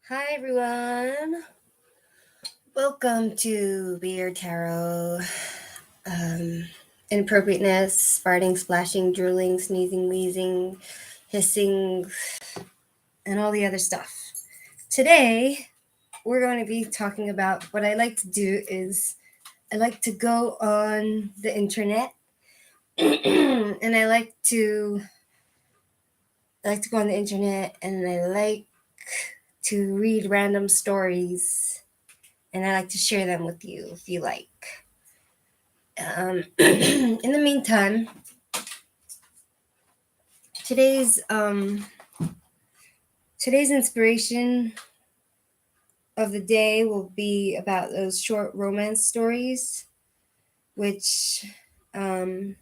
Hi everyone. Welcome to Beer Tarot. Inappropriateness, farting, splashing, drooling, sneezing, wheezing, hissing, and all the other stuff. Today, we're going to be talking about what I like to do is I like to go on the internet and I like to go on the internet and I like to read random stories and I like to share them with you if you like. In the meantime, today's inspiration of the day will be about those short romance stories, which I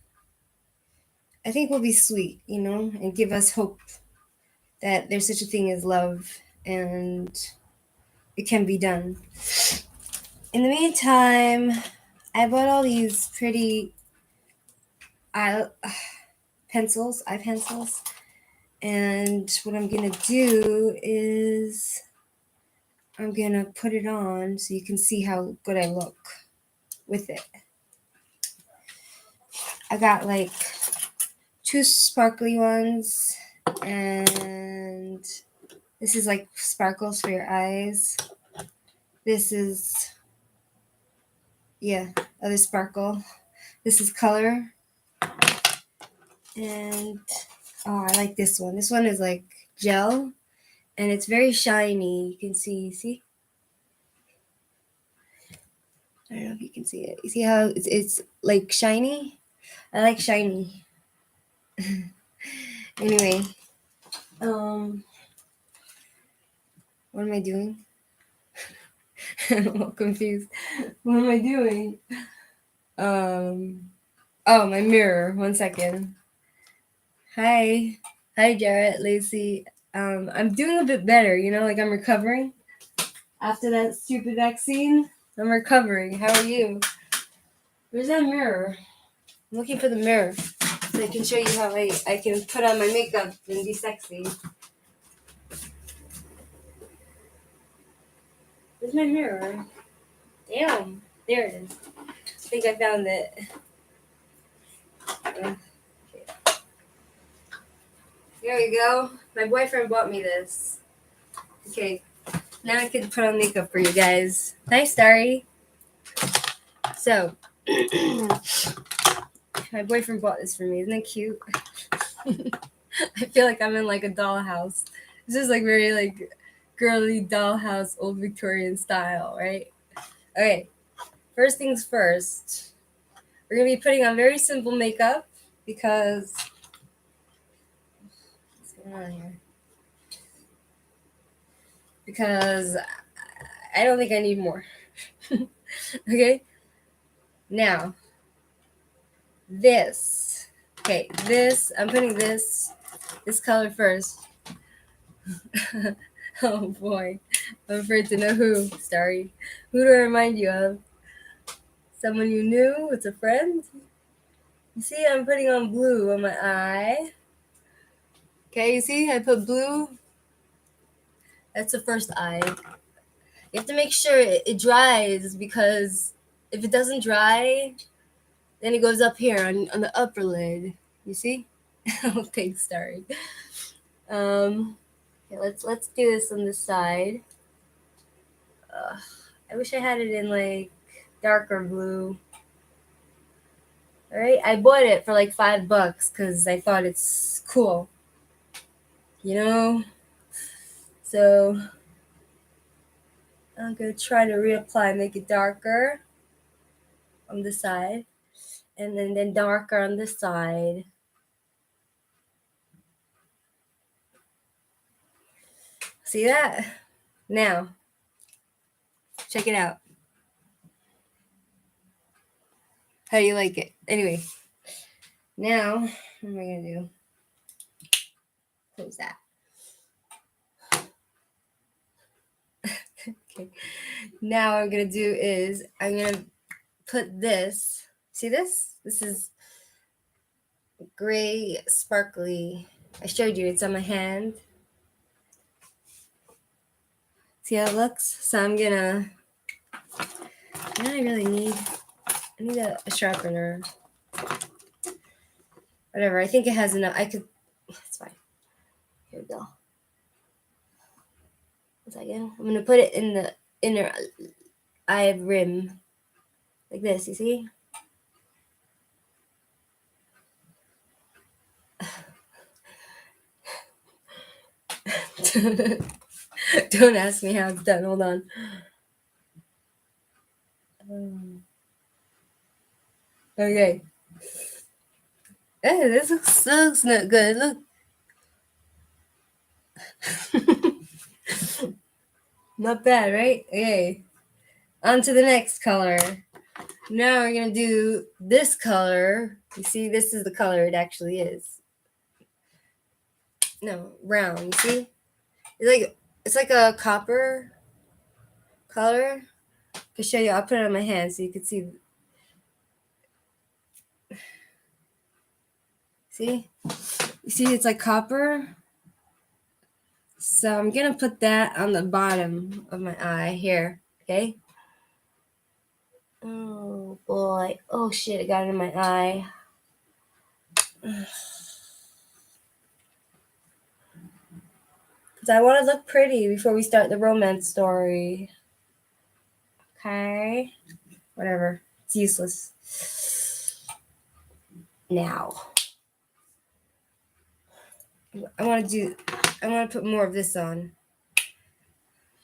think will be sweet, and give us hope that there's such a thing as love and it can be done. In the meantime, I bought all these pretty eye pencils, and what I'm gonna do is I'm gonna put it on so you can see how good I look with it. I got like 2 sparkly ones, and this is like sparkles for your eyes. This is, other sparkle. This is color. And, I like this one. This one is like gel, and it's very shiny. You can see? I don't know if you can see it. You see how it's like shiny? I like shiny. Anyway, what am I doing? I'm all confused. What am I doing? My mirror. 1 second. Hi, Jarrett, Lacey. I'm doing a bit better. Like I'm recovering after that stupid vaccine. I'm recovering. How are you? Where's that mirror? I'm looking for the mirror so I can show you how I can put on my makeup and be sexy. Where's my mirror? Damn, there it is. I think I found it. Okay. There we go. My boyfriend bought me this. Okay, now I can put on makeup for you guys. Hi, Starry. So, my boyfriend bought this for me. Isn't it cute? I feel like I'm in like a dollhouse. This is like very like girly dollhouse, old Victorian style, right? Okay, first things first. We're gonna be putting on very simple makeup because what's going on here? Because I don't think I need more. Okay. Now, this. Okay, this. I'm putting this color first. Oh boy, I'm afraid to know who. Sorry. Who do I remind you of? Someone you knew? It's a friend? You see, I'm putting on blue on my eye. Okay, you see, I put blue. That's the first eye. You have to make sure it dries because if it doesn't dry, then it goes up here on the upper lid. You see? Oh, thanks, sorry. Okay, let's do this on this side. I wish I had it in like darker blue. All right, I bought it for like $5 because I thought it's cool. So I'm gonna try to reapply, make it darker on the side, and then darker on the side. See that? Now, check it out. How do you like it? Anyway, now, what am I going to do? Close that. Okay. Now what I'm going to do is I'm going to put this. See this? This is gray, sparkly. I showed you. It's on my hand. See how it looks? So I'm gonna, what do I really need? I need a sharpener. Whatever, I think it has enough. It's fine. Here we go. 1 second. I'm gonna put it in the inner eye rim. Like this, you see? Don't ask me how it's done. Hold on. Okay. Hey, this looks not good. Look. Not bad, right? Okay. On to the next color. Now we're going to do this color. You see, this is the color it actually is. No, brown. You see? It's like a copper color. I can show you. I'll put it on my hand so you can see. See? You see, it's like copper. So I'm going to put that on the bottom of my eye here. Okay? Oh, boy. Oh, shit. I got it in my eye. Because I want to look pretty before we start the romance story. Okay? Whatever. It's useless. Now. I want to put more of this on.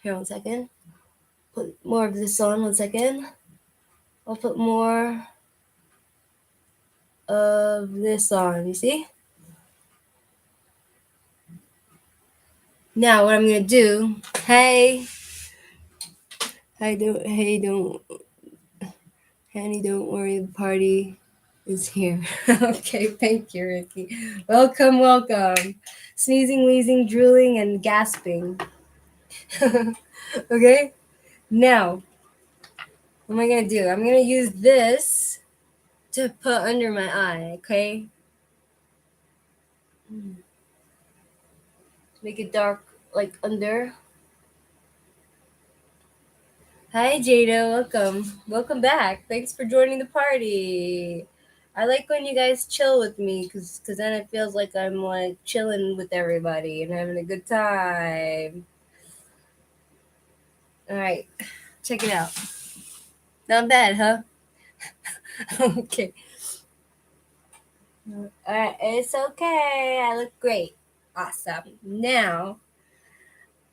Here, 1 second. Put more of this on, 1 second. I'll put more of this on, you see? Now what I'm gonna do, honey, don't worry, the party is here. Okay, thank you, Ricky. Welcome. Sneezing, wheezing, drooling, and gasping. Okay? Now, what am I gonna do? I'm gonna use this to put under my eye, okay? To make it dark, like under. Hi, Jada. Welcome back. Thanks for joining the party. I like when you guys chill with me because then it feels like I'm like chilling with everybody and having a good time. All right, check it out. Not bad, huh? Okay. All right, it's okay. I look great. Awesome. Now,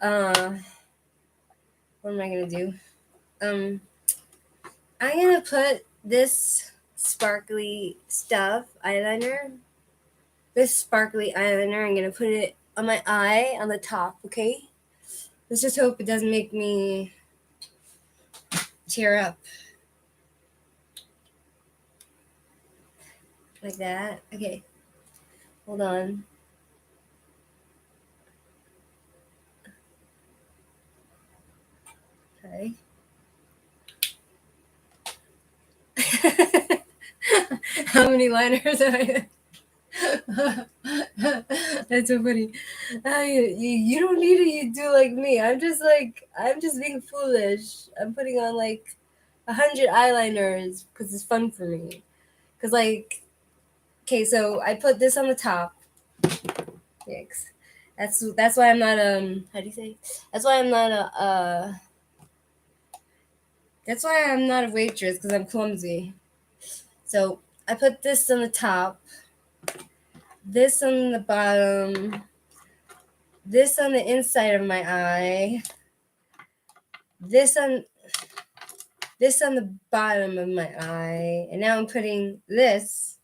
what am I gonna do? I'm gonna put this sparkly eyeliner. I'm gonna put it on my eye on the top, okay? Let's just hope it doesn't make me tear up. Like that. Okay. Hold on. Okay. How many liners are I? That's so funny. You don't need to do like me. I'm just being foolish. I'm putting on like 100 eyeliners because it's fun for me. Because okay, so I put this on the top. Yikes. That's why I'm not how do you say? That's why I'm not that's why I'm not a waitress because I'm clumsy. So I put this on the top, this on the bottom, this on the inside of my eye, this on the bottom of my eye, and now I'm putting this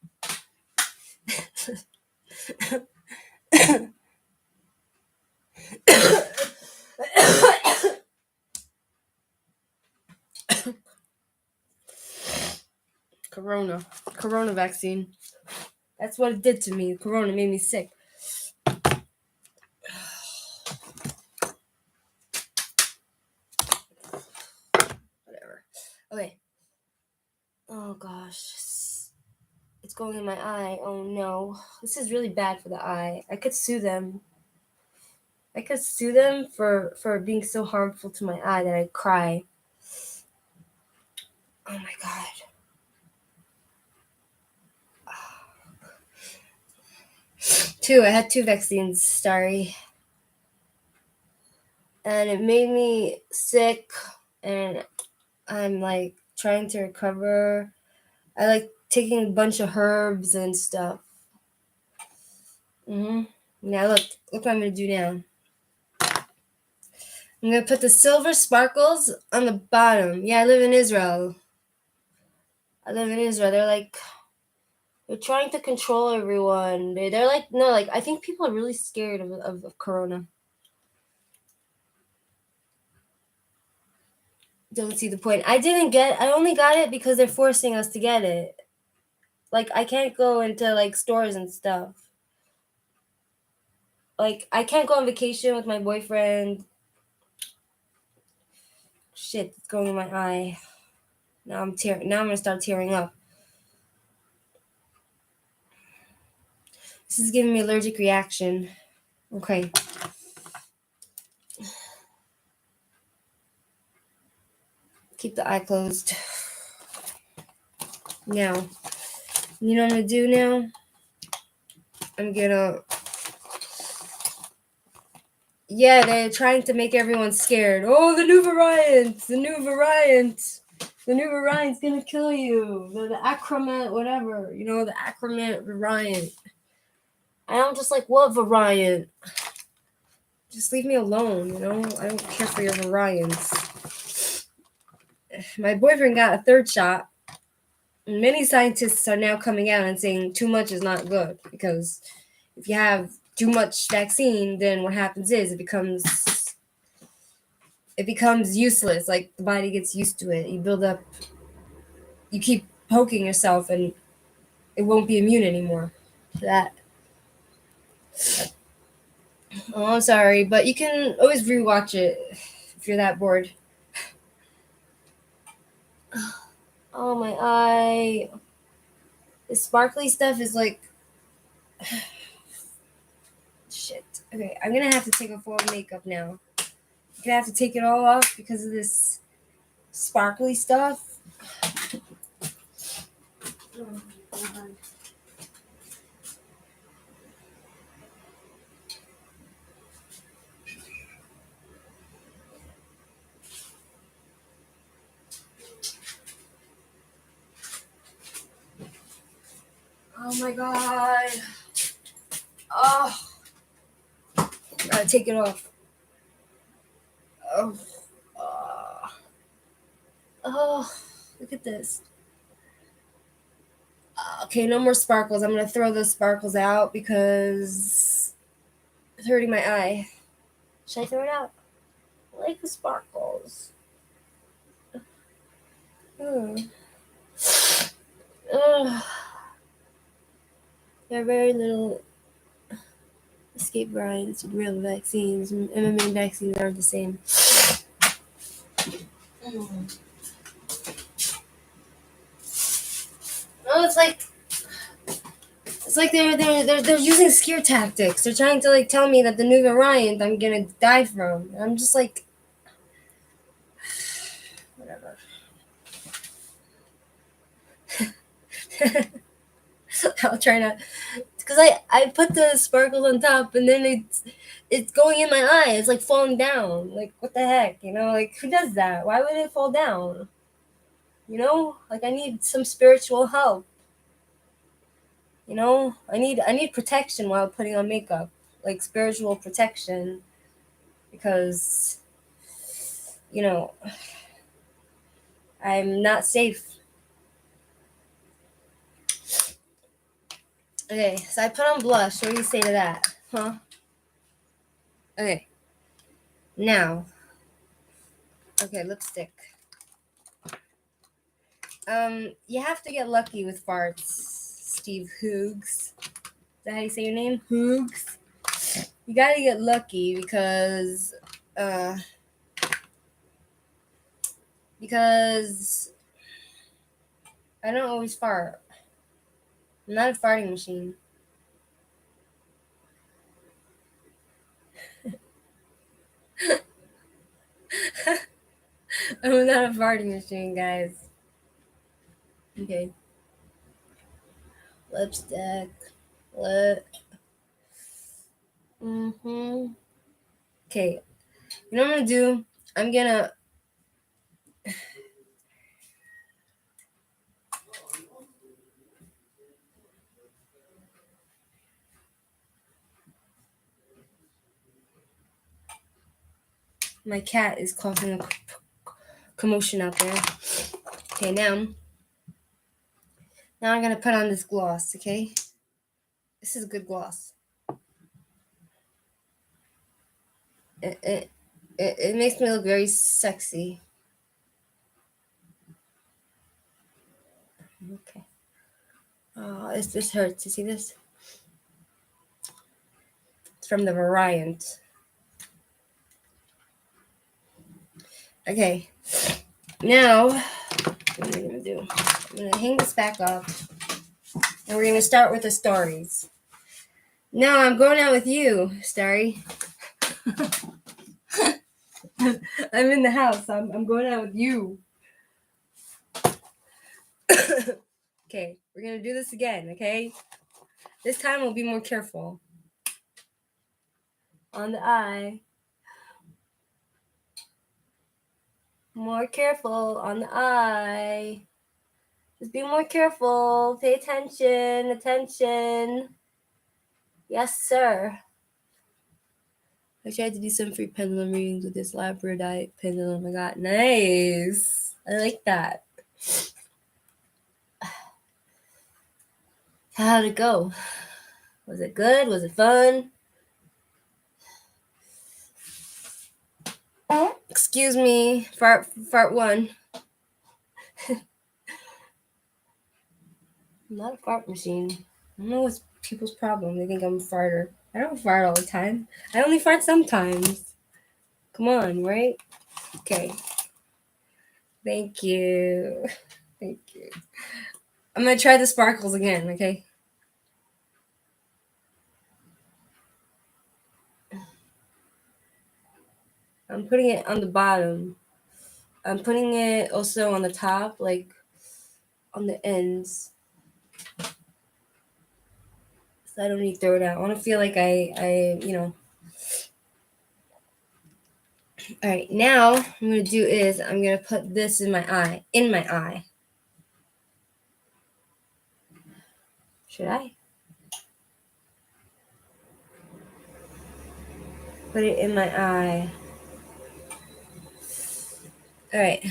Corona vaccine. That's what it did to me. Corona made me sick. Whatever. Okay. Oh gosh. It's going in my eye. Oh no. This is really bad for the eye. I could sue them. I could sue them for being so harmful to my eye that I cry. Oh my god. I had 2 vaccines, sorry. And it made me sick, and I'm like trying to recover. I like taking a bunch of herbs and stuff. Now look what I'm gonna do now. I'm gonna put the silver sparkles on the bottom. Yeah, I live in Israel. They're trying to control everyone. They're like, no, like, I think people are really scared of Corona. Don't see the point. I only got it because they're forcing us to get it. Like, I can't go into, like, stores and stuff. Like, I can't go on vacation with my boyfriend. Shit, it's going in my eye. Now I'm gonna start tearing up. This is giving me allergic reaction. Okay. Keep the eye closed. Now, you know what I'm gonna do now? Yeah, they're trying to make everyone scared. Oh, the new variant! The new variant's gonna kill you. The acromet, whatever. You know, the acromet variant. And I'm just like, what variant? Just leave me alone, you know? I don't care for your variants. My boyfriend got a 3rd shot. Many scientists are now coming out and saying too much is not good, because if you have too much vaccine, then what happens is it becomes useless. Like, the body gets used to it. You keep poking yourself, and it won't be immune anymore to that. Oh, I'm sorry, but you can always rewatch it if you're that bored. Oh, my eye. The sparkly stuff is like... Shit. Okay, I'm gonna have to take off all the makeup now. I'm gonna have to take it all off because of this sparkly stuff. Oh, God. Oh my god. Oh, gotta take it off. Oh, look at this. Okay, no more sparkles. I'm gonna throw those sparkles out because it's hurting my eye. Should I throw it out? I like the sparkles. There are very little escape variants with real vaccines. MMA vaccines aren't the same. No, it's like they're using scare tactics. They're trying to like tell me that the new variant I'm gonna die from. And I'm just like, whatever. I'll try not, because I put the sparkles on top and then it's going in my eye. It's like falling down. Like, what the heck, you know? Like, who does that? Why would it fall down? You know, like, I need some spiritual help. You know, I need protection while putting on makeup, like spiritual protection, because you know I'm not safe. Okay, so I put on blush. What do you say to that, huh? Okay, now, okay, lipstick. You have to get lucky with farts, Steve Hoogs. Is that how you say your name, Hoogs? You gotta get lucky because I don't always fart. I'm not a farting machine. I'm not a farting machine, guys. Okay. Lipstick. Lip. Okay. You know what I'm gonna do? I'm gonna. My cat is causing a commotion out there. Okay, now I'm gonna put on this gloss. Okay, this is a good gloss. It makes me look very sexy. Okay. Oh, this hurts. You see this? It's from the Variant. Okay. Now, what am I gonna do? I'm gonna hang this back up, and we're gonna start with the stories. Now I'm going out with you, Starry. I'm in the house. I'm going out with you. Okay, we're gonna do this again, okay? This time we'll be more careful. On the eye. More careful on the eye. Just be more careful. Pay attention. Attention. Yes, sir. I tried to do some free pendulum readings with this labradorite pendulum I got. Nice. I like that. How'd it go? Was it good? Was it fun? Excuse me. Fart one. I'm not a fart machine. I don't know what's people's problem. They think I'm a farter. I don't fart all the time. I only fart sometimes. Come on, right? Okay. Thank you. Thank you. I'm going to try the sparkles again, okay? I'm putting it on the bottom. I'm putting it also on the top, like on the ends. So I don't need to throw it out. I want to feel like I. All right, now what I'm going to do is I'm going to put this in my eye. Should I? Put it in my eye. All right.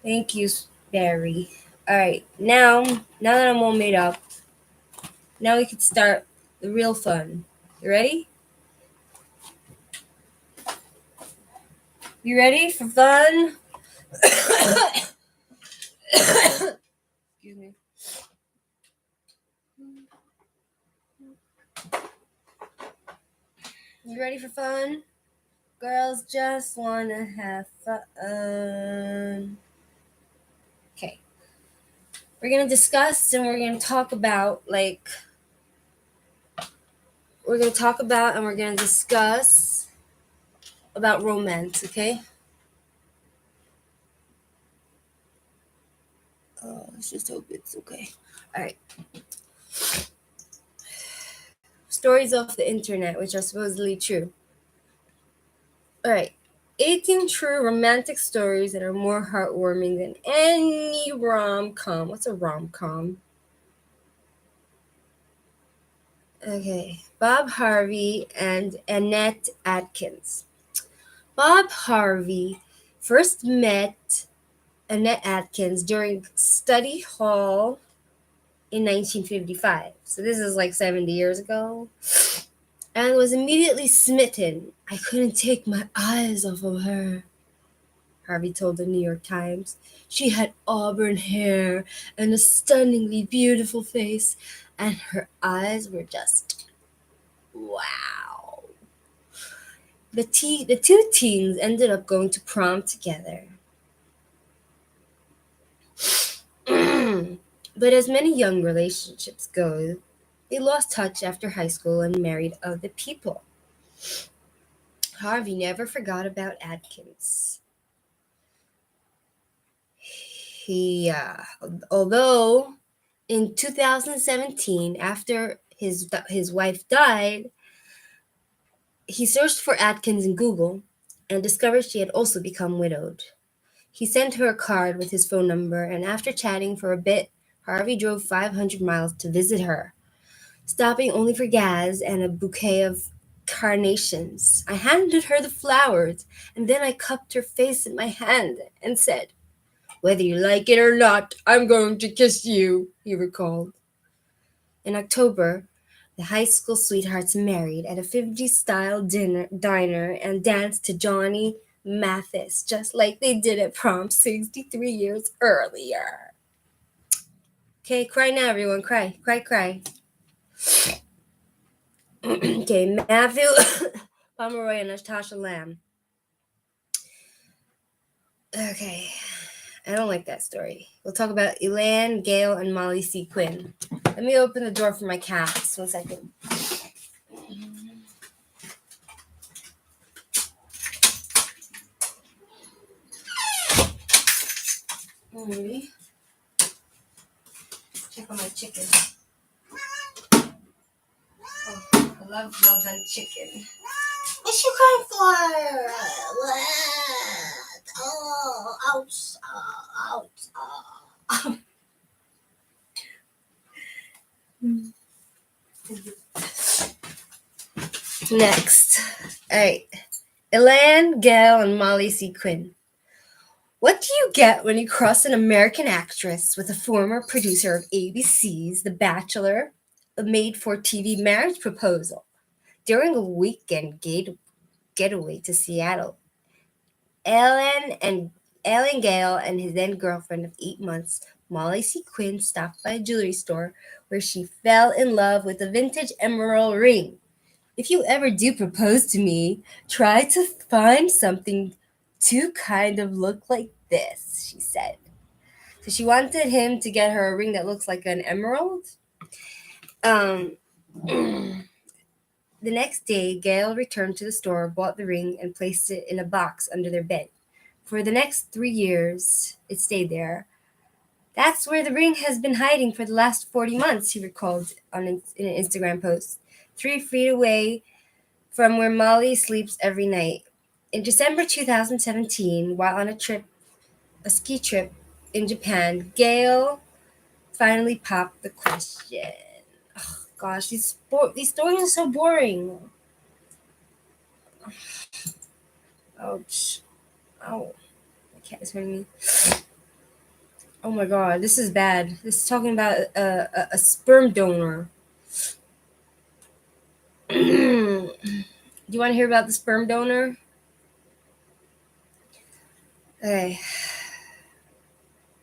Thank you, Barry. All right, now that I'm all made up, now we can start the real fun. You ready? You ready for fun? Excuse me. You ready for fun? Girls just wanna have fun. Okay. We're gonna discuss and we're gonna talk about we're gonna discuss about romance, okay? Let's just hope it's okay. Alright. Stories off the internet, which are supposedly true. Alright. 18 true romantic stories that are more heartwarming than any rom-com. What's a rom-com? Okay. Bob Harvey and Annette Atkins. Bob Harvey first met Annette Atkins during study hall in 1955. So this is like 70 years ago. And was immediately smitten. I couldn't take my eyes off of her, Harvey told the New York Times. She had auburn hair and a stunningly beautiful face, and her eyes were just wow. The two teens ended up going to prom together. But as many young relationships go, they lost touch after high school and married other people. Harvey never forgot about Atkins. Although in 2017, after his wife died, he searched for Atkins in Google and discovered she had also become widowed. He sent her a card with his phone number, and after chatting for a bit, Harvey drove 500 miles to visit her, stopping only for gas and a bouquet of carnations. I handed her the flowers, and then I cupped her face in my hand and said, "Whether you like it or not, I'm going to kiss you," he recalled. In October, the high school sweethearts married at a 50s-style diner and danced to Johnny Mathis, just like they did at prom 63 years earlier. Okay, cry now, everyone. Cry, cry, cry. Okay, Matthew Pomeroy and Natasha Lamb. Okay, I don't like that story. We'll talk about Elan, Gail, and Molly C. Quinn. Let me open the door for my cats. 1 second. Maybe. Check on my chicken. Oh, I love well done chicken. What's you crying for? What? Oh, ouch, ouch. Next. All right. Elan, Gail, and Molly C. Quinn. What do you get when you cross an American actress with a former producer of ABC's The Bachelor, a made-for-TV marriage proposal? During a weekend getaway to Seattle, Alan Gale and his then girlfriend of 8 months, Molly C. Quinn, stopped by a jewelry store where she fell in love with a vintage emerald ring. "If you ever do propose to me, try to find something to kind of look like this," she said. So she wanted him to get her a ring that looks like an emerald. The next day, Gail returned to the store, bought the ring, and placed it in a box under their bed. For the next 3 years, it stayed there. "That's where the ring has been hiding for the last 40 months, he recalled in an Instagram post. 3 feet away from where Molly sleeps every night. In December 2017, while on a ski trip in Japan, Gail finally popped the question. Oh, gosh, these stories are so boring. Ouch. Ow. My cat is hurting me. Oh my god, this is bad. This is talking about a sperm donor. Do you want to hear about the sperm donor? Okay.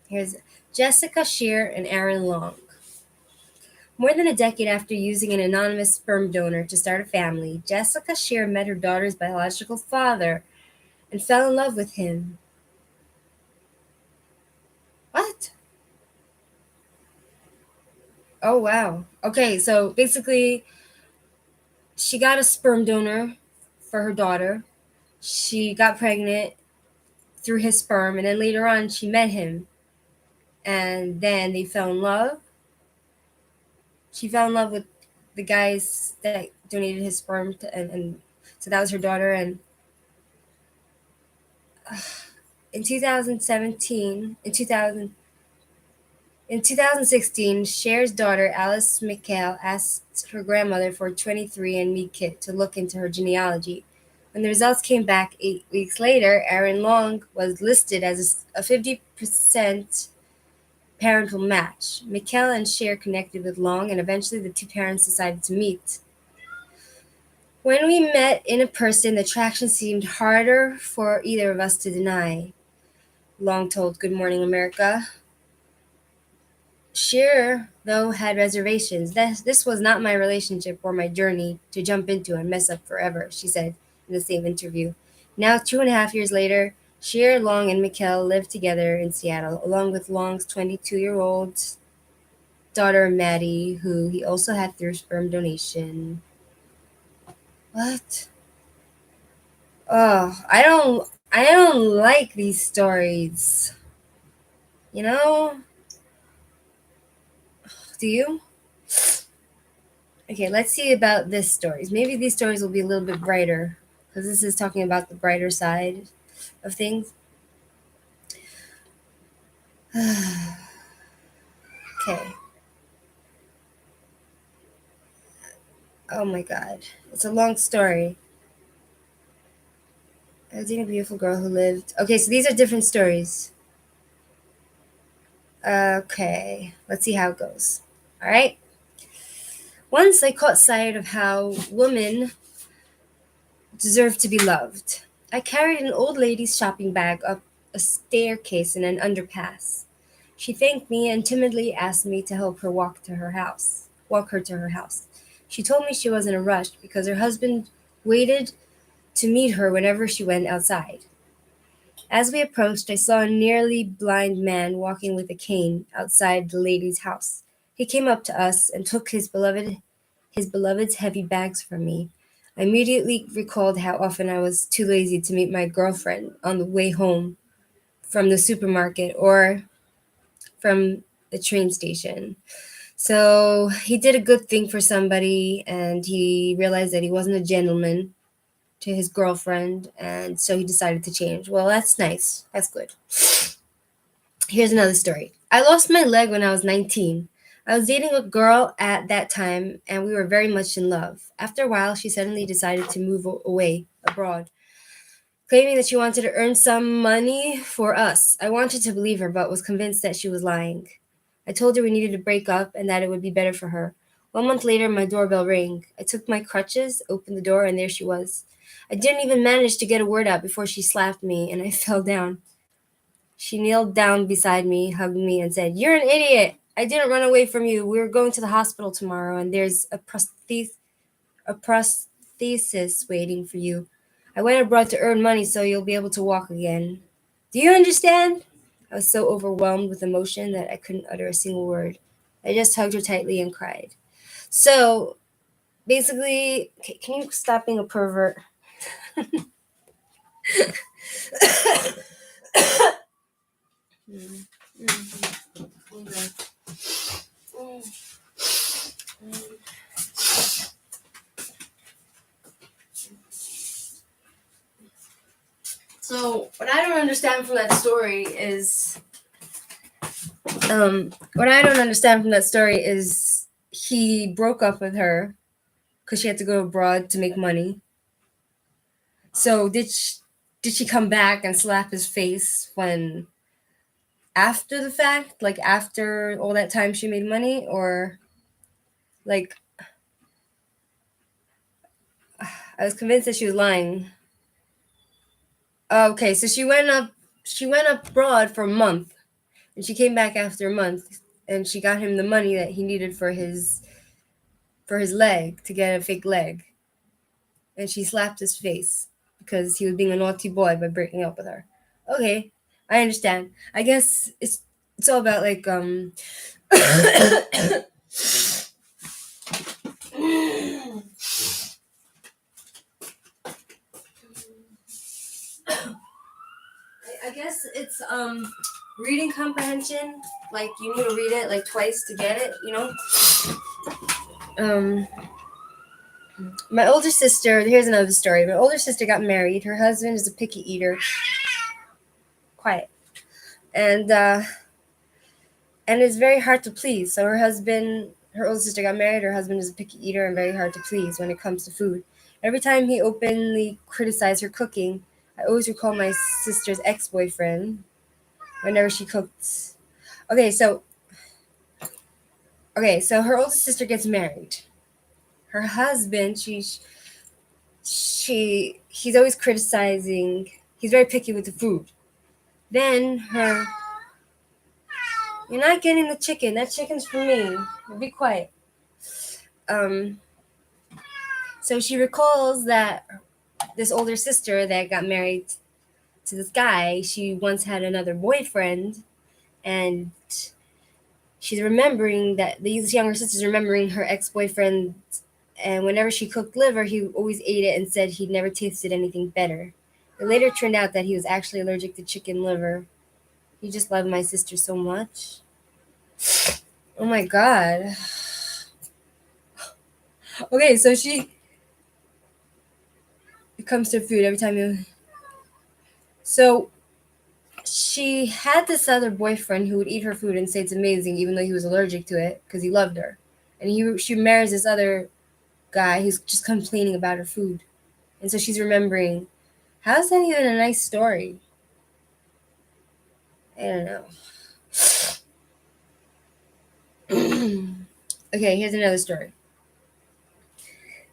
Here's Jessica Shear and Aaron Long. More than a decade after using an anonymous sperm donor to start a family, Jessica Shear met her daughter's biological father and fell in love with him. What? Oh, wow. Okay, so basically, she got a sperm donor for her daughter. She got pregnant through his sperm, and then later on, she met him. And then they fell in love. She fell in love with the guys that donated his sperm, and so that was her daughter. And in 2017, in 2016, Cher's daughter, Alice McHale, asked her grandmother for a 23andMe kit to look into her genealogy. When the results came back 8 weeks later, Aaron Long was listed as a 50% parental match. McHale and Cher connected with Long, and eventually the two parents decided to meet. "When we met in person, the attraction seemed harder for either of us to deny," Long told Good Morning America. Cher, though, had reservations. "This was not my relationship or my journey to jump into and mess up forever," she said in the same interview. Now, 2.5 years later, Cher, Long, and McHale live together in Seattle, along with Long's 22-year-old daughter, Maddie, who he also had through sperm donation. What? Oh, I don't like these stories. You know? Do you? Okay, let's see about this stories. Maybe these stories will be a little bit brighter because this is talking about the brighter side of things. Okay. Oh my god. It's a long story. I was dating a beautiful girl who lived. Okay, so these are different stories. Okay, let's see how it goes. All right. Once I caught sight of how women deserve to be loved. I carried an old lady's shopping bag up a staircase in an underpass. She thanked me and timidly asked me to help her walk her to her house. She told me she was in a rush because her husband waited to meet her whenever she went outside. As we approached, I saw a nearly blind man walking with a cane outside the lady's house. He came up to us and took his beloved's heavy bags from me. I immediately recalled how often I was too lazy to meet my girlfriend on the way home from the supermarket or from the train station. So he did a good thing for somebody and he realized that he wasn't a gentleman to his girlfriend, and so he decided to change. Well, that's nice. That's good. Here's another story. I lost my leg when I was 19. I was dating a girl at that time, and we were very much in love. After a while, she suddenly decided to move away abroad, claiming that she wanted to earn some money for us. I wanted to believe her, but was convinced that she was lying. I told her we needed to break up and that it would be better for her. 1 month later, my doorbell rang. I took my crutches, opened the door, and there she was. I didn't even manage to get a word out before she slapped me, and I fell down. She kneeled down beside me, hugged me, and said, "You're an idiot. I didn't run away from you. We're going to the hospital tomorrow, and there's a prosthesis waiting for you. I went abroad to earn money so you'll be able to walk again. Do you understand?" I was so overwhelmed with emotion that I couldn't utter a single word. I just hugged her tightly and cried. So, basically, can you stop being a pervert? So what I don't understand from that story is, he broke up with her because she had to go abroad to make money. So did she come back and slap his face when after the fact, like after all that time she made money, or like I was convinced that she was lying. Okay, so she went abroad for a month and she came back after a month and she got him the money that he needed for his leg, to get a fake leg. And she slapped his face because he was being a naughty boy by breaking up with her. Okay, I understand. I guess it's all about like I guess it's reading comprehension. Like you need to read it like twice to get it, you know? My older sister, here's another story. My older sister got married. Her husband is a picky eater. Quiet. And it's very hard to please. So her older sister got married. Her husband is a picky eater and very hard to please when it comes to food. Every time he openly criticized her cooking, I always recall my sister's ex-boyfriend whenever she cooked. Okay, so her older sister gets married. Her husband, he's always criticizing. He's very picky with the food. Then you're not getting the chicken. That chicken's for me. Be quiet. So she recalls that this older sister that got married to this guy, she once had another boyfriend, and she's remembering that these younger sisters remembering her ex-boyfriend, and whenever she cooked liver, he always ate it and said he'd never tasted anything better. It later turned out that he was actually allergic to chicken liver. He just loved my sister so much. Oh my god. Okay, so it comes to food every time you. So she had this other boyfriend who would eat her food and say it's amazing, even though he was allergic to it because he loved her. And she marries this other guy who's just complaining about her food, and so she's remembering. How's that even a nice story? I don't know. Okay, here's another story.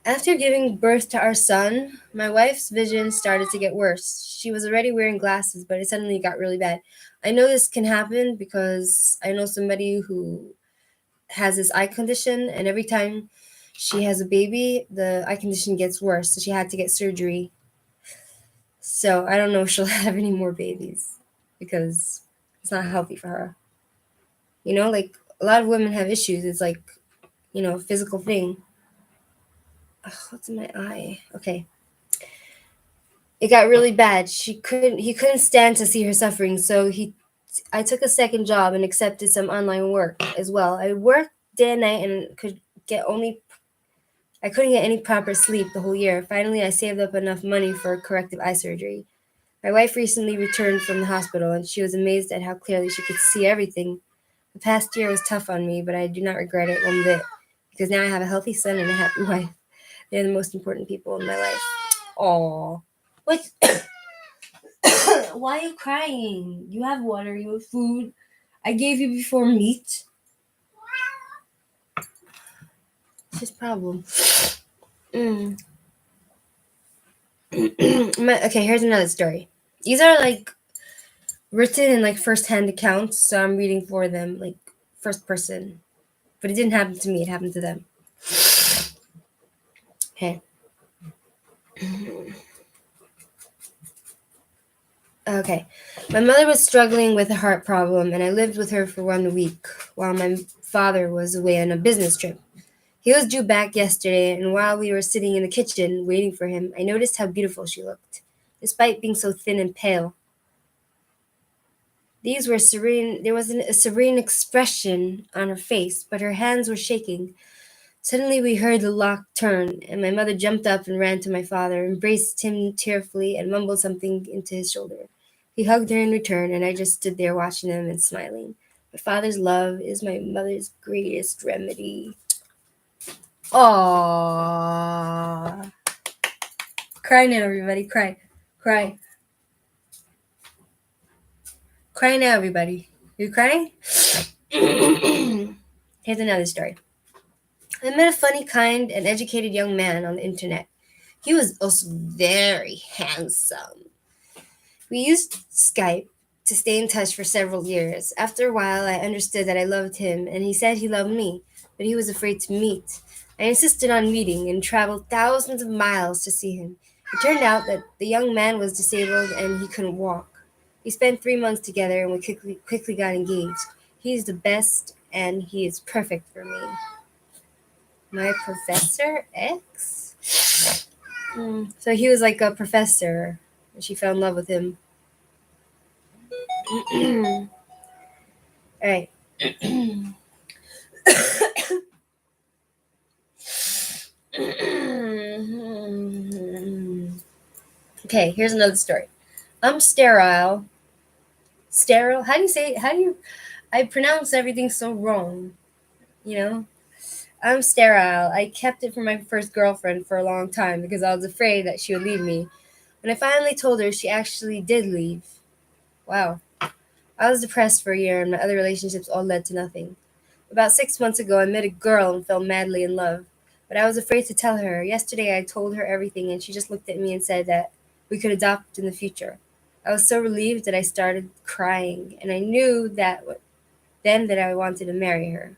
After giving birth to our son, my wife's vision started to get worse. She was already wearing glasses, but it suddenly got really bad. I know this can happen because I know somebody who has this eye condition, and every time she has a baby, the eye condition gets worse, so she had to get surgery. So I don't know if she'll have any more babies because it's not healthy for her. Like a lot of women have issues. It's like, a physical thing. Ugh, what's in my eye? Okay. It got really bad. He couldn't stand to see her suffering, so I took a second job and accepted some online work as well. I worked day and night and I couldn't get any proper sleep the whole year. Finally, I saved up enough money for corrective eye surgery. My wife recently returned from the hospital, and she was amazed at how clearly she could see everything. The past year was tough on me, but I do not regret it one bit, because now I have a healthy son and a happy wife. They're the most important people in my life. Aww. What? Why are you crying? You have water, you have food. I gave you before meat. It's his problem. Okay, here's another story. These are like written in like first-hand accounts, so I'm reading for them, like first person. But it didn't happen to me, it happened to them. Okay. Okay. My mother was struggling with a heart problem, and I lived with her for 1 week while my father was away on a business trip. He was due back yesterday, and while we were sitting in the kitchen waiting for him, I noticed how beautiful she looked, despite being so thin and pale. These were serene. There was a serene expression on her face, but her hands were shaking. Suddenly we heard the lock turn, and my mother jumped up and ran to my father, embraced him tearfully, and mumbled something into his shoulder. He hugged her in return, and I just stood there watching them and smiling. My father's love is my mother's greatest remedy. Aww. Cry now, everybody. Cry. Cry. Cry now, everybody. You crying? Here's another story. I met a funny, kind, and educated young man on the internet. He was also very handsome. We used Skype to stay in touch for several years. After a while, I understood that I loved him, and he said he loved me, but he was afraid to meet. I insisted on meeting and traveled thousands of miles to see him. It turned out that the young man was disabled and he couldn't walk. We spent 3 months together and we quickly got engaged. He's the best, and he is perfect for me. My Professor X? So he was like a professor, and she fell in love with him. Alright. Okay, here's another story. I'm sterile. Sterile? How do you say it? I pronounce everything so wrong. I'm sterile. I kept it from my first girlfriend for a long time because I was afraid that she would leave me. When I finally told her, she actually did leave. Wow. I was depressed for a year, and my other relationships all led to nothing. About 6 months ago, I met a girl and fell madly in love. But I was afraid to tell her. Yesterday, I told her everything, and she just looked at me and said that we could adopt in the future. I was so relieved that I started crying, and I knew then that I wanted to marry her.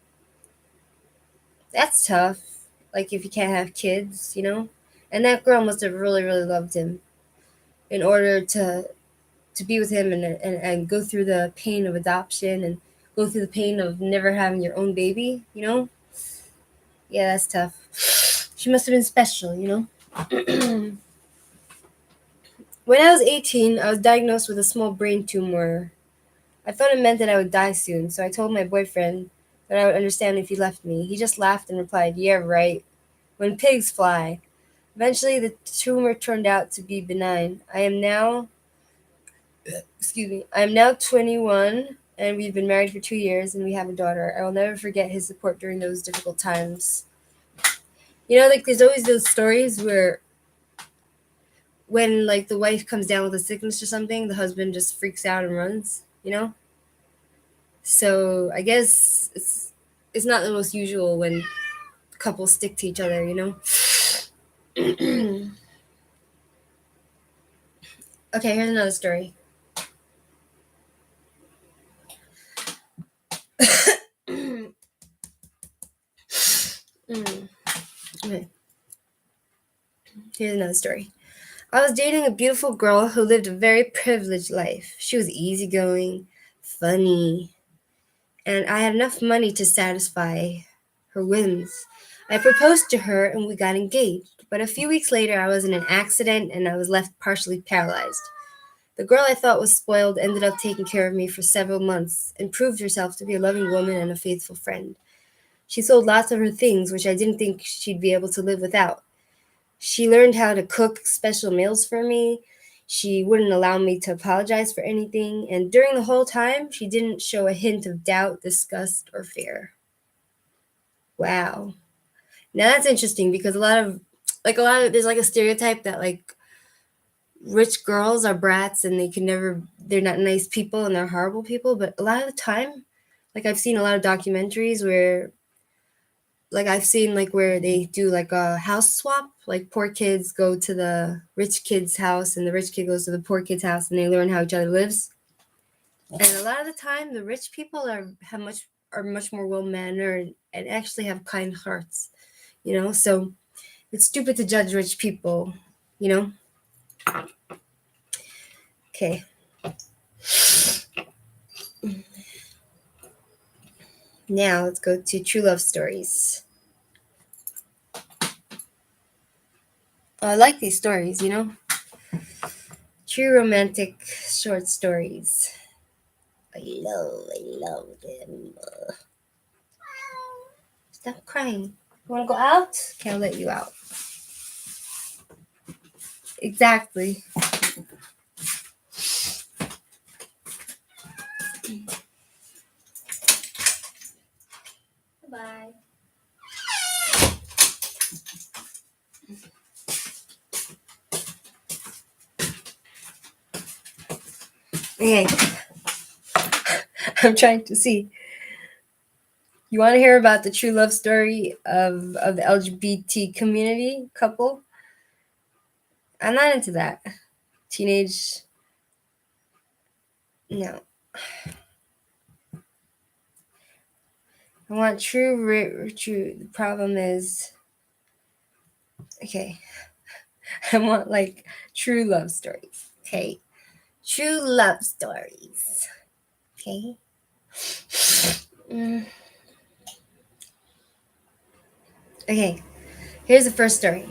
That's tough. Like if you can't have kids. And that girl must have really, really loved him in order to be with him and go through the pain of adoption and go through the pain of never having your own baby. Yeah, that's tough. She must have been special. When I was 18, I was diagnosed with a small brain tumor. I thought it meant that I would die soon, so I told my boyfriend that I would understand if he left me. He just laughed and replied, "Yeah, right. When pigs fly." Eventually, the tumor turned out to be benign. I am now 21, and we've been married for 2 years, and we have a daughter. I will never forget his support during those difficult times. Like there's always those stories where when like the wife comes down with a sickness or something, the husband just freaks out and runs. So I guess it's not the most usual when couples stick to each other. Okay, here's another story. Mm, okay, here's another story. I was dating a beautiful girl who lived a very privileged life. She was easygoing, funny, and I had enough money to satisfy her whims. I proposed to her and we got engaged, but a few weeks later I was in an accident and I was left partially paralyzed. The girl I thought was spoiled ended up taking care of me for several months and proved herself to be a loving woman and a faithful friend. She sold lots of her things, which I didn't think she'd be able to live without. She learned how to cook special meals for me. She wouldn't allow me to apologize for anything, and during the whole time, she didn't show a hint of doubt, disgust, or fear. Wow. Now that's interesting because there's like a stereotype that like rich girls are brats and they're not nice people and they're horrible people, but a lot of the time, like I've seen a lot of documentaries where like I've seen like where they do like a house swap, like poor kids go to the rich kid's house and the rich kid goes to the poor kid's house and they learn how each other lives. And a lot of the time the rich people are much more well mannered and actually have kind hearts. So it's stupid to judge rich people, you know? Okay. Now let's go to true love stories. Oh, I like these stories. True romantic short stories. I love them. Stop crying. You want to go out? Okay, I'll let you out. Exactly. Bye. Okay. I'm trying to see. You want to hear about the true love story of the LGBT community couple? I'm not into that. Teenage. No. I want true. The problem is. Okay. I want like true love stories. Okay. True love stories. Okay. Mm. Okay. Here's the first story.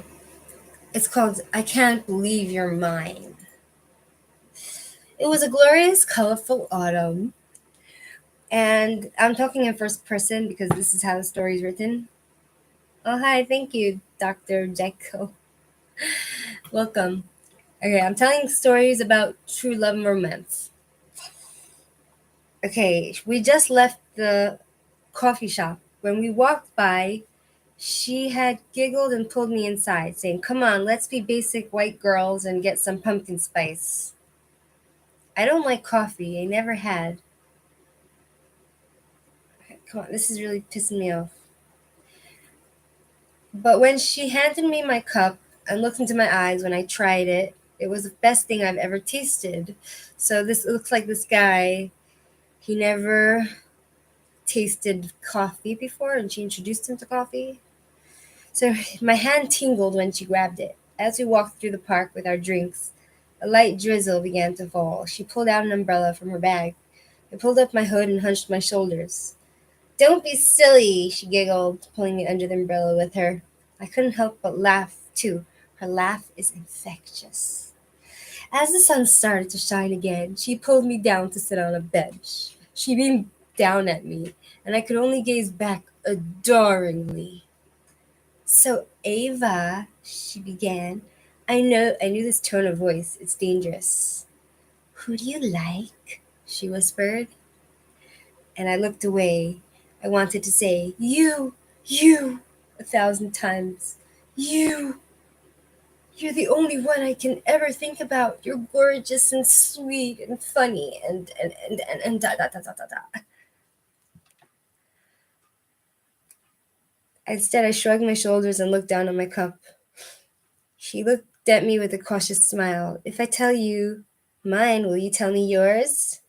It's called I Can't Believe You're Mine. It was a glorious, colorful autumn. And I'm talking in first person because this is how the story is written. Oh, hi. Thank you, Dr. Jekyll. Welcome. Okay, I'm telling stories about true love and romance. Okay, we just left the coffee shop. When we walked by, she had giggled and pulled me inside, saying, "Come on, let's be basic white girls and get some pumpkin spice." I don't like coffee. I never had. Come on, this is really pissing me off. But when she handed me my cup and looked into my eyes when I tried it, it was the best thing I've ever tasted. So this looks like this guy, he never tasted coffee before and she introduced him to coffee. So my hand tingled when she grabbed it. As we walked through the park with our drinks, a light drizzle began to fall. She pulled out an umbrella from her bag. I pulled up my hood and hunched my shoulders. "Don't be silly," she giggled, pulling me under the umbrella with her. I couldn't help but laugh, too. Her laugh is infectious. As the sun started to shine again, she pulled me down to sit on a bench. She beamed down at me, and I could only gaze back adoringly. So, Ava, she began, I knew this tone of voice. It's dangerous. Who do you like? She whispered, and I looked away. I wanted to say, you, 1,000 times. You're the only one I can ever think about. You're gorgeous and sweet and funny and da da da da da da. Instead, I shrugged my shoulders and looked down at my cup. She looked at me with a cautious smile. If I tell you mine, will you tell me yours?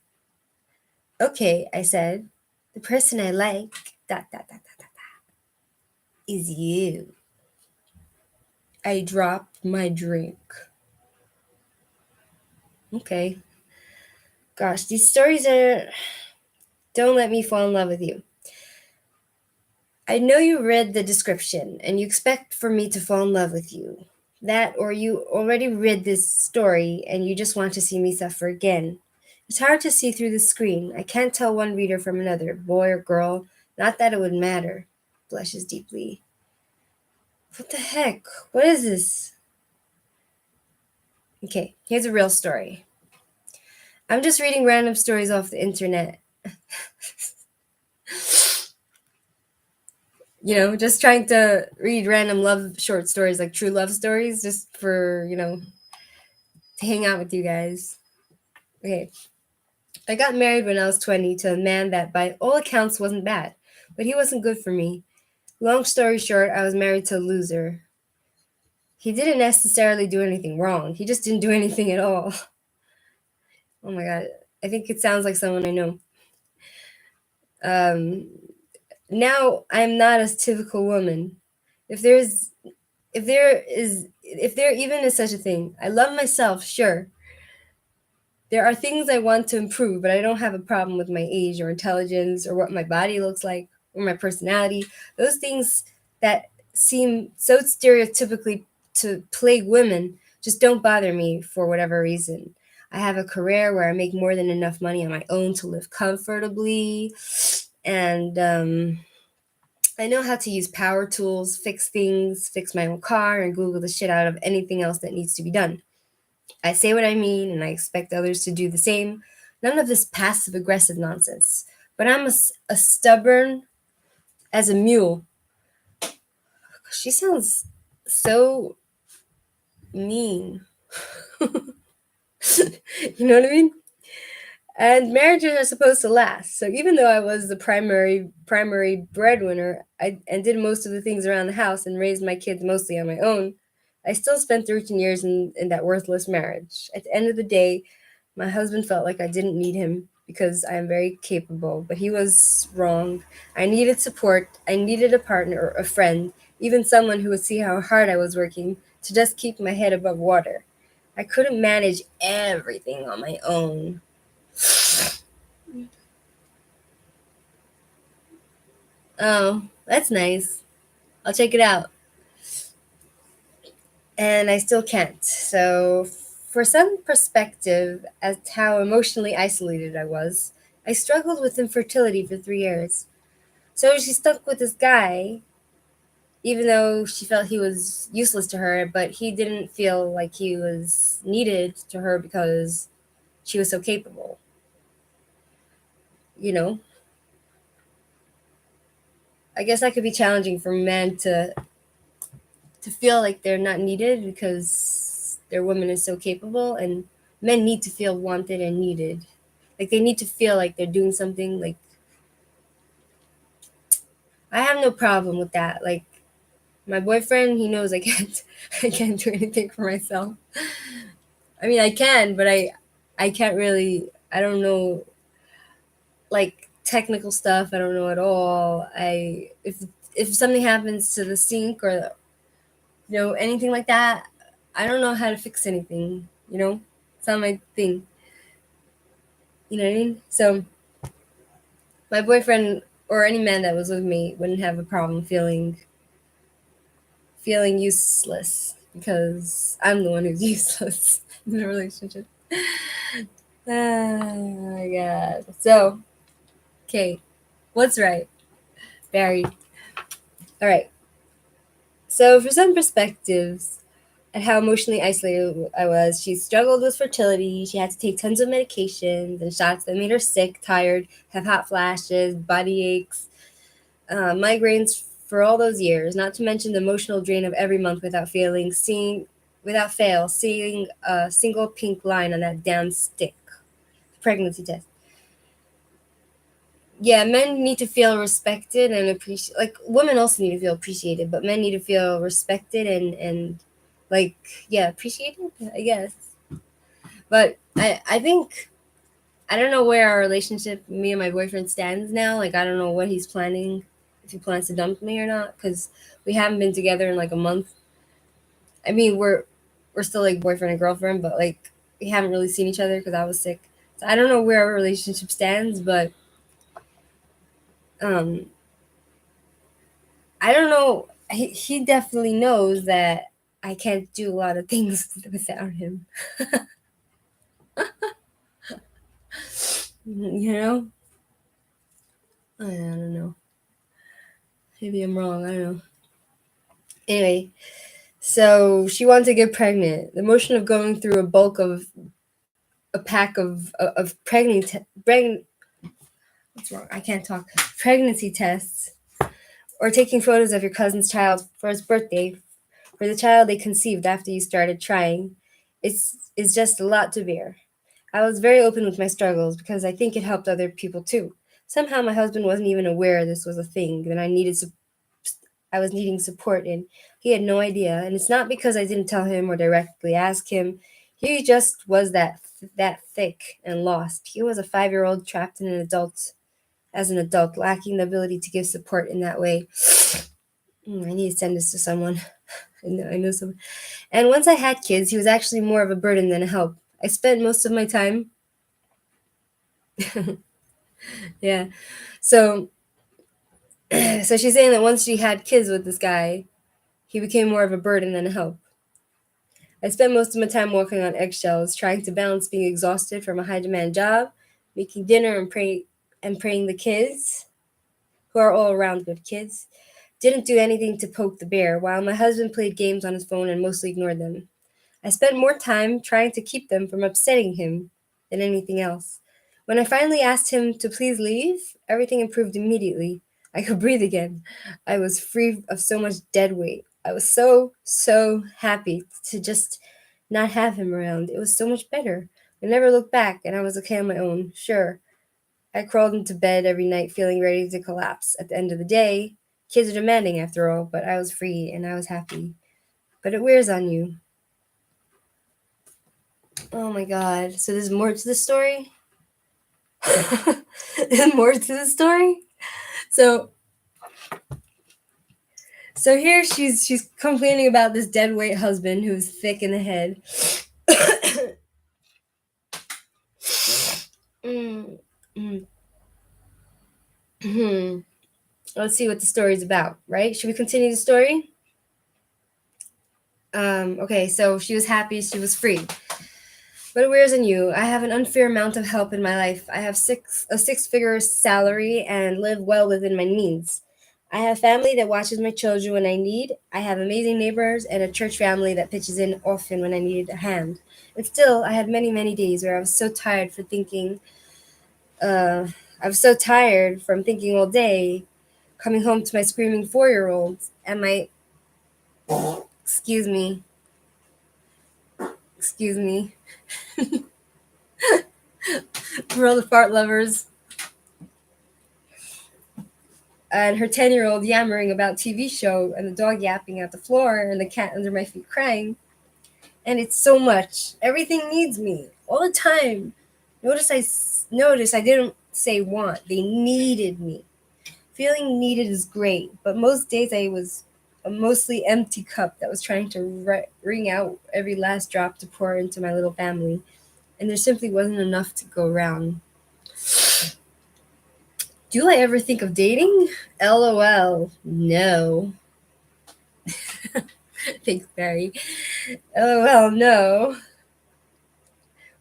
Okay, I said. The person I like, da da da da da, is you. I dropped my drink. Okay. Gosh, these stories are. Don't let me fall in love with you. I know you read the description and you expect for me to fall in love with you. That, or you already read this story and you just want to see me suffer again. It's hard to see through the screen. I can't tell one reader from another, boy or girl. Not that it would matter. Blushes deeply. What the heck? What is this? Okay, here's a real story. I'm just reading random stories off the internet. Just trying to read random love short stories, like true love stories, just for, to hang out with you guys. Okay. I got married when I was 20 to a man that by all accounts wasn't bad, but he wasn't good for me. Long story short, I was married to a loser. He didn't necessarily do anything wrong. He just didn't do anything at all. Oh my God. I think it sounds like someone I know. Now I'm not a typical woman. If there even is such a thing, I love myself, sure. There are things I want to improve, but I don't have a problem with my age or intelligence or what my body looks like or my personality. Those things that seem so stereotypically to plague women just don't bother me for whatever reason. I have a career where I make more than enough money on my own to live comfortably, and I know how to use power tools, fix things, fix my own car, and Google the shit out of anything else that needs to be done. I say what I mean, and I expect others to do the same. None of this passive aggressive nonsense. But I'm a stubborn as a mule. She sounds so mean. You know what I mean? And marriages are supposed to last. So even though I was the primary breadwinner, and did most of the things around the house and raised my kids mostly on my own, I still spent 13 years in that worthless marriage. At the end of the day, my husband felt like I didn't need him because I am very capable, but he was wrong. I needed support. I needed a partner or a friend, even someone who would see how hard I was working to just keep my head above water. I couldn't manage everything on my own. Oh, that's nice. I'll check it out. And I still can't. So, for some perspective as to how emotionally isolated I was, I struggled with infertility for 3 years. So she stuck with this guy, even though she felt he was useless to her, but he didn't feel like he was needed to her because she was so capable. You know, I guess that could be challenging for men to feel like they're not needed because their woman is so capable, and men need to feel wanted and needed. Like they need to feel like they're doing something. Like I have no problem with that. Like my boyfriend, he knows I can't I can't do anything for myself. I mean, I can, but I can't really. I don't know, like technical stuff. I don't know at all. If something happens to the sink or anything like that, I don't know how to fix anything. It's not my thing. You know what I mean? So my boyfriend or any man that was with me wouldn't have a problem feeling useless. because I'm the one who's useless in the relationship. Oh my god. So, okay, what's right? Barry. All right. So, for some perspectives at how emotionally isolated I was, she struggled with fertility. She had to take tons of medications and shots that made her sick, tired, have hot flashes, body aches, migraines for all those years. Not to mention the emotional drain of every month without fail, seeing a single pink line on that damn stick. Pregnancy test. Yeah, men need to feel respected and appreciate. Like women also need to feel appreciated, but men need to feel respected and like yeah, appreciated. I guess. But I think I don't know where our relationship, me and my boyfriend, stands now. Like I don't know what he's planning, if he plans to dump me or not, because we haven't been together in like a month. I mean, we're still like boyfriend and girlfriend, but like we haven't really seen each other because I was sick. So I don't know where our relationship stands, but um I don't know. He definitely knows that I can't do a lot of things without him. You know? I don't know. Maybe I'm wrong. I don't know. Anyway, so she wanted to get pregnant. The motion of going through a bulk of a pack of what's wrong? I can't talk. Pregnancy tests or taking photos of your cousin's child for his birthday for the child they conceived after you started trying. It's just a lot to bear. I was very open with my struggles because I think it helped other people too. Somehow my husband wasn't even aware this was a thing that I was needing support in. He had no idea, and it's not because I didn't tell him or directly ask him. He just was that thick and lost. He was a 5-year-old trapped in an adult, lacking the ability to give support in that way. I need to send this to someone. I know someone. And once I had kids, he was actually more of a burden than a help. I spent most of my time. Yeah. So so she's saying that once she had kids with this guy, he became more of a burden than a help. I spent most of my time walking on eggshells, trying to balance being exhausted from a high demand job, making dinner and praying the kids, who are all around good kids, didn't do anything to poke the bear, while my husband played games on his phone and mostly ignored them. I spent more time trying to keep them from upsetting him than anything else. When I finally asked him to please leave, everything improved immediately. I could breathe again. I was free of so much dead weight. I was so happy to just not have him around. It was so much better. I never looked back, and I was okay on my own. Sure, I crawled into bed every night feeling ready to collapse. At the end of the day, kids are demanding after all, but I was free and I was happy. But it wears on you. Oh my god. So there's more to the story? There's more to the story? So so here she's complaining about this dead weight husband who's thick in the head. Mm, mm, hmm. Let's see what the story's about, right? Should we continue the story? Okay, so she was happy, she was free. But it wears on you. I have an unfair amount of help in my life. I have a six-figure salary and live well within my means. I have family that watches my children when I need. I have amazing neighbors and a church family that pitches in often when I needed a hand. And still, I had many days where I was so tired for thinking. I was so tired from thinking all day, coming home to my screaming 4-year-old and my excuse me, excuse me, for all the fart lovers. And her 10-year-old yammering about TV show and the dog yapping at the floor and the cat under my feet crying. And it's so much. Everything needs me all the time. Notice I didn't say want. They needed me. Feeling needed is great, but most days I was a mostly empty cup that was trying to wring out every last drop to pour into my little family, and there simply wasn't enough to go around. Do I ever think of dating? LOL. No. Thanks, Barry. Oh, well, no.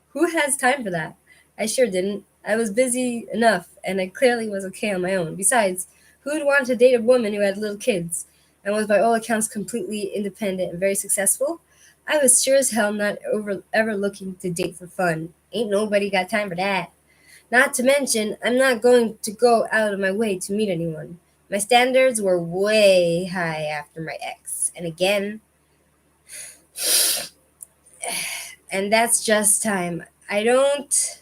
Who has time for that? I sure didn't. I was busy enough, and I clearly was okay on my own. Besides, who would want to date a woman who had little kids and was, by all accounts, completely independent and very successful? I was sure as hell not ever looking to date for fun. Ain't nobody got time for that. Not to mention, I'm not going to go out of my way to meet anyone. My standards were way high after my ex. And again, and that's just time. I don't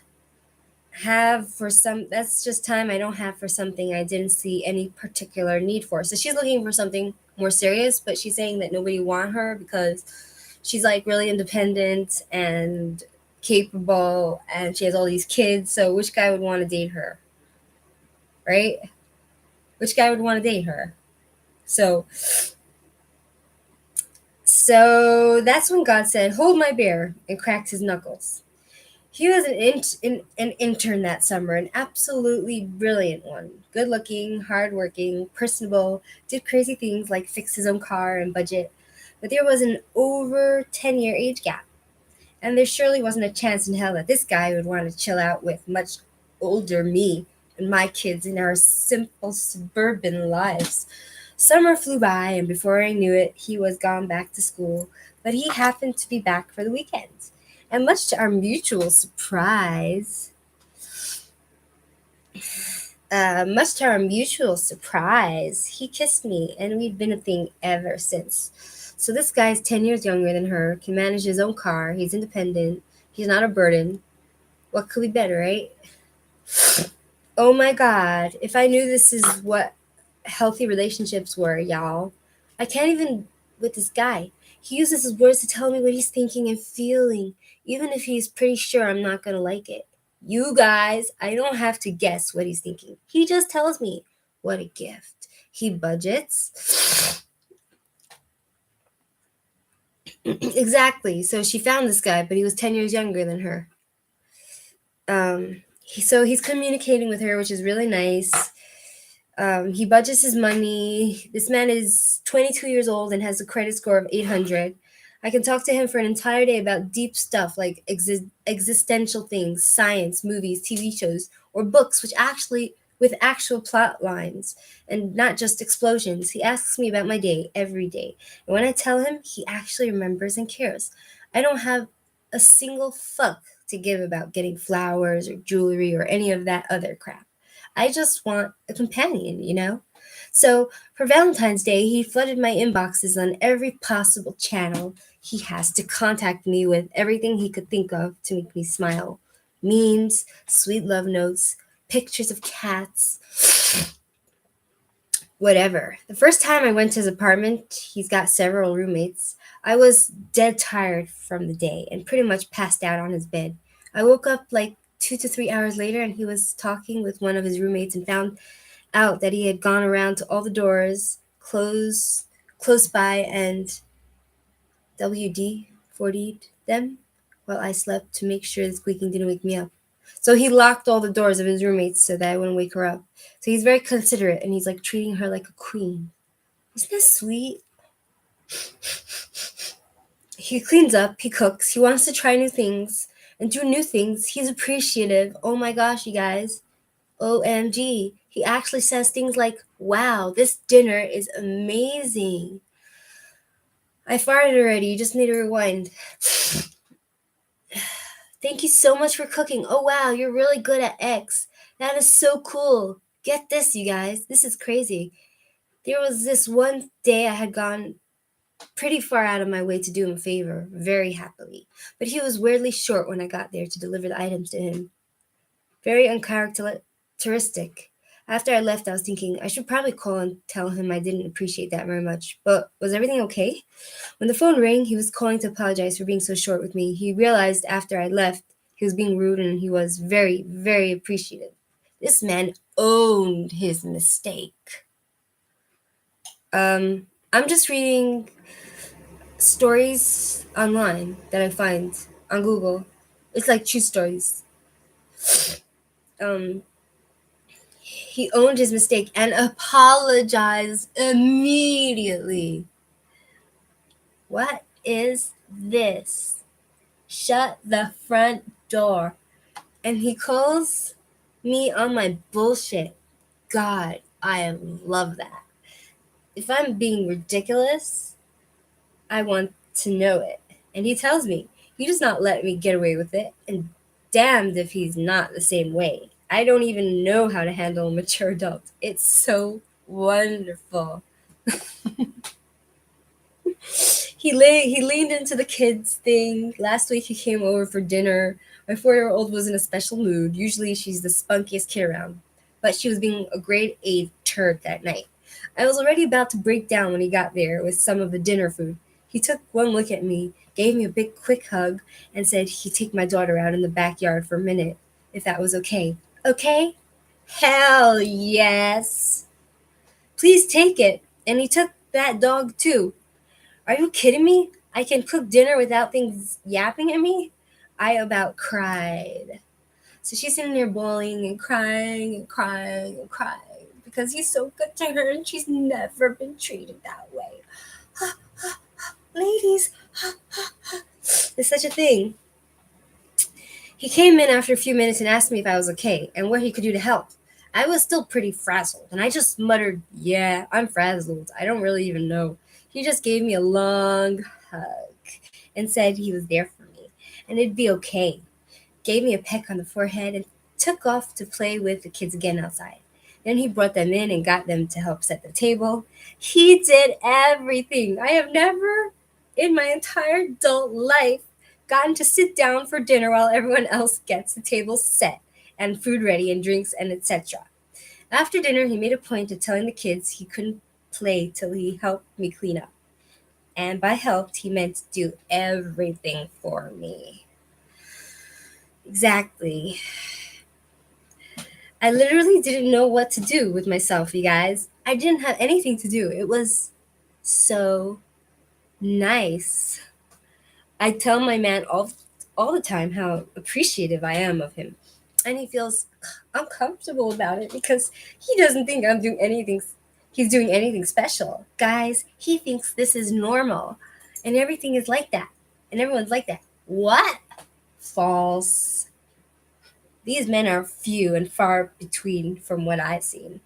that's just time I don't have for something I didn't see any particular need for. So she's looking for something more serious, but she's saying that nobody want her because she's like really independent and capable and she has all these kids. So which guy would want to date her? Right? Which guy would want to date her? So that's when God said, "Hold my beer," and cracked his knuckles. He was an intern that summer, an absolutely brilliant one. Good looking, hardworking, personable, did crazy things like fix his own car and budget. But there was an over 10-year age gap, and there surely wasn't a chance in hell that this guy would want to chill out with much older me and my kids in our simple suburban lives. Summer flew by, and before I knew it, he was gone back to school, but he happened to be back for the weekend. And much to our mutual surprise, he kissed me, and we've been a thing ever since. So this guy's 10 years younger than her, can manage his own car, he's independent, he's not a burden. What could be better, right? Oh my God, if I knew this is what healthy relationships were, y'all. I can't even with this guy. He uses his words to tell me what he's thinking and feeling, even if he's pretty sure I'm not gonna like it. You guys, I don't have to guess what he's thinking. He just tells me. What a gift. He budgets. Exactly. So she found this guy, but he was 10 years younger than her. So he's communicating with her, which is really nice. He budgets his money. This man is 22 years old and has a credit score of 800. I can talk to him for an entire day about deep stuff like existential things, science, movies, TV shows, or books with actual plot lines and not just explosions. He asks me about my day every day. And when I tell him, he actually remembers and cares. I don't have a single fuck to give about getting flowers or jewelry or any of that other crap. I just want a companion, you know? So for Valentine's Day, he flooded my inboxes on every possible channel he has to contact me with everything he could think of to make me smile. Memes, sweet love notes, pictures of cats, whatever. The first time I went to his apartment, he's got several roommates. I was dead tired from the day and pretty much passed out on his bed. I woke up like 2 to 3 hours later and he was talking with one of his roommates and found out that he had gone around to all the doors close by and WD 40'd them while I slept to make sure the squeaking didn't wake me up. So he locked all the doors of his roommates so that I wouldn't wake her up. So he's very considerate and he's like treating her like a queen. Isn't that sweet? He cleans up, he cooks, he wants to try new things and do new things. He's appreciative. Oh my gosh, you guys. OMG. He actually says things like, "Wow, this dinner is amazing." I farted already. You just need to rewind. Thank you so much for cooking. Oh, wow, you're really good at X. That is so cool. Get this, you guys. This is crazy. There was this one day I had gone pretty far out of my way to do him a favor, very happily. But he was weirdly short when I got there to deliver the items to him. Very uncharacteristic. After I left, I was thinking I should probably call and tell him I didn't appreciate that very much. But was everything okay? When the phone rang, he was calling to apologize for being so short with me. He realized after I left he was being rude and he was very, very appreciative. This man owned his mistake. I'm just reading stories online that I find on Google. It's like true stories. He owned his mistake and apologized immediately. What is this? Shut the front door. And he calls me on my bullshit. God, I love that. If I'm being ridiculous, I want to know it. And he tells me, he does not let me get away with it, and damned if he's not the same way. I don't even know how to handle a mature adult. It's so wonderful. He leaned into the kids thing. Last week he came over for dinner. My 4-year-old was in a special mood. Usually she's the spunkiest kid around, but she was being a grade A turd that night. I was already about to break down when he got there with some of the dinner food. He took one look at me, gave me a big quick hug, and said he'd take my daughter out in the backyard for a minute, if that was okay. Okay? Hell yes. Please take it. And he took that dog too. Are you kidding me? I can cook dinner without things yapping at me? I about cried. So she's sitting there bawling and crying and crying and crying because he's so good to her and she's never been treated that way. Ladies, there's such a thing. He came in after a few minutes and asked me if I was okay and what he could do to help. I was still pretty frazzled, and I just muttered, "Yeah, I'm frazzled. I don't really even know." He just gave me a long hug and said he was there for me and it'd be okay. Gave me a peck on the forehead and took off to play with the kids again outside. Then he brought them in and got them to help set the table. He did everything. I have never in my entire adult life gotten to sit down for dinner while everyone else gets the table set and food ready and drinks and etc. After dinner, he made a point of telling the kids he couldn't play till he helped me clean up. And by helped, he meant to do everything for me. Exactly. I literally didn't know what to do with myself, you guys. I didn't have anything to do. It was so nice. I tell my man all the time how appreciative I am of him. And he feels uncomfortable about it because he doesn't think he's doing anything special. Guys, he thinks this is normal and everything is like that. And everyone's like that. What? False. These men are few and far between from what I've seen.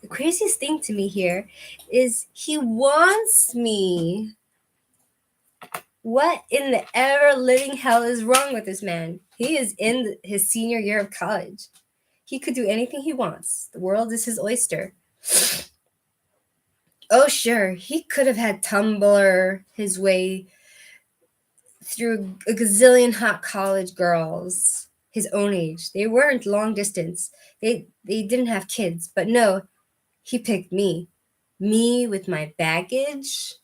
The craziest thing to me here is he wants me. What in the ever living hell is wrong with this man? He is in his senior year of college. He could do anything he wants. The world is his oyster. Oh, sure, he could have had Tumblr his way through a gazillion hot college girls his own age. They weren't long distance. They didn't have kids. But no, he picked me. Me with my baggage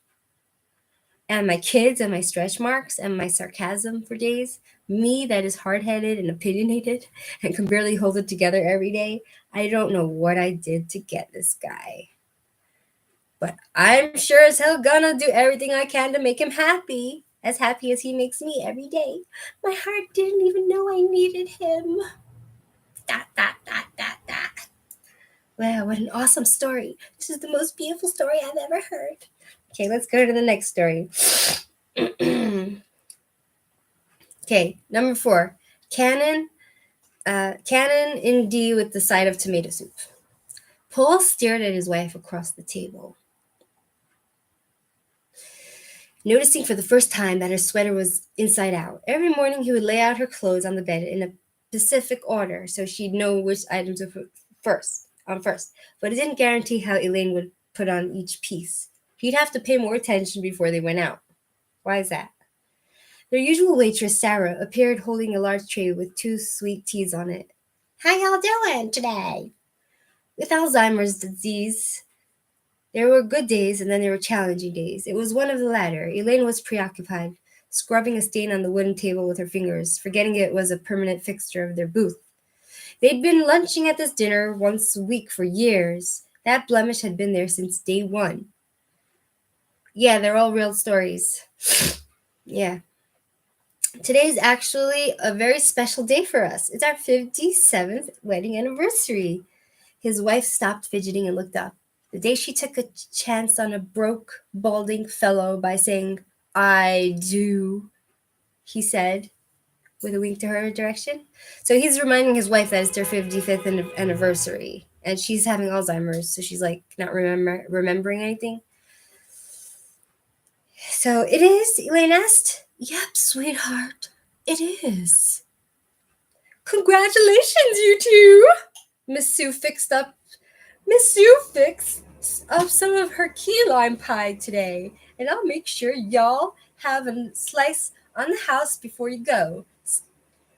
and my kids and my stretch marks and my sarcasm for days. Me that is hard-headed and opinionated and can barely hold it together every day. I don't know what I did to get this guy. But I'm sure as hell gonna do everything I can to make him happy. As happy as he makes me every day. My heart didn't even know I needed him. Dot, dot, dot, dot, dot. Wow, what an awesome story. This is the most beautiful story I've ever heard. Okay, let's go to the next story. Okay, number 4. Cannon in D with the side of tomato soup. Paul stared at his wife across the table, noticing for the first time that her sweater was inside out. Every morning he would lay out her clothes on the bed in a specific order so she'd know which items to put first. But it didn't guarantee how Elaine would put on each piece. He'd have to pay more attention before they went out. Why is that? Their usual waitress, Sarah, appeared holding a large tray with 2 sweet teas on it. How y'all doing today? With Alzheimer's disease, there were good days and then there were challenging days. It was one of the latter. Elaine was preoccupied, scrubbing a stain on the wooden table with her fingers, forgetting it was a permanent fixture of their booth. They'd been lunching at this dinner once a week for years. That blemish had been there since day 1. Yeah, they're all real stories. Yeah. Today's actually a very special day for us. It's our 57th wedding anniversary. His wife stopped fidgeting and looked up. The day she took a chance on a broke, balding fellow by saying, I do, he said, with a wink to her direction. So he's reminding his wife that it's their 55th anniversary, and she's having Alzheimer's, so she's like not remembering anything. So it is, Elaine asked. Yep, sweetheart, it is. Congratulations, you two. Miss Sue fixed up some of her key lime pie today, and I'll make sure y'all have a slice on the house before you go.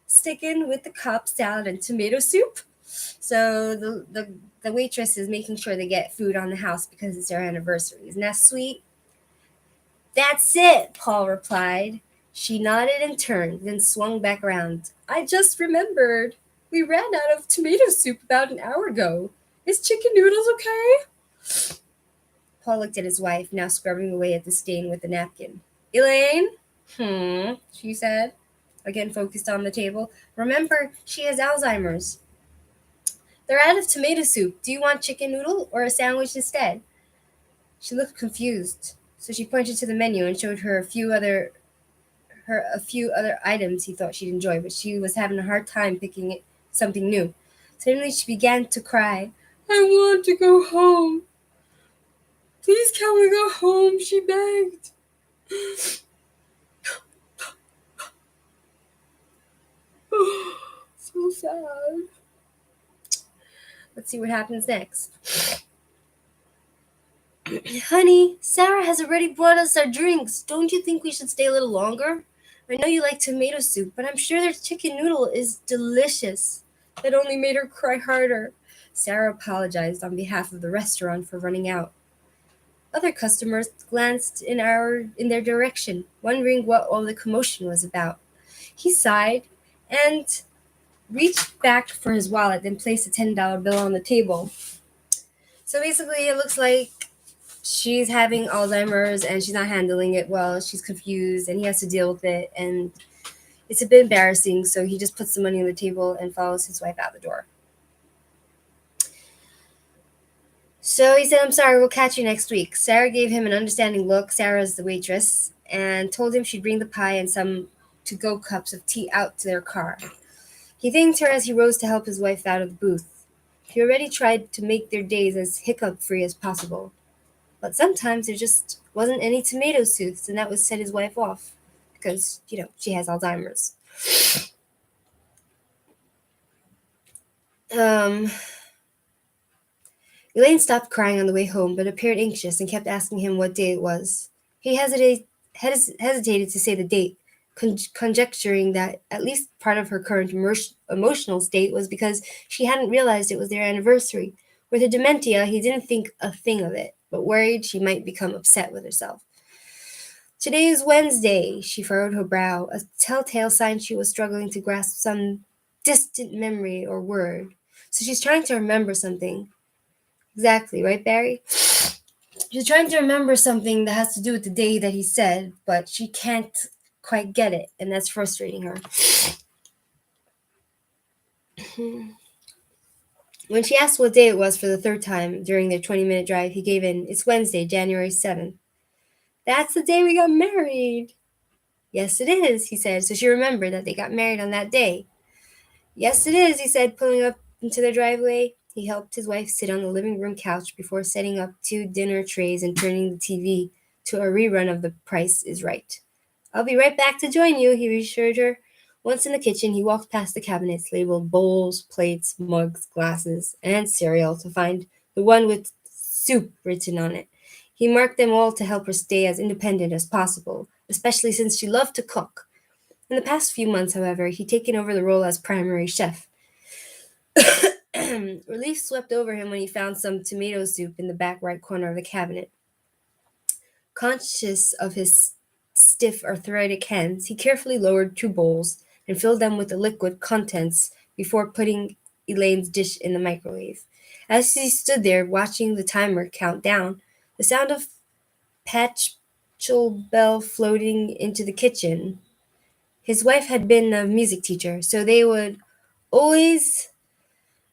Sticking with the Cobb salad and tomato soup. So the waitress is making sure they get food on the house because it's their anniversary. Isn't that sweet? That's it, Paul replied. She nodded and turned, then swung back around. I just remembered. We ran out of tomato soup about an hour ago. Is chicken noodles okay? Paul looked at his wife, now scrubbing away at the stain with a napkin. Elaine? She said, again focused on the table. Remember, she has Alzheimer's. They're out of tomato soup. Do you want chicken noodle or a sandwich instead? She looked confused, so she pointed to the menu and showed her a few other items he thought she'd enjoy, but she was having a hard time picking something new. Suddenly she began to cry. I want to go home. Please can we go home, she begged. So sad. Let's see what happens next. Honey, Sarah has already brought us our drinks. Don't you think we should stay a little longer? I know you like tomato soup, but I'm sure their chicken noodle is delicious. That only made her cry harder. Sarah apologized on behalf of the restaurant for running out. Other customers glanced in their direction, wondering what all the commotion was about. He sighed and reached back for his wallet, then placed a $10 bill on the table. So basically, it looks like she's having Alzheimer's and she's not handling it well. She's confused and he has to deal with it. And it's a bit embarrassing. So he just puts the money on the table and follows his wife out the door. So he said, I'm sorry, we'll catch you next week. Sarah gave him an understanding look. Sarah's the waitress, and told him she'd bring the pie and some to-go cups of tea out to their car. He thanked her as he rose to help his wife out of the booth. He already tried to make their days as hiccup-free as possible. But sometimes there just wasn't any tomato soups, and that would set his wife off because, she has Alzheimer's. Elaine stopped crying on the way home, but appeared anxious and kept asking him what day it was. He hesitated to say the date, conjecturing that at least part of her current emotional state was because she hadn't realized it was their anniversary. With her dementia, he didn't think a thing of it, but worried she might become upset with herself. Today is Wednesday, she furrowed her brow, a telltale sign she was struggling to grasp some distant memory or word. So she's trying to remember something. Exactly, right, Barry? She's trying to remember something that has to do with the day that he said, but she can't quite get it, and that's frustrating her. When she asked what day it was for the third time during their 20-minute drive, he gave in. It's Wednesday, January 7th. That's the day we got married. Yes, it is, he said, so she remembered that they got married on that day. Yes, it is, he said, pulling up into their driveway. He helped his wife sit on the living room couch before setting up 2 dinner trays and turning the TV to a rerun of The Price is Right. I'll be right back to join you, he reassured her. Once in the kitchen, he walked past the cabinets labeled bowls, plates, mugs, glasses, and cereal to find the one with soup written on it. He marked them all to help her stay as independent as possible, especially since she loved to cook. In the past few months, however, he'd taken over the role as primary chef. Relief swept over him when he found some tomato soup in the back right corner of the cabinet. Conscious of his stiff, arthritic hands, he carefully lowered 2 bowls and filled them with the liquid contents before putting Elaine's dish in the microwave. As he stood there watching the timer count down, the sound of Patchel bell floating into the kitchen. His wife had been a music teacher, so they would always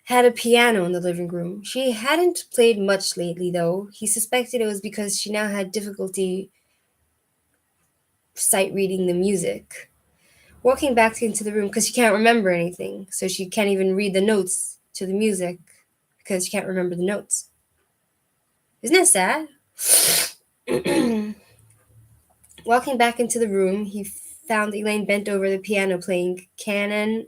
had a piano in the living room. She hadn't played much lately, though. He suspected it was because she now had difficulty sight reading the music. Walking back into the room because she can't remember anything, so she can't even read the notes to the music because she can't remember the notes. Isn't that sad? Walking back into the room, he found Elaine bent over the piano playing Canon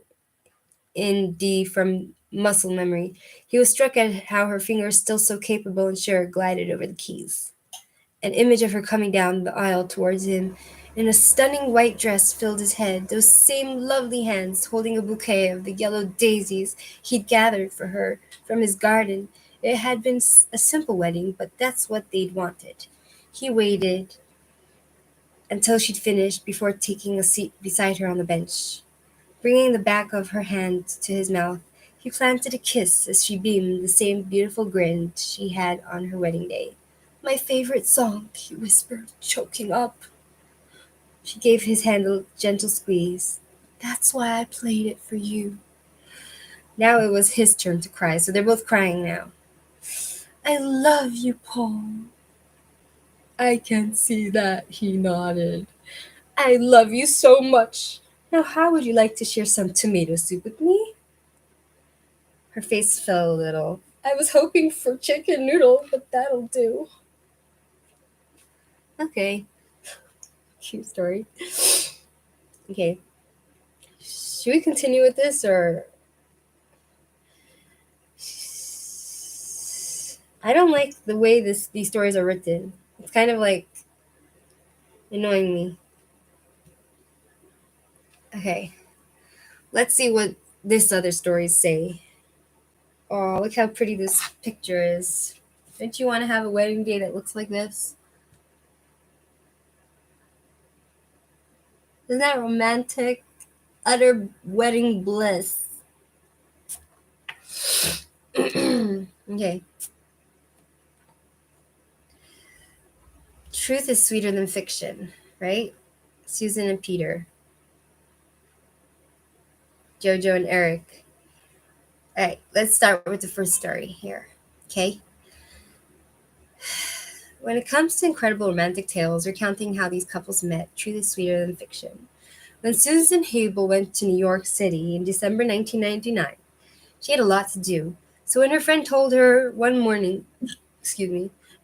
in D from muscle memory. He was struck at how her fingers, still so capable and sure, glided over the keys. An image of her coming down the aisle towards him in a stunning white dress filled his head, those same lovely hands holding a bouquet of the yellow daisies he'd gathered for her from his garden. It had been a simple wedding, but that's what they'd wanted. He waited until she'd finished before taking a seat beside her on the bench. Bringing the back of her hand to his mouth, he planted a kiss as she beamed the same beautiful grin she had on her wedding day. "My favorite song," he whispered, choking up. She gave his hand a gentle squeeze. "That's why I played it for you." Now it was his turn to cry, so they're both crying now. "I love you, Paul." "I can see that," he nodded. "I love you so much. Now how would you like to share some tomato soup with me?" Her face fell a little. "I was hoping for chicken noodle, but that'll do." Okay. Cute story. Okay. Should we continue with this or I don't like the way these stories are written. It's kind of like annoying me. Okay. Let's see what this other stories say. Oh, look how pretty this picture is. Don't you want to have a wedding day that looks like this? Isn't that romantic? Utter wedding bliss. Okay. Truth is sweeter than fiction, right? Susan and Peter. Jojo and Eric. All right, let's start with the first story here. Okay. When it comes to incredible romantic tales recounting how these couples met, truth is sweeter than fiction. When Susan Habel went to New York City in December 1999, she had a lot to do. So when her friend told her one morning,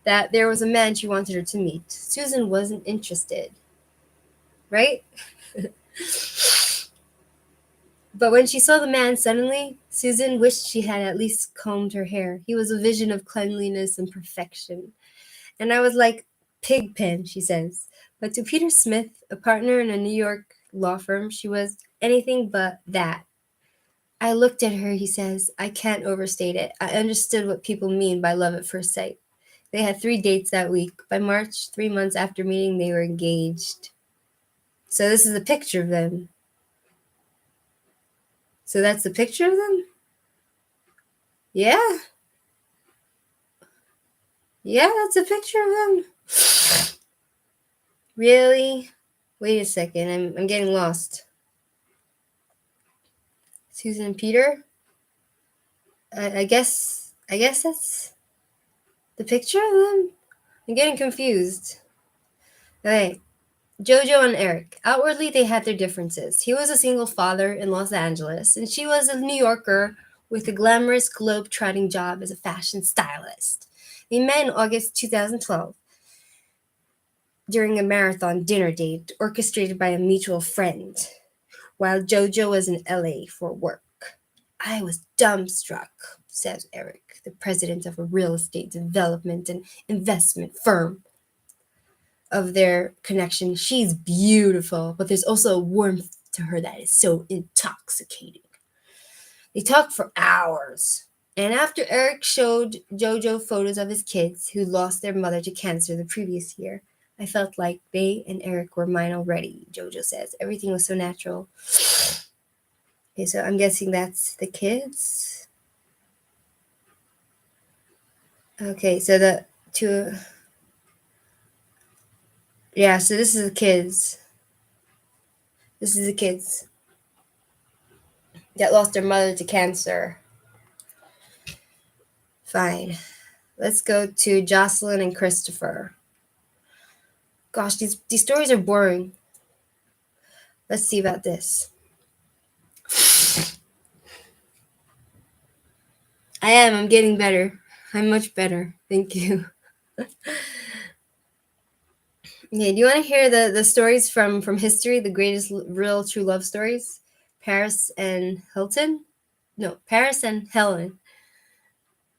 that there was a man she wanted her to meet, Susan wasn't interested. Right? But when she saw the man suddenly, Susan wished she had at least combed her hair. He was a vision of cleanliness and perfection. And I was like, "Pigpen," she says. But to Peter Smith, a partner in a New York law firm, she was anything but that. "I looked at her," he says. "I can't overstate it. I understood what people mean by love at first sight." They had 3 dates that week. By March, 3 months after meeting, they were engaged. So this is a picture of them. So that's the picture of them? Yeah. Yeah, that's a picture of them. Really? Wait a second. I'm getting lost. Susan and Peter? I guess that's the picture of them? I'm getting confused. Okay. Jojo and Eric. Outwardly, they had their differences. He was a single father in Los Angeles, and she was a New Yorker with a glamorous globe-trotting job as a fashion stylist. They met in August 2012 during a marathon dinner date orchestrated by a mutual friend, while Jojo was in LA for work. "I was dumbstruck," says Eric, the president of a real estate development and investment firm, "of their connection. She's beautiful, but there's also a warmth to her that is so intoxicating." They talked for hours. And after Eric showed Jojo photos of his kids who lost their mother to cancer the previous year, "I felt like they and Eric were mine already," Jojo says. "Everything was so natural." Okay, so I'm guessing that's the kids. Okay, so the two. Yeah, so this is the kids. This is the kids that lost their mother to cancer. Fine. Let's go to Jocelyn and Christopher. Gosh, these stories are boring. Let's see about this. I'm getting better. I'm much better. Thank you. Yeah, do you want to hear the stories from history, the greatest real true love stories? Paris and Hilton? No, Paris and Helen.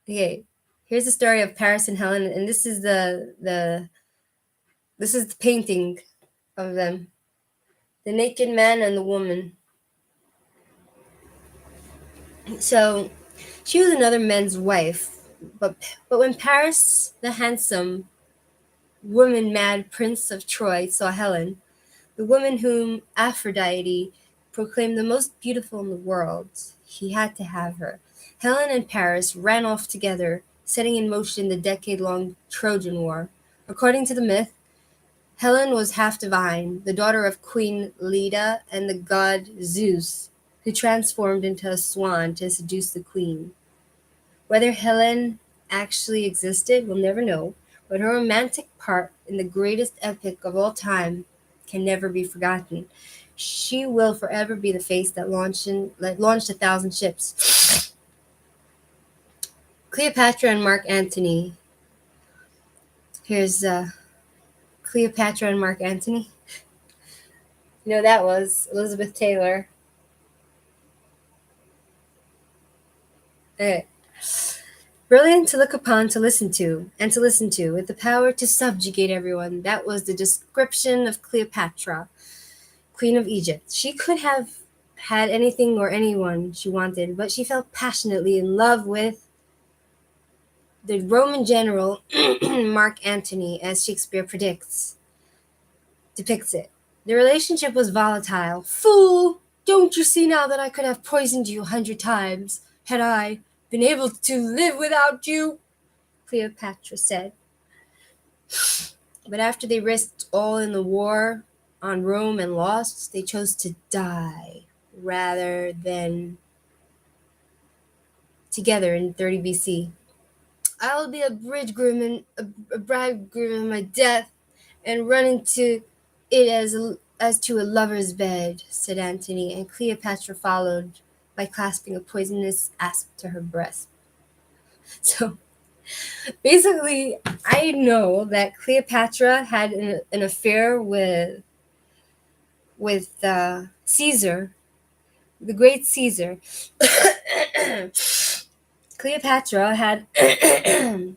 Okay. Here's the story of Paris and Helen, and this is the painting of them. The naked man and the woman. So she was another man's wife, but when Paris, the handsome, woman mad prince of Troy, saw Helen, the woman whom Aphrodite proclaimed the most beautiful in the world, he had to have her. Helen and Paris ran off together, setting in motion the decade-long Trojan War. According to the myth, Helen was half divine, the daughter of Queen Leda and the god Zeus, who transformed into a swan to seduce the queen. Whether Helen actually existed, we'll never know, but her romantic part in the greatest epic of all time can never be forgotten. She will forever be the face that launched 1,000 ships. Cleopatra and Mark Antony. Here's Cleopatra and Mark Antony. You know, that was Elizabeth Taylor. Okay. Brilliant to look upon, to listen to, with the power to subjugate everyone. That was the description of Cleopatra, Queen of Egypt. She could have had anything or anyone she wanted, but she fell passionately in love with the Roman general Mark Antony, as Shakespeare depicts it. The relationship was volatile. Fool! Don't you see now that I could have poisoned you 100 times, had I been able to live without you? Cleopatra said. But after they risked all in the war on Rome and lost, they chose to die rather than together in 30 BC. I will be a bridegroom in my death, and run into it as to a lover's bed, said Antony, and Cleopatra followed by clasping a poisonous asp to her breast. So basically, I know that Cleopatra had an affair with Caesar, the great Caesar. Cleopatra had the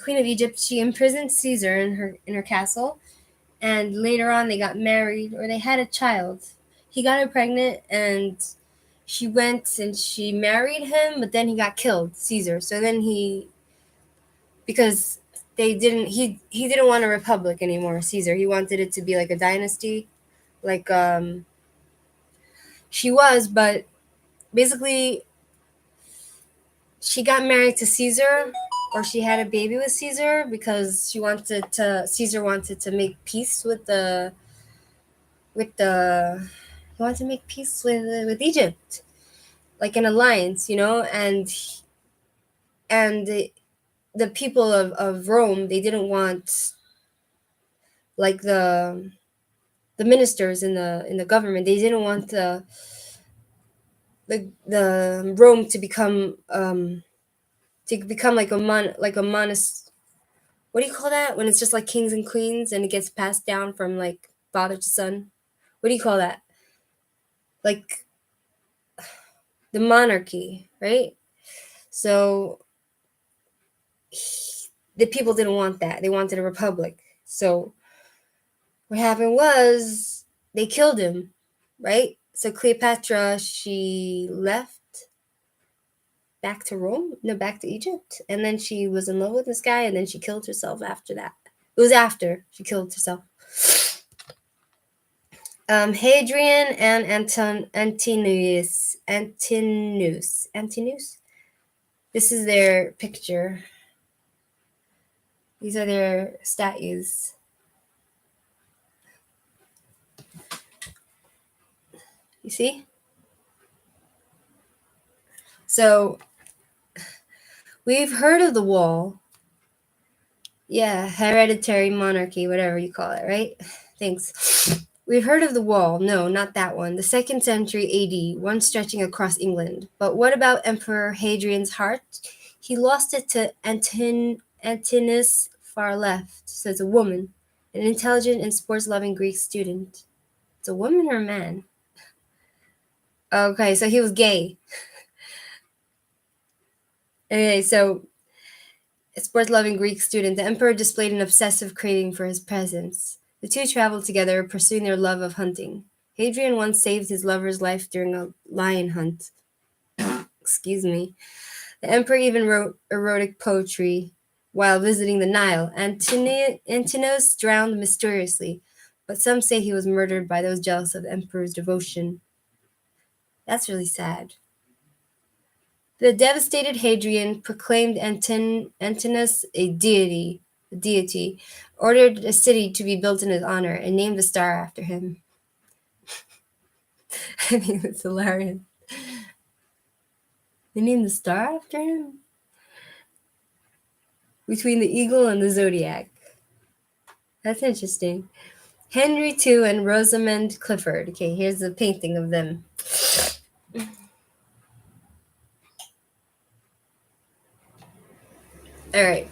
Queen of Egypt. She imprisoned Caesar in her castle, and later on they got married, or they had a child. He got her pregnant, and she went and she married him, but then he got killed, Caesar. So then because he didn't want a republic anymore, Caesar. He wanted it to be like a dynasty, like she was, but basically she got married to Caesar, or she had a baby with Caesar because Caesar wanted to make peace he wanted to make peace with Egypt, like an alliance, and the people of Rome, they didn't want, like, the ministers in the government, they didn't want the Rome to become like a monas. What do you call that when it's just like kings and queens and it gets passed down from like father to son? What do you call that? Like the monarchy, right? So the people didn't want that. They wanted a republic. So what happened was they killed him, right? So Cleopatra, she left back to Rome, no, back to Egypt, and then she was in love with this guy, and then she killed herself after that. It was after she killed herself. Hadrian and Antinous. This is their picture. These are their statues. You see? So we've heard of the wall. Yeah, hereditary monarchy, whatever you call it, right? Thanks. We've heard of the wall. No, not that one. The 2nd century AD, one stretching across England. But what about Emperor Hadrian's heart? He lost it to Antinous far left, says a woman, an intelligent and sports-loving Greek student. It's a woman or a man? Okay, so he was gay. Okay, so a sports-loving Greek student, the emperor displayed an obsessive craving for his presence. The two traveled together, pursuing their love of hunting. Hadrian once saved his lover's life during a lion hunt. Excuse me. The emperor even wrote erotic poetry while visiting the Nile. Antinous drowned mysteriously, but some say he was murdered by those jealous of the emperor's devotion. That's really sad. The devastated Hadrian proclaimed Antinous a deity, ordered a city to be built in his honor, and named a star after him. I think that's hilarious. They named the star after him? Between the eagle and the zodiac. That's interesting. Henry II and Rosamond Clifford. Okay, here's a painting of them. All right.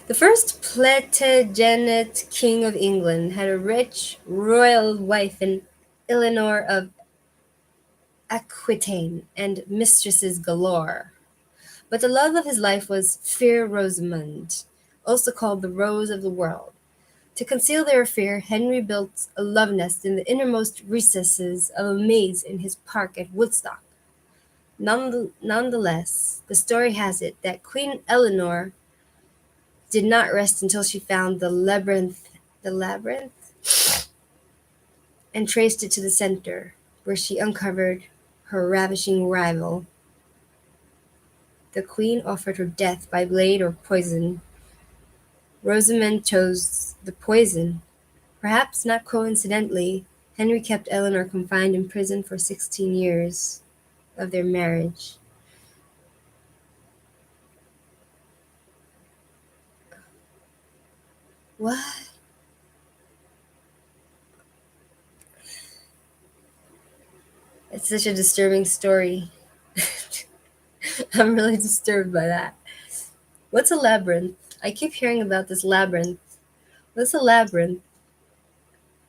The first Plantagenet king of England had a rich royal wife in Eleanor of Aquitaine and mistresses galore. But the love of his life was Fair Rosamond, also called the Rose of the World. To conceal their affair, Henry built a love nest in the innermost recesses of a maze in his park at Woodstock. Nonetheless, the story has it that Queen Eleanor did not rest until she found the labyrinth, and traced it to the center, where she uncovered her ravishing rival. The queen offered her death by blade or poison. Rosamond chose the poison. Perhaps not coincidentally, Henry kept Eleanor confined in prison for 16 years of their marriage. What? It's such a disturbing story. I'm really disturbed by that. What's a labyrinth? I keep hearing about this labyrinth. What's a labyrinth?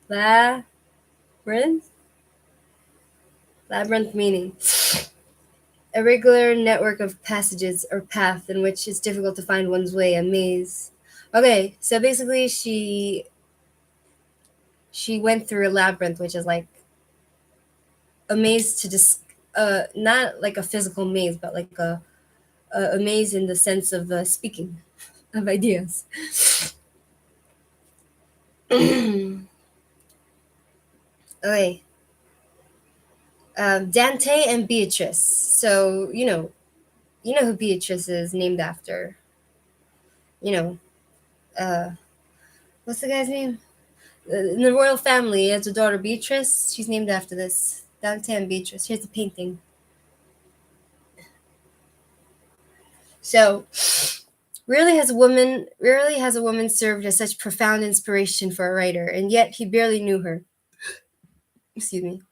Labyrinth? Labyrinth meaning a regular network of passages or path in which it's difficult to find one's way, a maze. Okay, so basically she went through a labyrinth, which is like a maze to not like a physical maze, but like a maze in the sense of speaking of ideas. Okay. Dante and Beatrice. So you know who Beatrice is named after. You know, uh, what's the guy's name? In the royal family, he has a daughter Beatrice. She's named after this. Dante and Beatrice. Here's the painting. So, rarely has a woman served as such profound inspiration for a writer, and yet he barely knew her. Excuse me.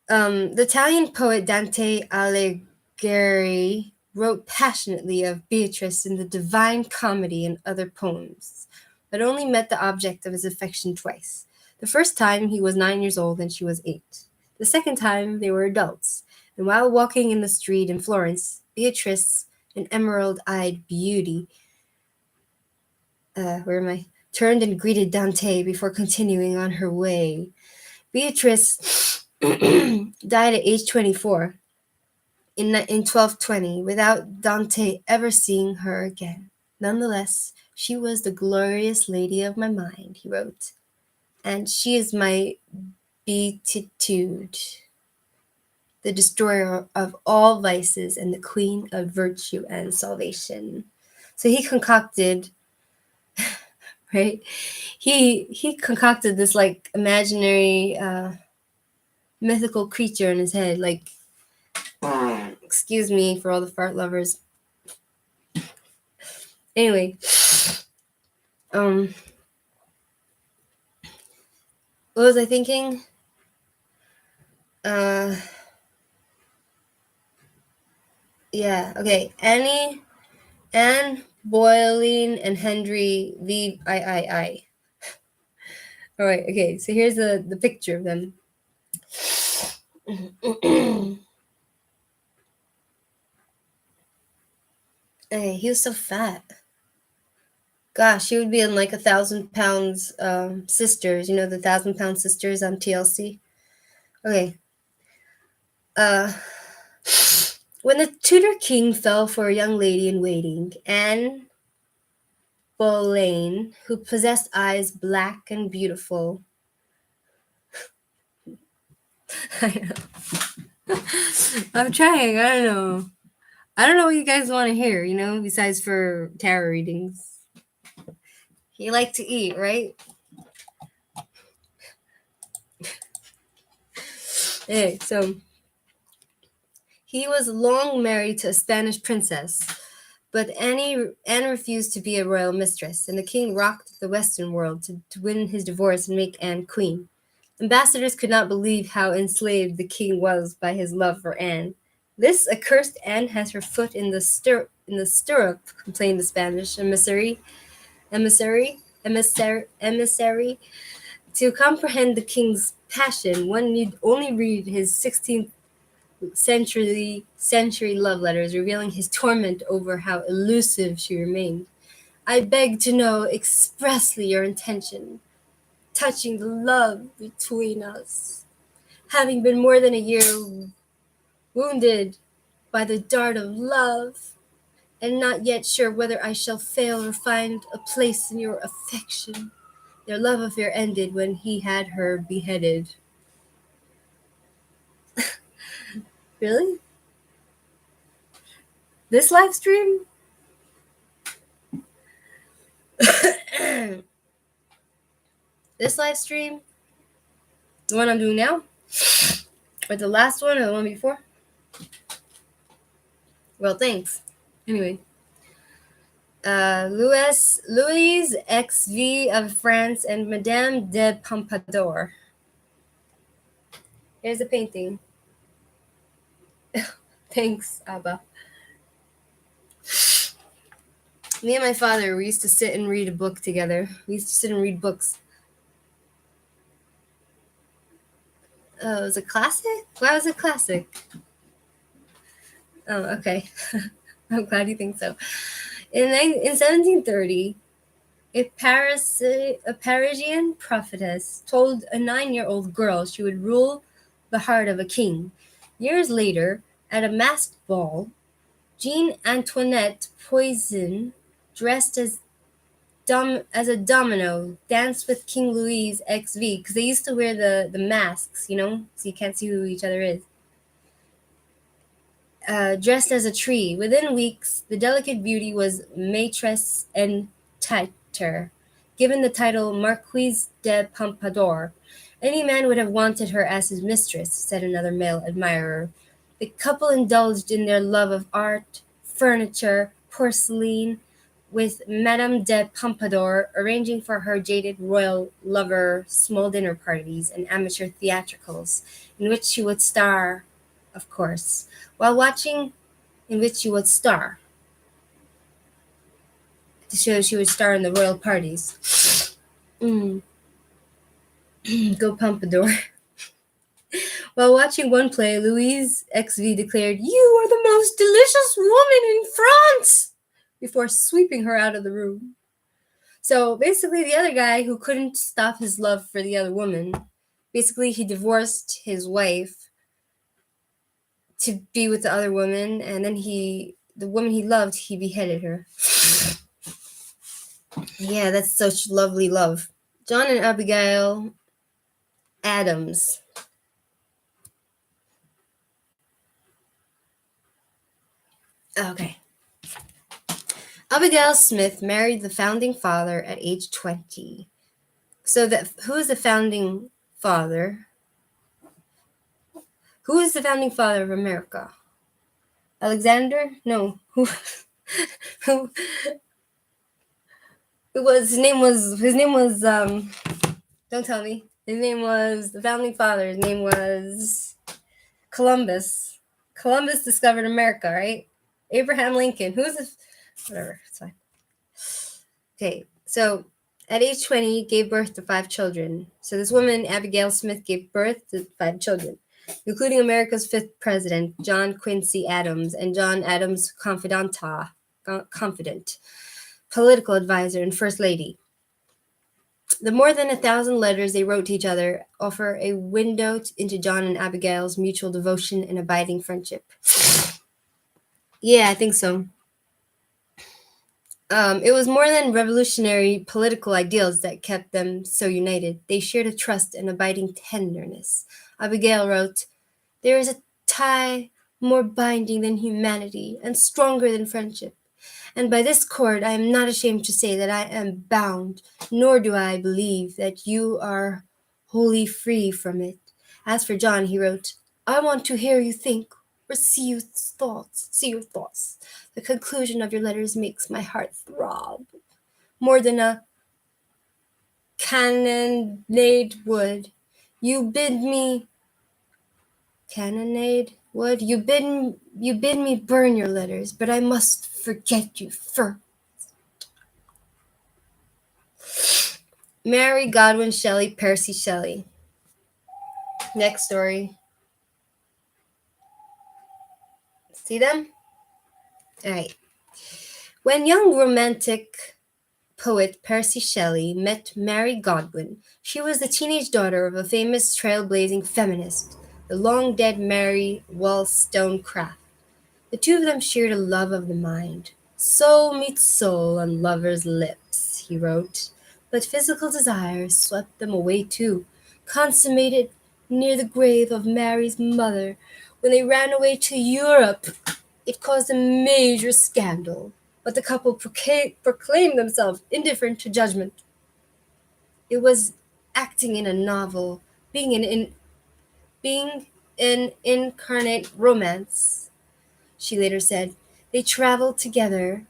The Italian poet Dante Alighieri wrote passionately of Beatrice in the Divine Comedy and other poems, but only met the object of his affection twice. The first time he was 9 years old and she was 8. The second time they were adults, and while walking in the street in Florence, Beatrice, an emerald-eyed beauty, turned and greeted Dante before continuing on her way. Beatrice died at age 24 in 1220 without Dante ever seeing her again. Nonetheless, she was the glorious lady of my mind, he wrote, and she is my beatitude, the destroyer of all vices and the queen of virtue and salvation. So he concocted, right? He concocted this like imaginary mythical creature in his head, like excuse me for all the fart lovers. Anyway, What was I thinking? Yeah, okay. Anne Boleyn and Henry VIII. All right, okay. So here's the picture of them. Hey, he was so fat. Gosh, he would be in like 1,000 pounds sisters. You know the 1,000 pound sisters on TLC. Okay. Uh, when the Tudor king fell for a young lady in waiting, Anne Boleyn, who possessed eyes black and beautiful. I know. I'm trying. I don't know. I don't know what you guys want to hear, besides for tarot readings. You like to eat, right? Okay, so he was long married to a Spanish princess, but Anne refused to be a royal mistress, and the king rocked the Western world to win his divorce and make Anne queen. Ambassadors could not believe how enslaved the king was by his love for Anne. This accursed Anne has her foot in the stirrup, complained the Spanish emissary. To comprehend the king's passion, one need only read his 16th century love letters, revealing his torment over how elusive she remained. I beg to know expressly your intention touching the love between us. Having been more than a year wounded by the dart of love, and not yet sure whether I shall fail or find a place in your affection. Their love affair ended when he had her beheaded. Really? This live stream? This live stream? The one I'm doing now? Or the last one or the one before? Well, thanks. Anyway. Louise XV of France and Madame de Pompadour. Here's a painting. Thanks, Abba. Me and my father, we used to sit and read a book together. We used to sit and read books. Oh, it was a classic? Why was it classic? Oh, okay. I'm glad you think so. In 1730, a Parisian prophetess told a 9-year-old girl she would rule the heart of a king. Years later, at a masked ball, Jean Antoinette Poison, dressed as a domino, danced with King Louis XV, because they used to wear the masks, so you can't see who each other is. Dressed as a tree. Within weeks, the delicate beauty was Maîtresse en titre, given the title Marquise de Pompadour. Any man would have wanted her as his mistress, said another male admirer. The couple indulged in their love of art, furniture, porcelain, with Madame de Pompadour arranging for her jaded royal lover small dinner parties and amateur theatricals, in which she would star, of course, while watching in which she would star. To show she would star in the royal parties. Go Pompadour. While watching one play, Louise XV declared, "You are the most delicious woman in France!" before sweeping her out of the room. So basically, the other guy who couldn't stop his love for the other woman, basically he divorced his wife to be with the other woman, and then the woman he loved, he beheaded her. Yeah, that's such lovely love. John and Abigail Adams. Okay. Abigail Smith married the founding father at age 20. So who is the founding father? Who is the founding father of America? Alexander? No. Who was his name was don't tell me. His name was, the founding father, his name was Columbus. Columbus discovered America, right? Abraham Lincoln. Who's the, whatever, it's fine. Okay, so at age 20, he gave birth to 5 children. So this woman, Abigail Smith, gave birth to 5 children, including America's 5th president, John Quincy Adams, and John Adams' confidant, political advisor, and first lady. The more than 1,000 letters they wrote to each other offer a window into John and Abigail's mutual devotion and abiding friendship. Yeah, I think so. It was more than revolutionary political ideals that kept them so united. They shared a trust and abiding tenderness. Abigail wrote, "There is a tie more binding than humanity and stronger than friendship. And by this cord I am not ashamed to say that I am bound, nor do I believe that you are wholly free from it." As for John, he wrote, "I want to hear you think, or see your thoughts. The conclusion of your letters makes my heart throb more than a cannonade would. You bid me burn your letters, but I must forget you first." Mary Godwin Shelley, Percy Shelley. Next story. See them? All right. When young romantic poet Percy Shelley met Mary Godwin, she was the teenage daughter of a famous trailblazing feminist, the long-dead Mary Wollstonecraft. The two of them shared a love of the mind. "Soul meets soul on lovers' lips," he wrote, but physical desire swept them away too, consummated near the grave of Mary's mother when they ran away to Europe. It caused a major scandal, but the couple proclaimed themselves indifferent to judgment. It was acting in a novel, being an incarnate romance, she later said. They traveled together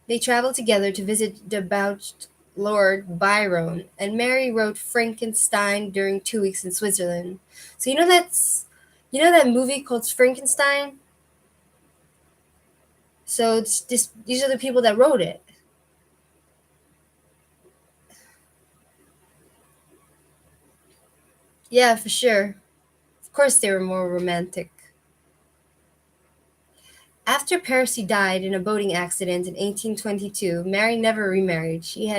to visit debauched Lord Byron, and Mary wrote Frankenstein during 2 weeks in Switzerland. So you know that movie called Frankenstein? So these are the people that wrote it. Yeah, for sure. Of course they were more romantic. After Percy died in a boating accident in 1822, Mary never remarried. She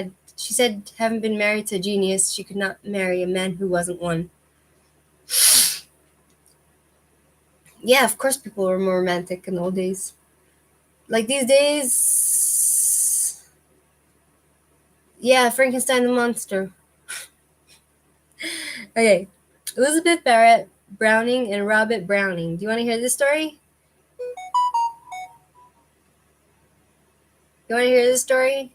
said, having been married to a genius, she could not marry a man who wasn't one. Yeah, of course people were more romantic in the old days. Like these days, yeah, Frankenstein the monster. Okay, Elizabeth Barrett Browning and Robert Browning. Do you want to hear this story? You want to hear this story?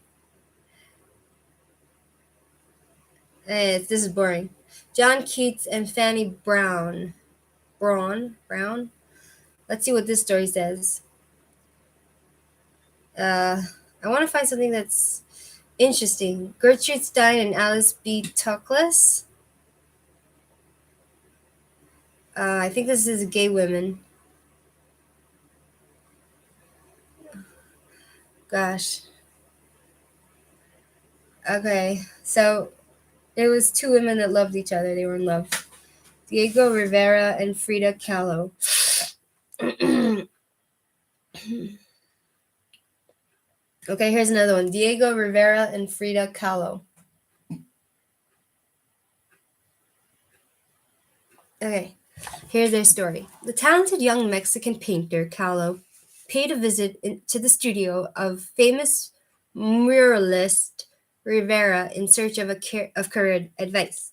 This is boring. John Keats and Fanny Brown. Brown? Let's see what this story says. I want to find something that's interesting. Gertrude Stein and Alice B. Toklas. I think this is gay women. Gosh. Okay, so there was 2 women that loved each other. They were in love. Diego Rivera and Frida Kahlo. Okay, here's another one. Diego Rivera and Frida Kahlo. Okay, here's their story. The talented young Mexican painter Kahlo paid a visit to the studio of famous muralist Rivera in search of career advice.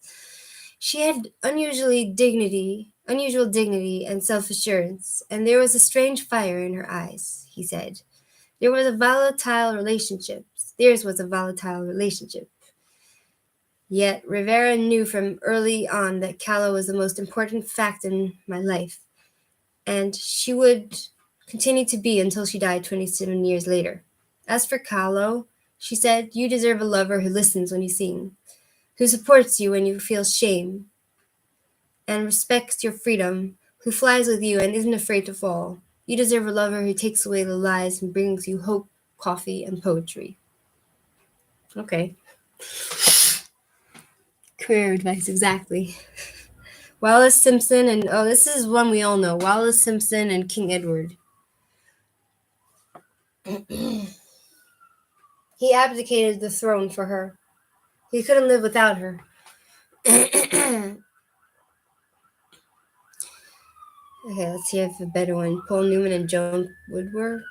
She had unusual dignity and self-assurance, and there was a strange fire in her eyes, he said. Theirs was a volatile relationship. Yet Rivera knew from early on that Kahlo was the most important fact in my life, and she would continue to be until she died 27 years later. As for Kahlo, she said, "You deserve a lover who listens when you sing." who supports you when you feel shame and respects your freedom, who flies with you and isn't afraid to fall. You deserve a lover who takes away the lies and brings you hope, coffee, and poetry. Okay. Career advice, exactly. Wallace Simpson and, oh, this is one we all know. Wallace Simpson and King Edward. He abdicated the throne for her. He couldn't live without her. Okay, let's see if a better one. Paul Newman and Joan Woodward.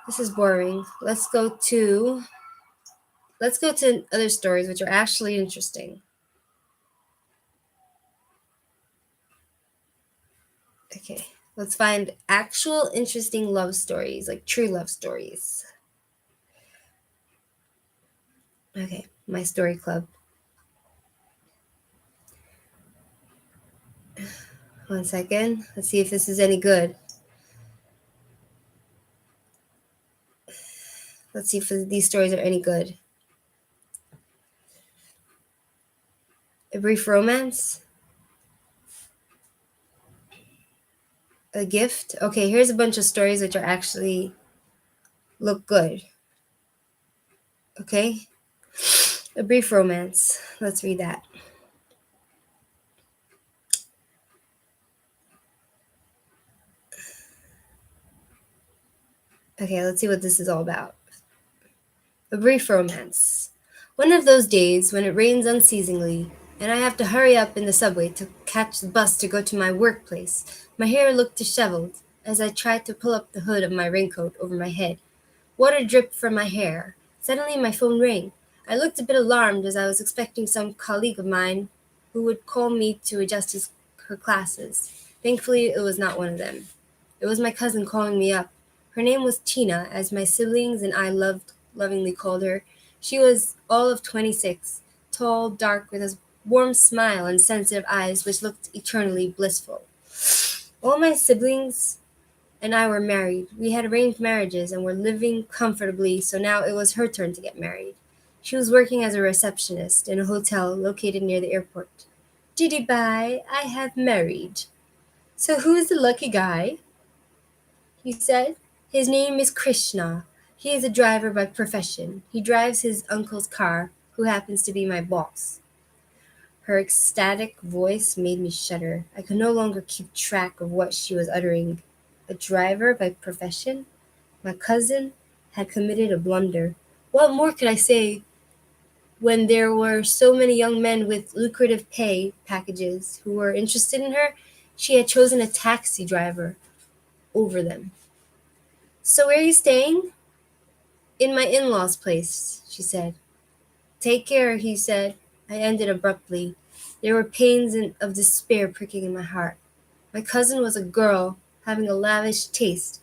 This is boring. Let's go to other stories which are actually interesting. Okay, let's find actual interesting love stories, like true love stories. Okay, my story club. One second. Let's see if this is any good. Let's see if these stories are any good. A brief romance? A gift? Okay, here's a bunch of stories which are actually look good. Okay? A brief romance. Let's read that. Okay, let's see what this is all about. A brief romance. One of those days when it rains unceasingly, and I have to hurry up in the subway to catch the bus to go to my workplace. My hair looked disheveled as I tried to pull up the hood of my raincoat over my head. Water dripped from my hair. Suddenly my phone rang. I looked a bit alarmed as I was expecting some colleague of mine who would call me to adjust her classes. Thankfully, it was not one of them. It was my cousin calling me up. Her name was Tina, as my siblings and I lovingly called her. She was all of 26, tall, dark, with a warm smile and sensitive eyes which looked eternally blissful. All my siblings and I were married. We had arranged marriages and were living comfortably, so now it was her turn to get married. She was working as a receptionist in a hotel located near the airport. Diddy bye, I have married. So who is the lucky guy? He said. His name is Krishna. He is a driver by profession. He drives his uncle's car, who happens to be my boss. Her ecstatic voice made me shudder. I could no longer keep track of what she was uttering. A driver by profession? My cousin had committed a blunder. What more could I say when there were so many young men with lucrative pay packages who were interested in her? She had chosen a taxi driver over them. So where are you staying? In my in-laws' place, she said. Take care, he said. I ended abruptly. There were pains of despair pricking in my heart. My cousin was a girl having a lavish taste.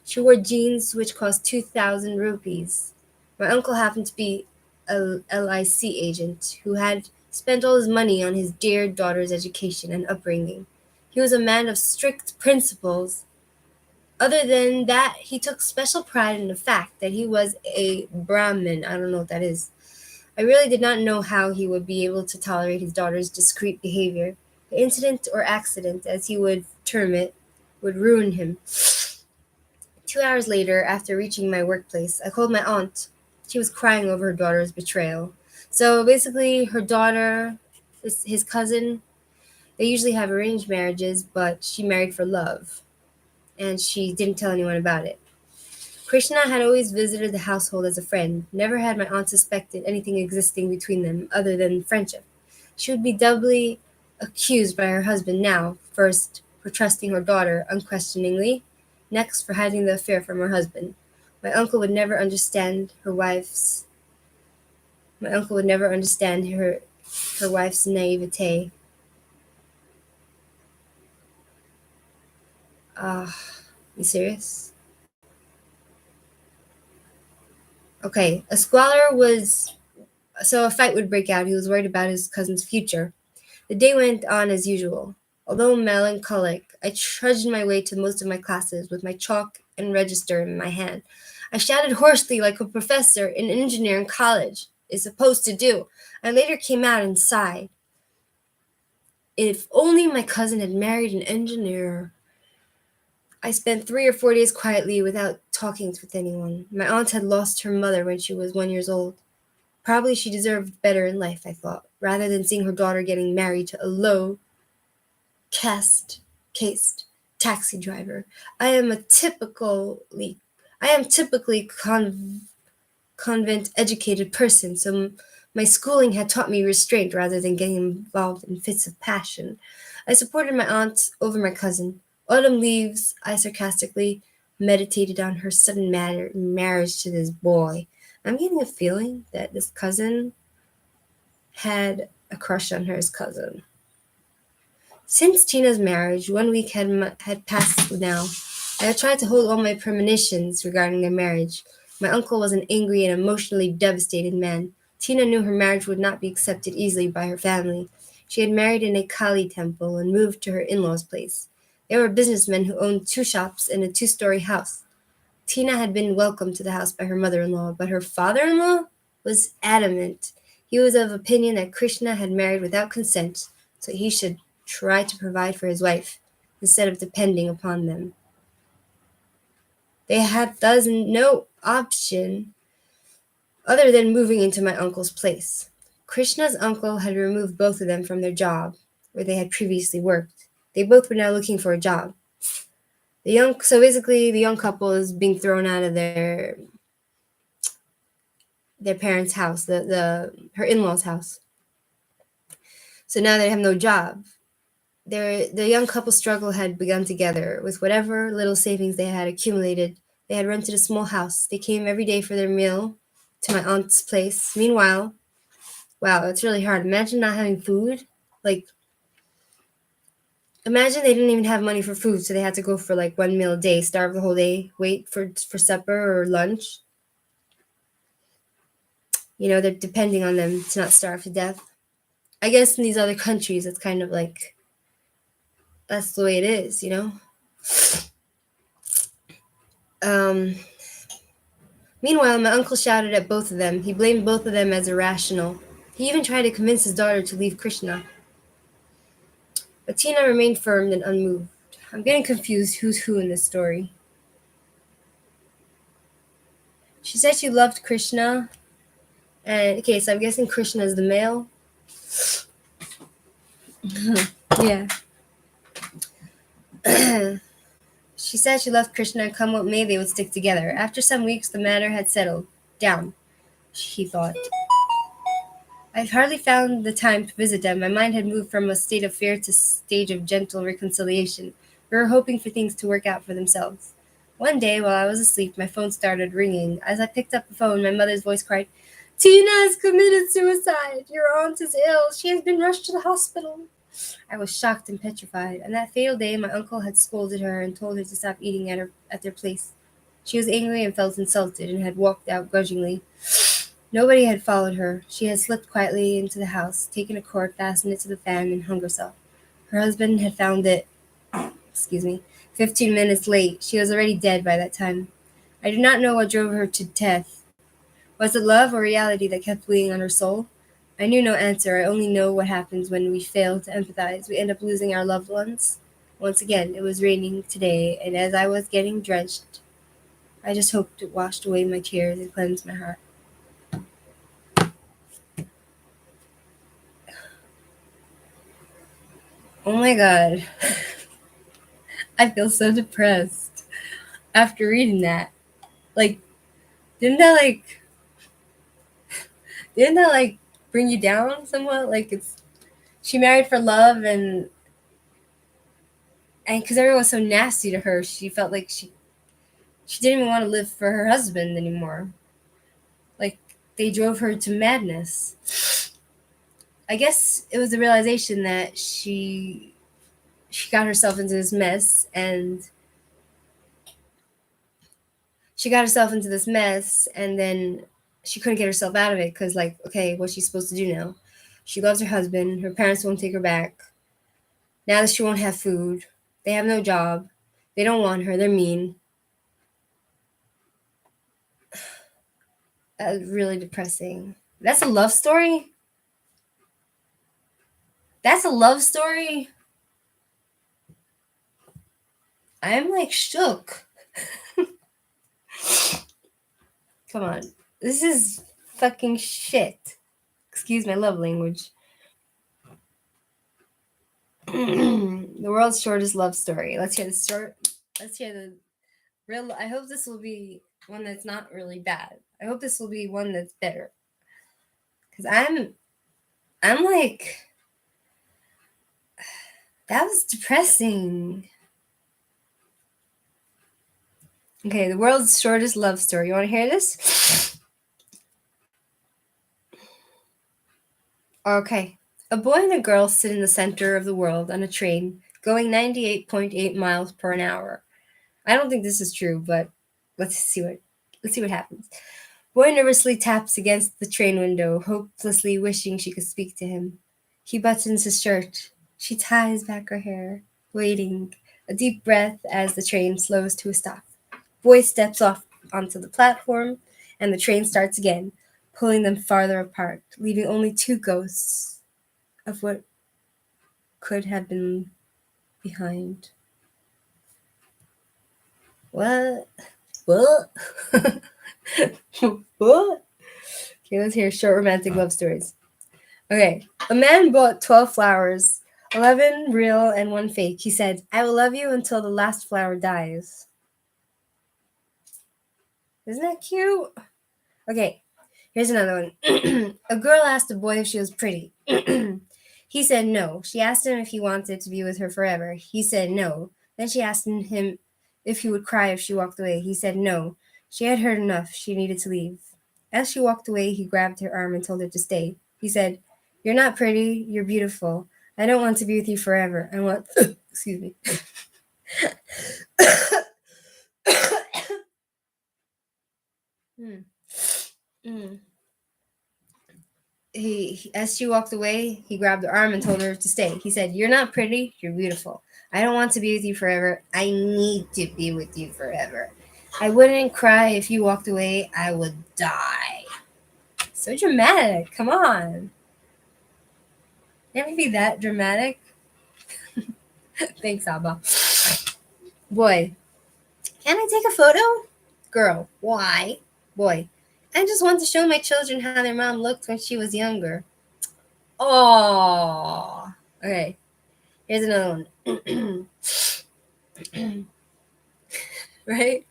She wore jeans which cost 2,000 rupees. My uncle happened to be a LIC agent who had spent all his money on his dear daughter's education and upbringing. He was a man of strict principles. Other than that, he took special pride in the fact that he was a Brahmin. I don't know what that is. I really did not know how he would be able to tolerate his daughter's discreet behavior. The incident or accident, as he would term it, would ruin him. 2 hours later, after reaching my workplace, I called my aunt. She was crying over her daughter's betrayal. So basically, her daughter, his cousin, they usually have arranged marriages, but she married for love, and she didn't tell anyone about it. Krishna had always visited the household as a friend. Never had my aunt suspected anything existing between them other than friendship. She would be doubly accused by her husband now, first for trusting her daughter unquestioningly, next for hiding the affair from her husband. My uncle would never understand her wife's naivete. You serious? Okay, a fight would break out. He was worried about his cousin's future. The day went on as usual. Although melancholic, I trudged my way to most of my classes with my chalk and register in my hand. I shouted hoarsely like a professor in engineering college. is supposed to do. I later came out and sighed. If only my cousin had married an engineer. I spent 3 or 4 days quietly without talking with anyone. My aunt had lost her mother when she was 1 year old. Probably she deserved better in life, I thought, rather than seeing her daughter getting married to a low caste taxi driver. I am typically convent educated person, so my schooling had taught me restraint rather than getting involved in fits of passion. I supported my aunt over my cousin. Autumn leaves, I sarcastically meditated on her sudden marriage to this boy. I'm getting a feeling that this cousin had a crush on her cousin. Since Tina's marriage, 1 week had passed now. I had tried to hold all my premonitions regarding their marriage. My uncle was an angry and emotionally devastated man. Tina knew her marriage would not be accepted easily by her family. She had married in a Kali temple and moved to her in-laws' place. They were businessmen who owned 2 shops and a 2-story house. Tina had been welcomed to the house by her mother-in-law, but her father-in-law was adamant. He was of opinion that Krishna had married without consent, so he should try to provide for his wife instead of depending upon them. They had thus no option other than moving into my uncle's place. Krishna's uncle had removed both of them from their job, where they had previously worked. They both were now looking for a job. So basically, the young couple is being thrown out of their parents' house, her in-laws' house. So now they have no job. The young couple's struggle had begun together. With whatever little savings they had accumulated, they had rented a small house. They came every day for their meal to my aunt's place. Meanwhile, wow, it's really hard. Imagine not having food. Imagine they didn't even have money for food, so they had to go for 1 meal a day, starve the whole day, wait for supper or lunch. They're depending on them to not starve to death. I guess in these other countries, it's kind of that's the way it is, Meanwhile, my uncle shouted at both of them. He blamed both of them as irrational. He even tried to convince his daughter to leave Krishna. But Tina remained firm and unmoved. I'm getting confused who's who in this story. She said she loved Krishna. And, okay, so I'm guessing Krishna is the male. Yeah. She said she loved Krishna, and come what may, they would stick together. After some weeks, the matter had settled down, he thought. I've hardly found the time to visit them. My mind had moved from a state of fear to a stage of gentle reconciliation. We were hoping for things to work out for themselves. One day, while I was asleep, my phone started ringing. As I picked up the phone, my mother's voice cried, "Tina has committed suicide. Your aunt is ill. She has been rushed to the hospital." I was shocked and petrified. On that fatal day, my uncle had scolded her and told her to stop eating at their place. She was angry and felt insulted and had walked out grudgingly. Nobody had followed her. She had slipped quietly into the house, taken a cord, fastened it to the fan, and hung herself. Her husband had found it, 15 minutes late. She was already dead by that time. I do not know what drove her to death. Was it love or reality that kept weighing on her soul? I knew no answer. I only know what happens when we fail to empathize. We end up losing our loved ones. Once again, it was raining today, and as I was getting drenched, I just hoped it washed away my tears and cleansed my heart. Oh my god. I feel so depressed after reading that. Didn't that bring you down somewhat? She married for love and because everyone was so nasty to her, she felt like she didn't even want to live for her husband anymore. They drove her to madness. I guess it was the realization that she got herself into this mess, and then she couldn't get herself out of it because, okay, what's she supposed to do now? She loves her husband. Her parents won't take her back. Now that she won't have food, they have no job. They don't want her. They're mean. Really depressing. That's a love story? That's a love story? I'm like shook. Come on. This is fucking shit. Excuse my love language. The world's shortest love story. Let's hear the short. Let's hear the real. I hope this will be one that's not really bad. I hope this will be one that's better. Cause I'm like, that was depressing. Okay, the world's shortest love story. You want to hear this? Okay. A boy and a girl sit in the center of the world on a train going 98.8 miles per an hour. I don't think this is true, but let's see what happens. Boy nervously taps against the train window, hopelessly wishing she could speak to him. He buttons his shirt. She ties back her hair, waiting, a deep breath as the train slows to a stop. Boy steps off onto the platform, and the train starts again, pulling them farther apart, leaving only two ghosts of what could have been behind. What? What? What? Okay, let's hear short romantic love stories. Okay. A man bought 12 flowers, 11 real and one fake. He said, I will love you until the last flower dies. Isn't that cute? Okay, here's another one. A girl asked a boy if she was pretty. He said no. She asked him if he wanted to be with her forever. He said no. Then she asked him if he would cry if she walked away. He said no. She had heard enough. She needed to leave. As she walked away, he grabbed her arm and told her to stay. He said, You're not pretty. You're beautiful. I don't want to be with you forever. I want... Excuse me. Mm. As she walked away, he grabbed her arm and told her to stay. He said, You're not pretty. You're beautiful. I don't want to be with you forever. I need to be with you forever. I wouldn't cry if you walked away. I would die. So dramatic. Come on. Can't be that dramatic. Thanks, Abba. Boy, can I take a photo? Girl, why? Boy, I just want to show my children how their mom looked when she was younger. Oh. Okay. Here's another one. Right?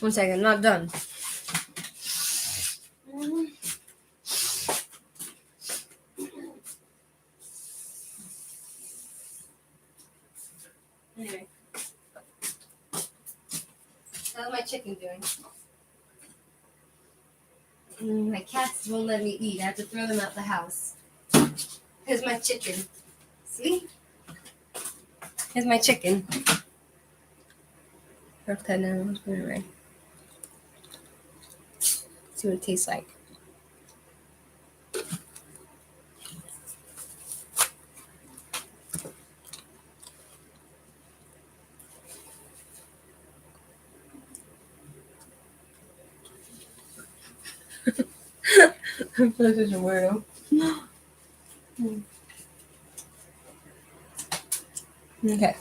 One second, not done. Anyway. How's my chicken doing? My cats won't let me eat. I have to throw them out the house. Here's my chicken. See? Here's my chicken. Okay, now put it right. See what it tastes like. I'm such a weirdo. Okay.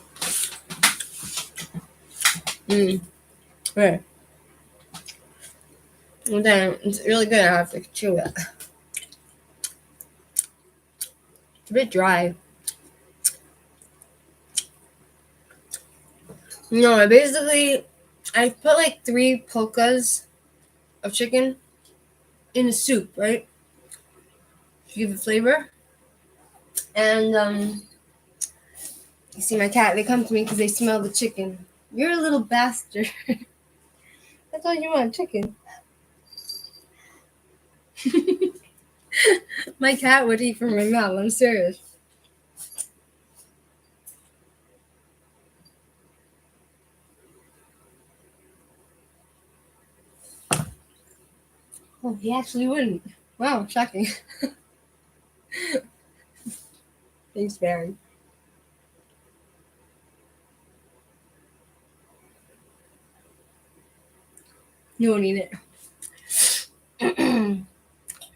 Okay. And then it's really good. I have to chew it. It's a bit dry. No, I put like 3 polkas of chicken in a soup, right? To give it flavor. And you see my cat, they come to me because they smell the chicken. You're a little bastard. I thought you want chicken. My cat would eat from my mouth. I'm serious. Oh, he actually wouldn't. Wow, shocking. Thanks, Barry. You won't need it.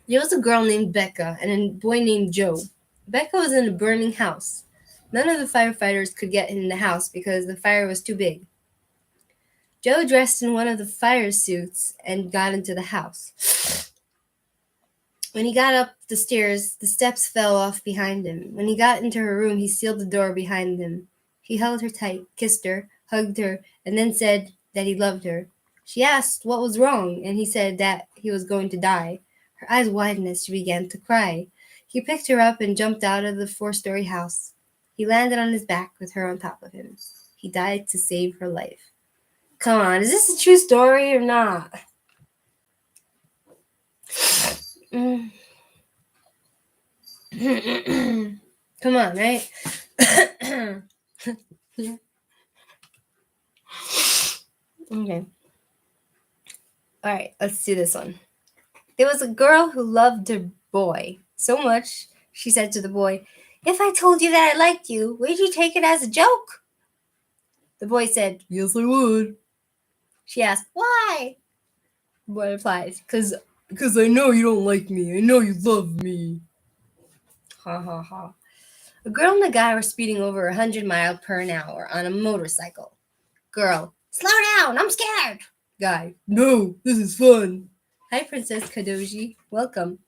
There was a girl named Becca and a boy named Joe. Becca was in a burning house. None of the firefighters could get in the house because the fire was too big. Joe dressed in one of the fire suits and got into the house. When he got up the stairs, the steps fell off behind him. When he got into her room, he sealed the door behind him. He held her tight, kissed her, hugged her, and then said that he loved her. She asked what was wrong, and he said that he was going to die. Her eyes widened as she began to cry. He picked her up and jumped out of the 4-story house. He landed on his back with her on top of him. He died to save her life. Come on, is this a true story or not? Come on, right? Okay. All right, let's do this one. There was a girl who loved her boy so much, she said to the boy, "If I told you that I liked you, would you take it as a joke?" The boy said, "Yes, I would." She asked, "Why?" The boy replied, Because I know you don't like me. I know you love me." Ha ha ha. A girl and a guy were speeding over 100 miles per hour on a motorcycle. Girl, "Slow down, I'm scared." Guy, "No, this is fun." Hi, Princess Kadoji. Welcome.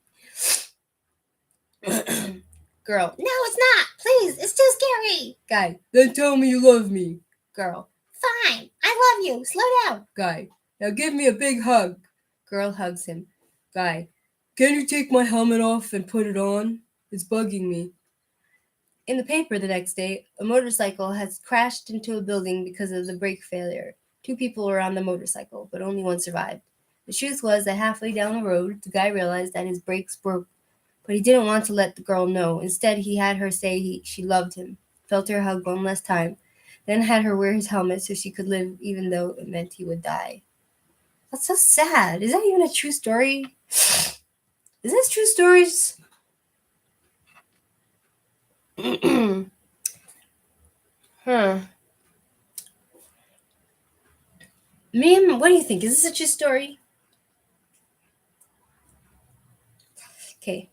Girl, "No, it's not. Please, it's too scary." Guy, "Then tell me you love me." Girl, "Fine, I love you. Slow down." Guy, "Now give me a big hug." Girl hugs him. Guy, "Can you take my helmet off and put it on? It's bugging me." In the paper the next day, a motorcycle has crashed into a building because of the brake failure. 2 people were on the motorcycle, but only one survived. The truth was that halfway down the road, the guy realized that his brakes broke, but he didn't want to let the girl know. Instead, he had her say she loved him, felt her hug one last time, then had her wear his helmet so she could live even though it meant he would die. That's so sad. Is that even a true story? Is this true stories? Huh. Ma'am, what do you think? Is this a true story? Okay.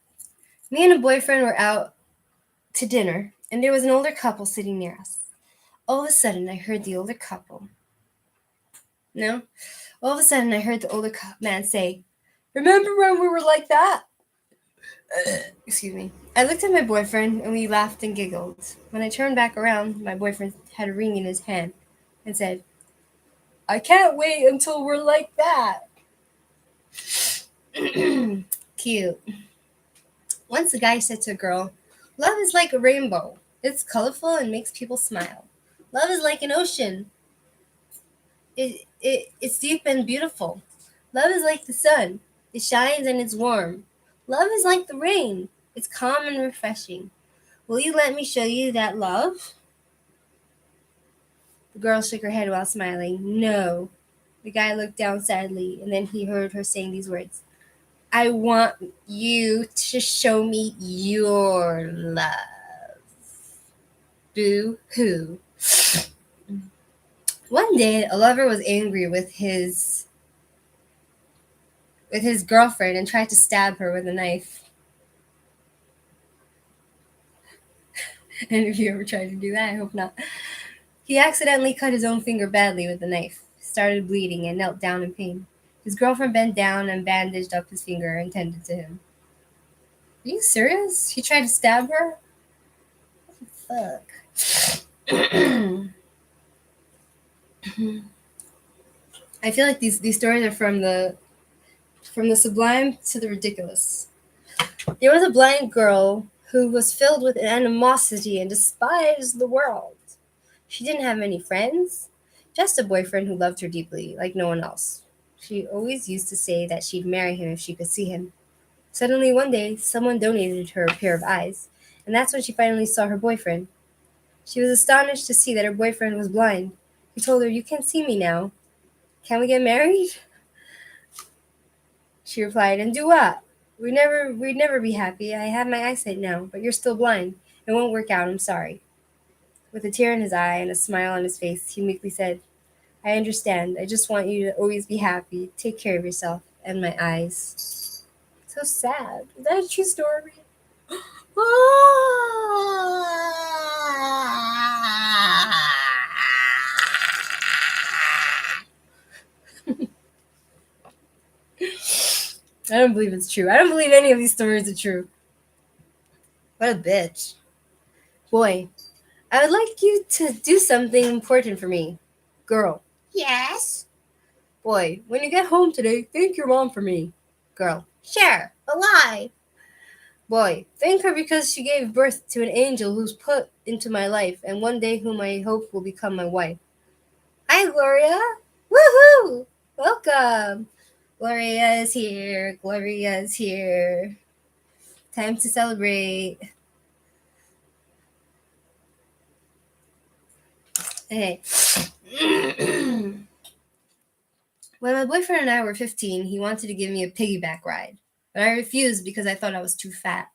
Me and a boyfriend were out to dinner, and there was an older couple sitting near us. All of a sudden, I heard the older couple. No? All of a sudden, I heard the older man say, "Remember when we were like that?" Excuse me. I looked at my boyfriend, and we laughed and giggled. When I turned back around, my boyfriend had a ring in his hand and said, "I can't wait until we're like that." Cute. Once a guy said to a girl, "Love is like a rainbow. It's colorful and makes people smile. Love is like an ocean. It's deep and beautiful. Love is like the sun. It shines and it's warm. Love is like the rain. It's calm and refreshing. Will you let me show you that love?" The girl shook her head while smiling. "No." The guy looked down sadly, and then he heard her saying these words, "I want you to show me your love." Boo-hoo. One day, a lover was angry with his girlfriend and tried to stab her with a knife. And if you ever tried to do that, I hope not. He accidentally cut his own finger badly with the knife, started bleeding, and knelt down in pain. His girlfriend bent down and bandaged up his finger and tended to him. Are you serious? He tried to stab her? What the fuck? I feel like these stories are from the sublime to the ridiculous. There was a blind girl who was filled with animosity and despised the world. She didn't have many friends, just a boyfriend who loved her deeply, like no one else. She always used to say that she'd marry him if she could see him. Suddenly, one day, someone donated her a pair of eyes, and that's when she finally saw her boyfriend. She was astonished to see that her boyfriend was blind. He told her, "You can see me now. Can we get married?" She replied, "And do what? We'd never be happy. I have my eyesight now, but you're still blind. It won't work out, I'm sorry." With a tear in his eye and a smile on his face, he meekly said, I understand. I just want you to always be happy. Take care of yourself and my eyes. So sad. Is that a true story? I don't believe it's true. I don't believe any of these stories are true. What a bitch. Boy, I would like you to do something important for me. Girl. Yes? Boy, when you get home today, thank your mom for me. Girl. Sure, but why? Boy, thank her because she gave birth to an angel who's put into my life and one day whom I hope will become my wife. Hi, Gloria. Woohoo! Welcome. Gloria is here. Gloria is here. Time to celebrate. Okay. When my boyfriend and I were 15, he wanted to give me a piggyback ride, but I refused because I thought I was too fat.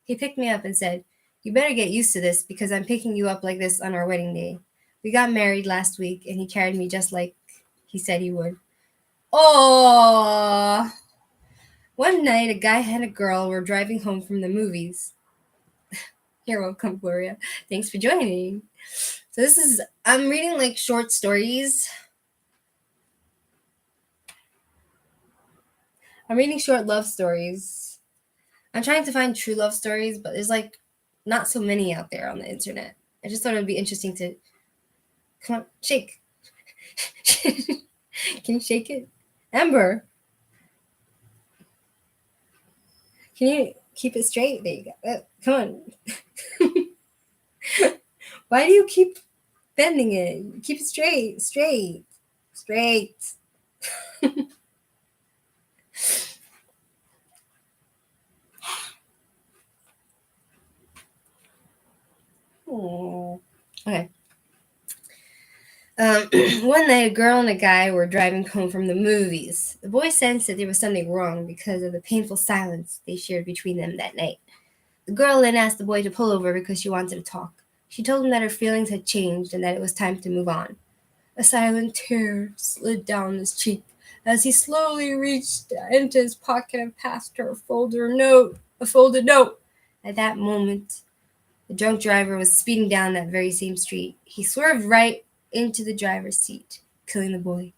He picked me up and said, "You better get used to this because I'm picking you up like this on our wedding day." We got married last week and he carried me just like he said he would. Oh! One night, a guy and a girl were driving home from the movies. You're welcome, Gloria. Thanks for joining. So I'm reading like short stories. I'm reading short love stories. I'm trying to find true love stories, but there's like not so many out there on the internet. I just thought it would be interesting to. Come on, shake. Can you shake it? Amber, can you keep it straight? There you go. Come on. Why do you keep bending it? Keep it straight. Straight. Oh. Okay. One night, a girl and a guy were driving home from the movies. The boy sensed that there was something wrong because of the painful silence they shared between them that night. The girl then asked the boy to pull over because she wanted to talk. She told him that her feelings had changed and that it was time to move on. A silent tear slid down his cheek as he slowly reached into his pocket and passed her a folded note. At that moment, the drunk driver was speeding down that very same street. He swerved right into the driver's seat, killing the boy.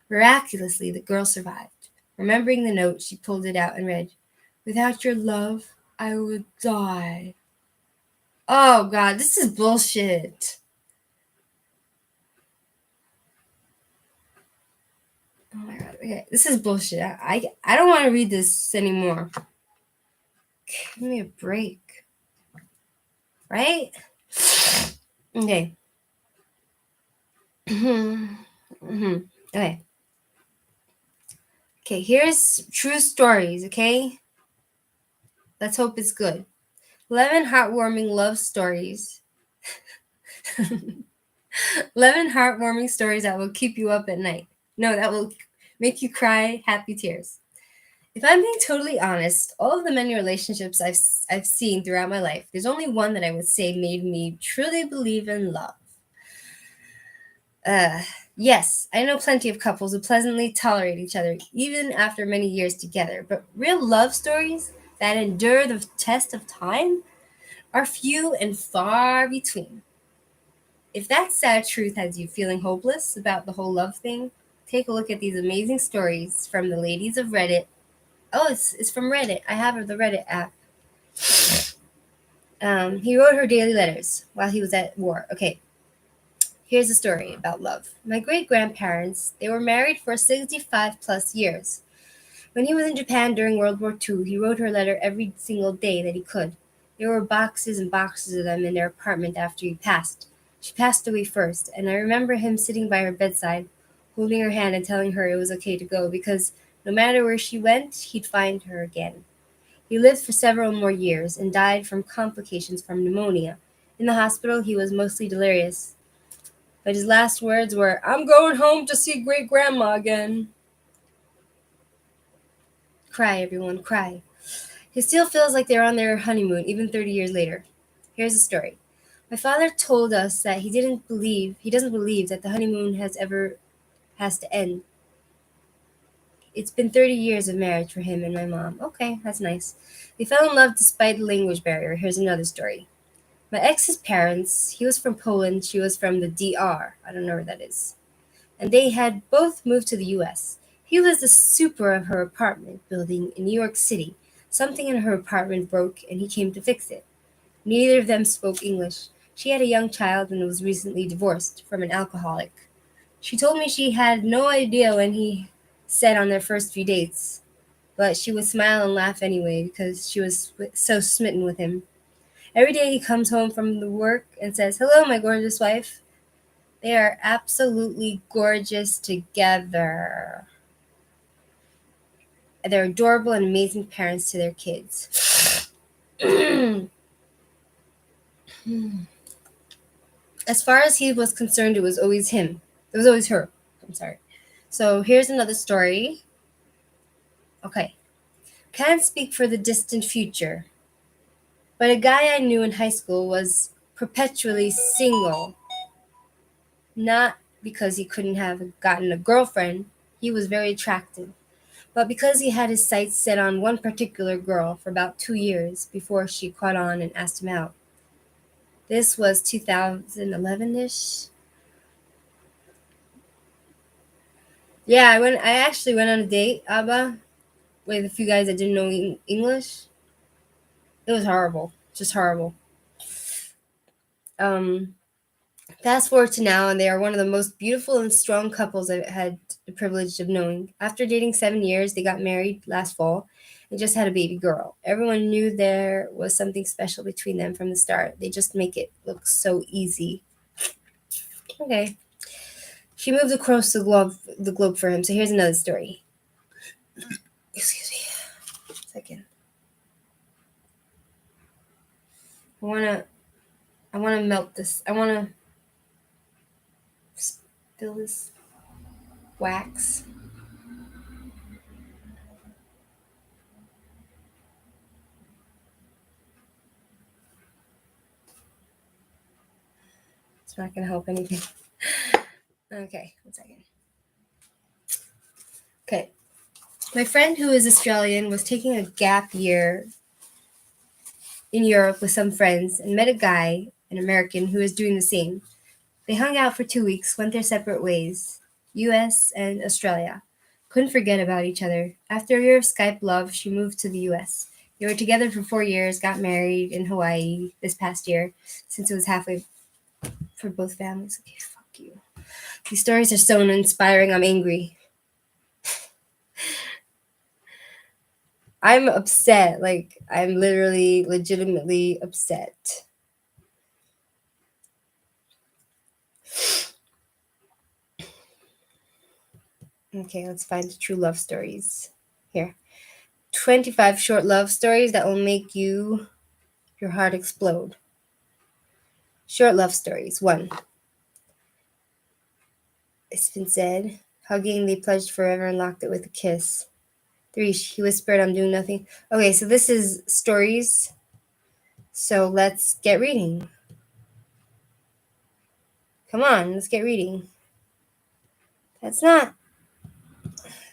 Miraculously, the girl survived. Remembering the note, she pulled it out and read, "Without your love, I would die." Oh, God, this is bullshit. Oh, my God. Okay, this is bullshit. I don't want to read this anymore. Give me a break. Right? Okay. Okay. Okay, here's true stories, okay? Let's hope it's good. 11 heartwarming love stories. 11 heartwarming stories that will keep you up at night. No, that will make you cry happy tears. If I'm being totally honest, all of the many relationships I've seen throughout my life, there's only one that I would say made me truly believe in love. Yes, I know plenty of couples who pleasantly tolerate each other even after many years together, but real love stories that endure the test of time are few and far between. If that sad truth has you feeling hopeless about the whole love thing, take a look at these amazing stories from the ladies of Reddit. Oh, it's from Reddit. I have the Reddit app. He wrote her daily letters while he was at war. Okay, here's a story about love. My great-grandparents, they were married for 65 plus years. When he was in Japan during World War II, he wrote her a letter every single day that he could. There were boxes and boxes of them in their apartment after he passed. She passed away first, and I remember him sitting by her bedside, holding her hand and telling her it was okay to go because no matter where she went, he'd find her again. He lived for several more years and died from complications from pneumonia. In the hospital, he was mostly delirious, but his last words were, "I'm going home to see great-grandma again." Cry, everyone, cry. He still feels like they're on their honeymoon, even 30 years later. Here's the story. My father told us that he doesn't believe that the honeymoon has ever has to end. It's been 30 years of marriage for him and my mom. Okay, that's nice. They fell in love despite the language barrier. Here's another story. My ex's parents, he was from Poland, she was from the DR. I don't know where that is. And they had both moved to the US. He was the super of her apartment building in New York City. Something in her apartment broke and he came to fix it. Neither of them spoke English. She had a young child and was recently divorced from an alcoholic. She told me she had no idea when he said on their first few dates, but she would smile and laugh anyway because she was so smitten with him. Every day he comes home from the work and says, "Hello, my gorgeous wife." They are absolutely gorgeous together. They're adorable and amazing parents to their kids. As far as he was concerned, it was always him. It was always her. I'm sorry. So here's another story. Okay. Can't speak for the distant future, but a guy I knew in high school was perpetually single. Not because he couldn't have gotten a girlfriend, he was very attractive, but because he had his sights set on one particular girl for about 2 years before she caught on and asked him out. This was 2011-ish. Yeah, I actually went on a date, Abba, with a few guys that didn't know English. It was horrible, just horrible. Um, Fast forward to now, and they are one of the most beautiful and strong couples I've had the privilege of knowing. After dating 7 years, they got married last fall and just had a baby girl. Everyone knew there was something special between them from the start. They just make it look so easy. Okay. She moved across the globe for him. So here's another story. Excuse me. Second. I wanna melt this. I wanna spill this wax. It's not gonna help anything. Okay, 1 second. Okay. My friend who is Australian was taking a gap year in Europe with some friends and met a guy, an American, who is doing the same. They hung out for 2 weeks, went their separate ways, US and Australia. Couldn't forget about each other. After a year of Skype love, she moved to the US. They were together for 4 years, got married in Hawaii this past year, since it was halfway for both families. Okay, fuck you. These stories are so uninspiring, I'm angry. I'm upset. Like, I'm literally, legitimately upset. Okay, let's find the true love stories. Here. 25 short love stories that will make your heart explode. Short love stories. 1. It's been said. Hugging, they pledged forever and locked it with a kiss. 3. He whispered, "I'm doing nothing." Okay, so this is stories. So let's get reading. Come on, let's get reading. That's not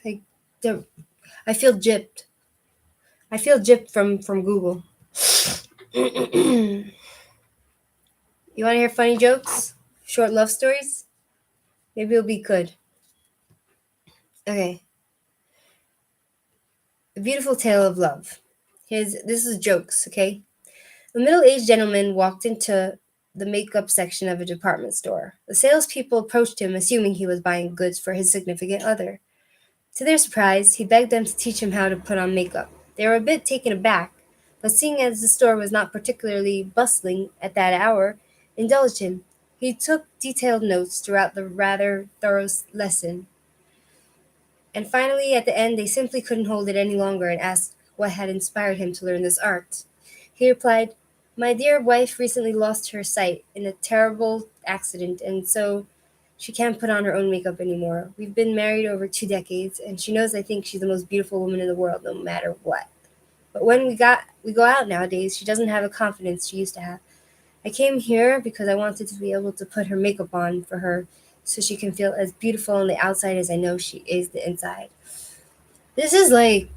like the. I feel gypped. I feel gypped from Google. You want to hear funny jokes? Short love stories? Maybe it'll be good. Okay. A beautiful tale of love. This is jokes, okay? A middle-aged gentleman walked into the makeup section of a department store. The salespeople approached him, assuming he was buying goods for his significant other. To their surprise, he begged them to teach him how to put on makeup. They were a bit taken aback, but seeing as the store was not particularly bustling at that hour, indulged him. He took detailed notes throughout the rather thorough lesson, and finally, at the end, they simply couldn't hold it any longer and asked what had inspired him to learn this art. He replied, "My dear wife recently lost her sight in a terrible accident, and so she can't put on her own makeup anymore. We've been married over 2 decades, and she knows I think she's the most beautiful woman in the world, no matter what. But when we go out nowadays, she doesn't have the confidence she used to have. I came here because I wanted to be able to put her makeup on for her so she can feel as beautiful on the outside as I know she is the inside. This is like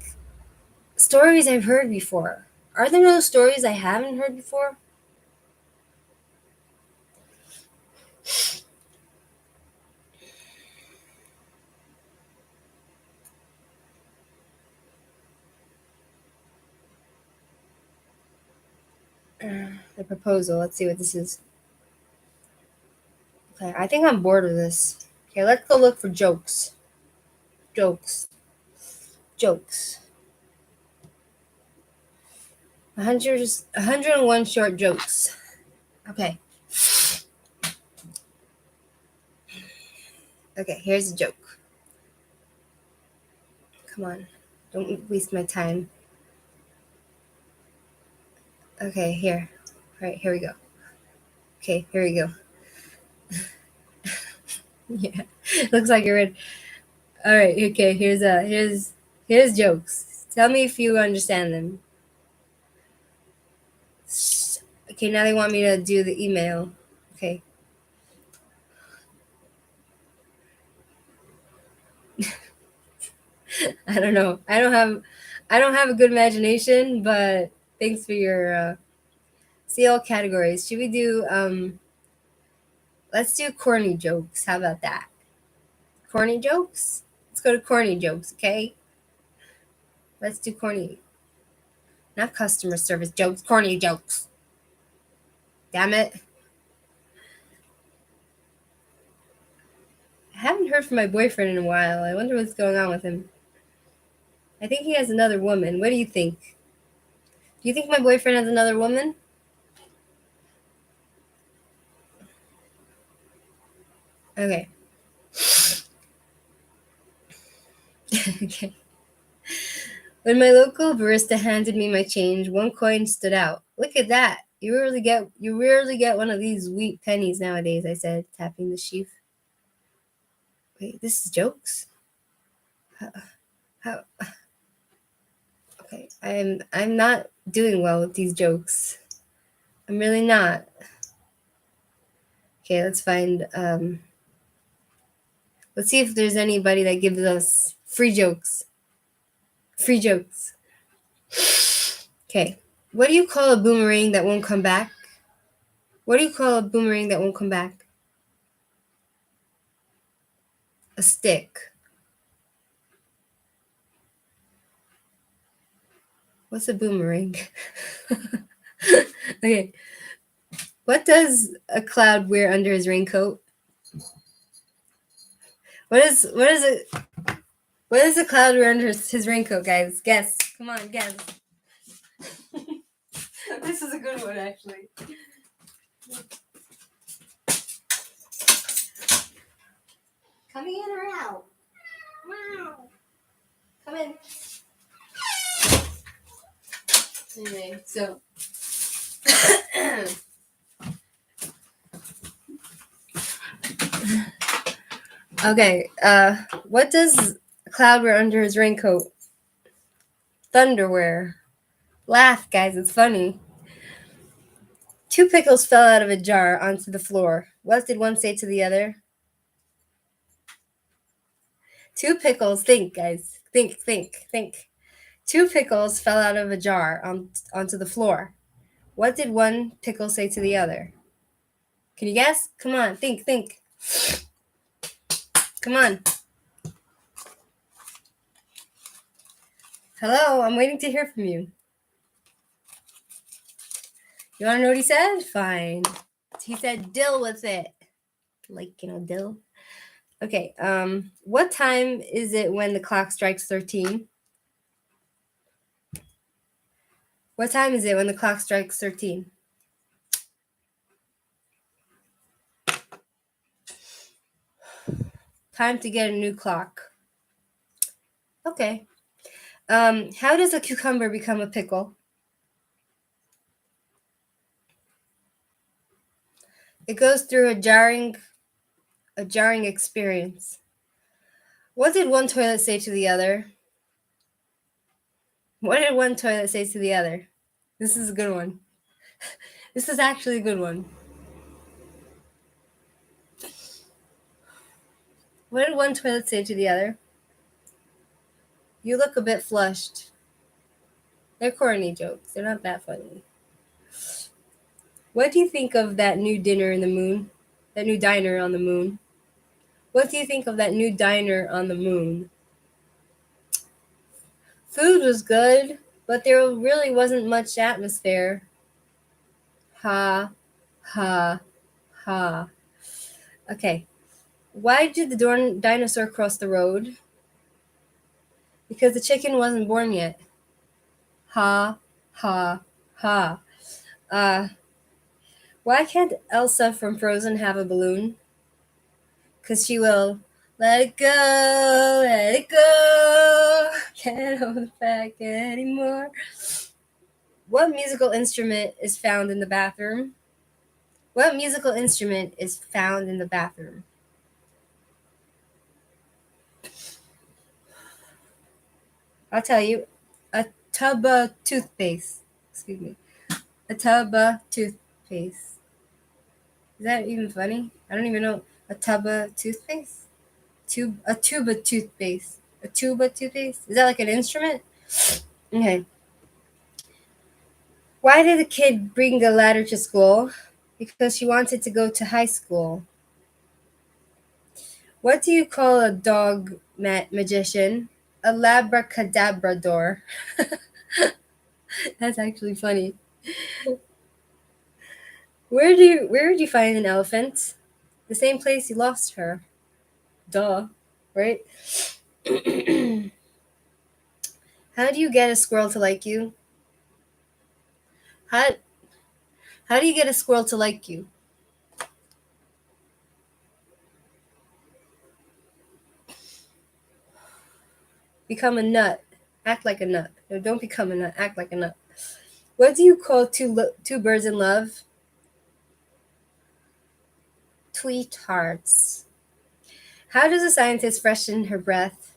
stories I've heard before. Are there no stories I haven't heard before? The proposal. Let's see what this is. Okay, I think I'm bored of this. Okay, let's go look for jokes. Jokes. Jokes. 101 short jokes. Okay. Okay, here's a joke. Come on. Don't waste my time. Okay, here. All right, here we go. Okay, here we go. Yeah. Looks like you're ready. All right, okay, here's jokes. Tell me if you understand them. Okay, now they want me to do the email. Okay. I don't know. I don't have a good imagination, but thanks for your see all categories. Should we do let's do corny jokes. How about that? Corny jokes? Let's go to corny jokes, okay? Let's do corny. Not customer service jokes, corny jokes. Damn it. I haven't heard from my boyfriend in a while. I wonder what's going on with him. I think he has another woman. What do you think? Do you think my boyfriend has another woman? Okay. Okay. When my local barista handed me my change, one coin stood out. Look at that. You rarely get one of these wheat pennies nowadays, I said, tapping the sheaf. Wait, this is jokes? How okay, I'm not doing well with these jokes. I'm really not. Okay, let's find let's see if there's anybody that gives us free jokes. Free jokes. Okay. What do you call a boomerang that won't come back? What do you call a boomerang that won't come back? A stick. What's a boomerang? Okay. What does a cloud wear under his raincoat? What is it? What does a cloud wear under his raincoat, guys? Guess. Come on, guess. This is a good one, actually. Coming in or out? Wow. Come in. Anyway, so okay, what does a cloud wear under his raincoat? Thunderwear. Laugh, guys, it's funny. Two pickles fell out of a jar onto the floor. What did one say to the other? Two pickles, think, guys. Think. Two pickles fell out of a jar onto the floor. What did one pickle say to the other? Can you guess? Come on, think. Come on. Hello, I'm waiting to hear from you. You want to know what he said? Fine. He said, "Deal with it." Like, dill. Okay, what time is it when the clock strikes 13? What time is it when the clock strikes 13? Time to get a new clock. Okay. How does a cucumber become a pickle? It goes through a jarring experience. What did one toilet say to the other? What did one toilet say to the other? This is a good one. This is actually a good one. What did one toilet say to the other? You look a bit flushed. They're corny jokes. They're not that funny. What do you think of that new dinner in the moon? That new diner on the moon? What do you think of that new diner on the moon? Food was good, but there really wasn't much atmosphere. Ha, ha, ha. Okay. Why did the dinosaur cross the road? Because the chicken wasn't born yet. Ha, ha, ha. Uh, why can't Elsa from Frozen have a balloon? Because she will let it go, let it go. Can't hold it back anymore. What musical instrument is found in the bathroom? What musical instrument is found in the bathroom? I'll tell you. A tub of toothpaste. Excuse me. A tub of toothpaste. Is that even funny? I don't even know. A tub of toothpaste? A tube of toothpaste. A tube of toothpaste? Is that like an instrument? Okay. Why did the kid bring a ladder to school? Because she wanted to go to high school. What do you call a dog magician? A labracadabrador. That's actually funny. Where would you find an elephant? The same place you lost her. Duh. Right? How do you get a squirrel to like you? How how do you get a squirrel to like you? Become a nut. Act like a nut. No, don't become a nut. Act like a nut. What do you call two birds in love? Tweethearts. How does a scientist freshen her breath?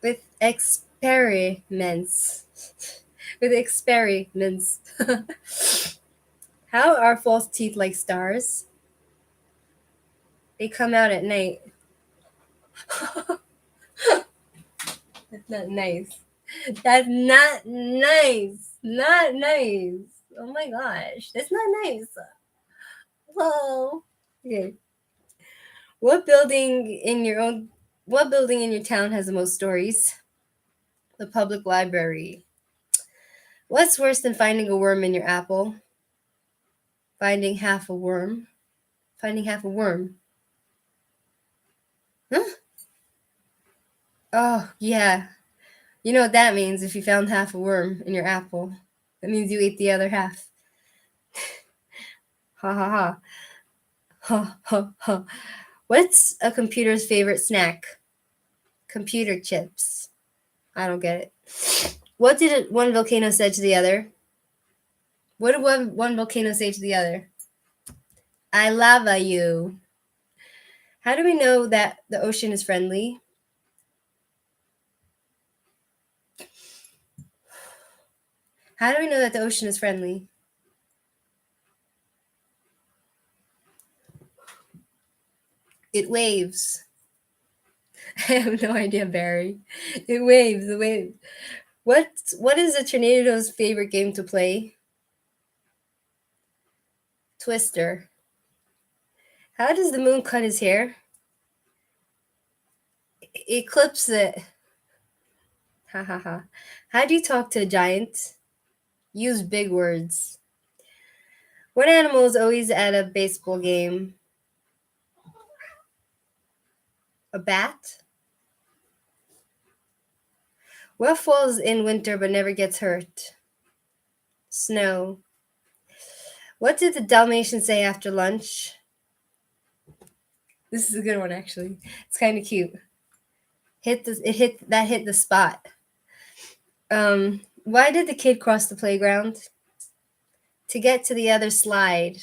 With experiments. With experiments. How are false teeth like stars? They come out at night. That's not nice. That's not nice. Not nice. Oh my gosh. That's not nice. Oh. Okay. What building in your town has the most stories? The public library. What's worse than finding a worm in your apple? Finding half a worm. Finding half a worm. Huh? Oh, yeah. You know what that means if you found half a worm in your apple. That means you ate the other half. Ha ha ha. Ha ha ha. What's a computer's favorite snack? Computer chips. I don't get it. What did one volcano say to the other? What did one volcano say to the other? I lava you. How do we know that the ocean is friendly? How do we know that the ocean is friendly? It waves. I have no idea, Barry. It waves. It waves. What is a tornado's favorite game to play? Twister. How does the moon cut his hair? It clips it. Ha ha ha. How do you talk to a giant? Use big words. What animal is always at a baseball game? A bat? What falls in winter but never gets hurt? Snow. What did the Dalmatian say after lunch? This is a good one, actually. It's kind of cute. Hit the spot. Why did the kid cross the playground? To get to the other slide.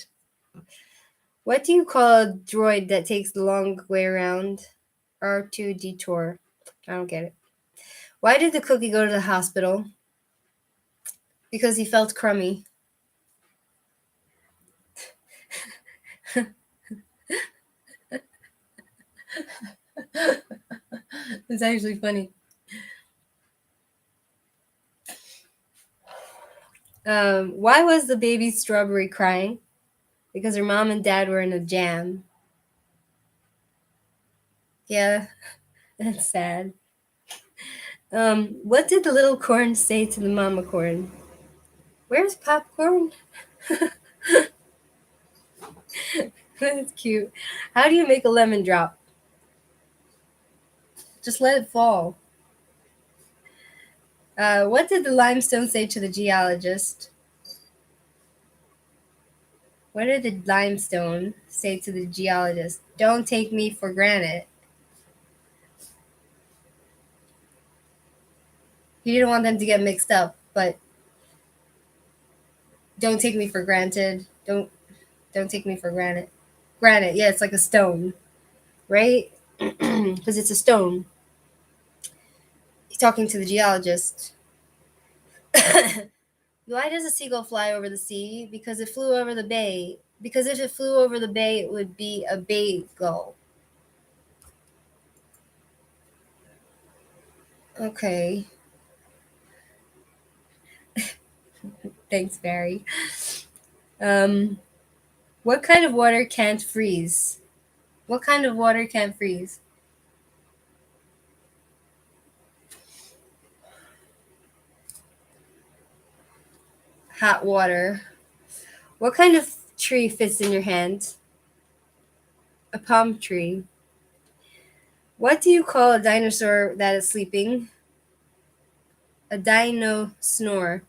What do you call a droid that takes the long way around? R2 detour. I don't get it. Why did the cookie go to the hospital? Because he felt crummy. It's actually funny. Why was the baby strawberry crying? Because her mom and dad were in a jam. Yeah, that's sad. What did the little corn say to the mama corn? Where's popcorn? That's cute. How do you make a lemon drop? Just let it fall. What did the limestone say to the geologist? What did the limestone say to the geologist? Don't take me for granted. He didn't want them to get mixed up, but don't take me for granted. Don't take me for granted. Granite, yeah, it's like a stone, right? Because it's a stone. He's talking to the geologist. Why does a seagull fly over the sea? Because it flew over the bay. Because if it flew over the bay, it would be a bay gull. Okay. Thanks, Barry. What kind of water can't freeze? What kind of water can't freeze? Hot water. What kind of tree fits in your hand? A palm tree. What do you call a dinosaur that is sleeping? A dino snore.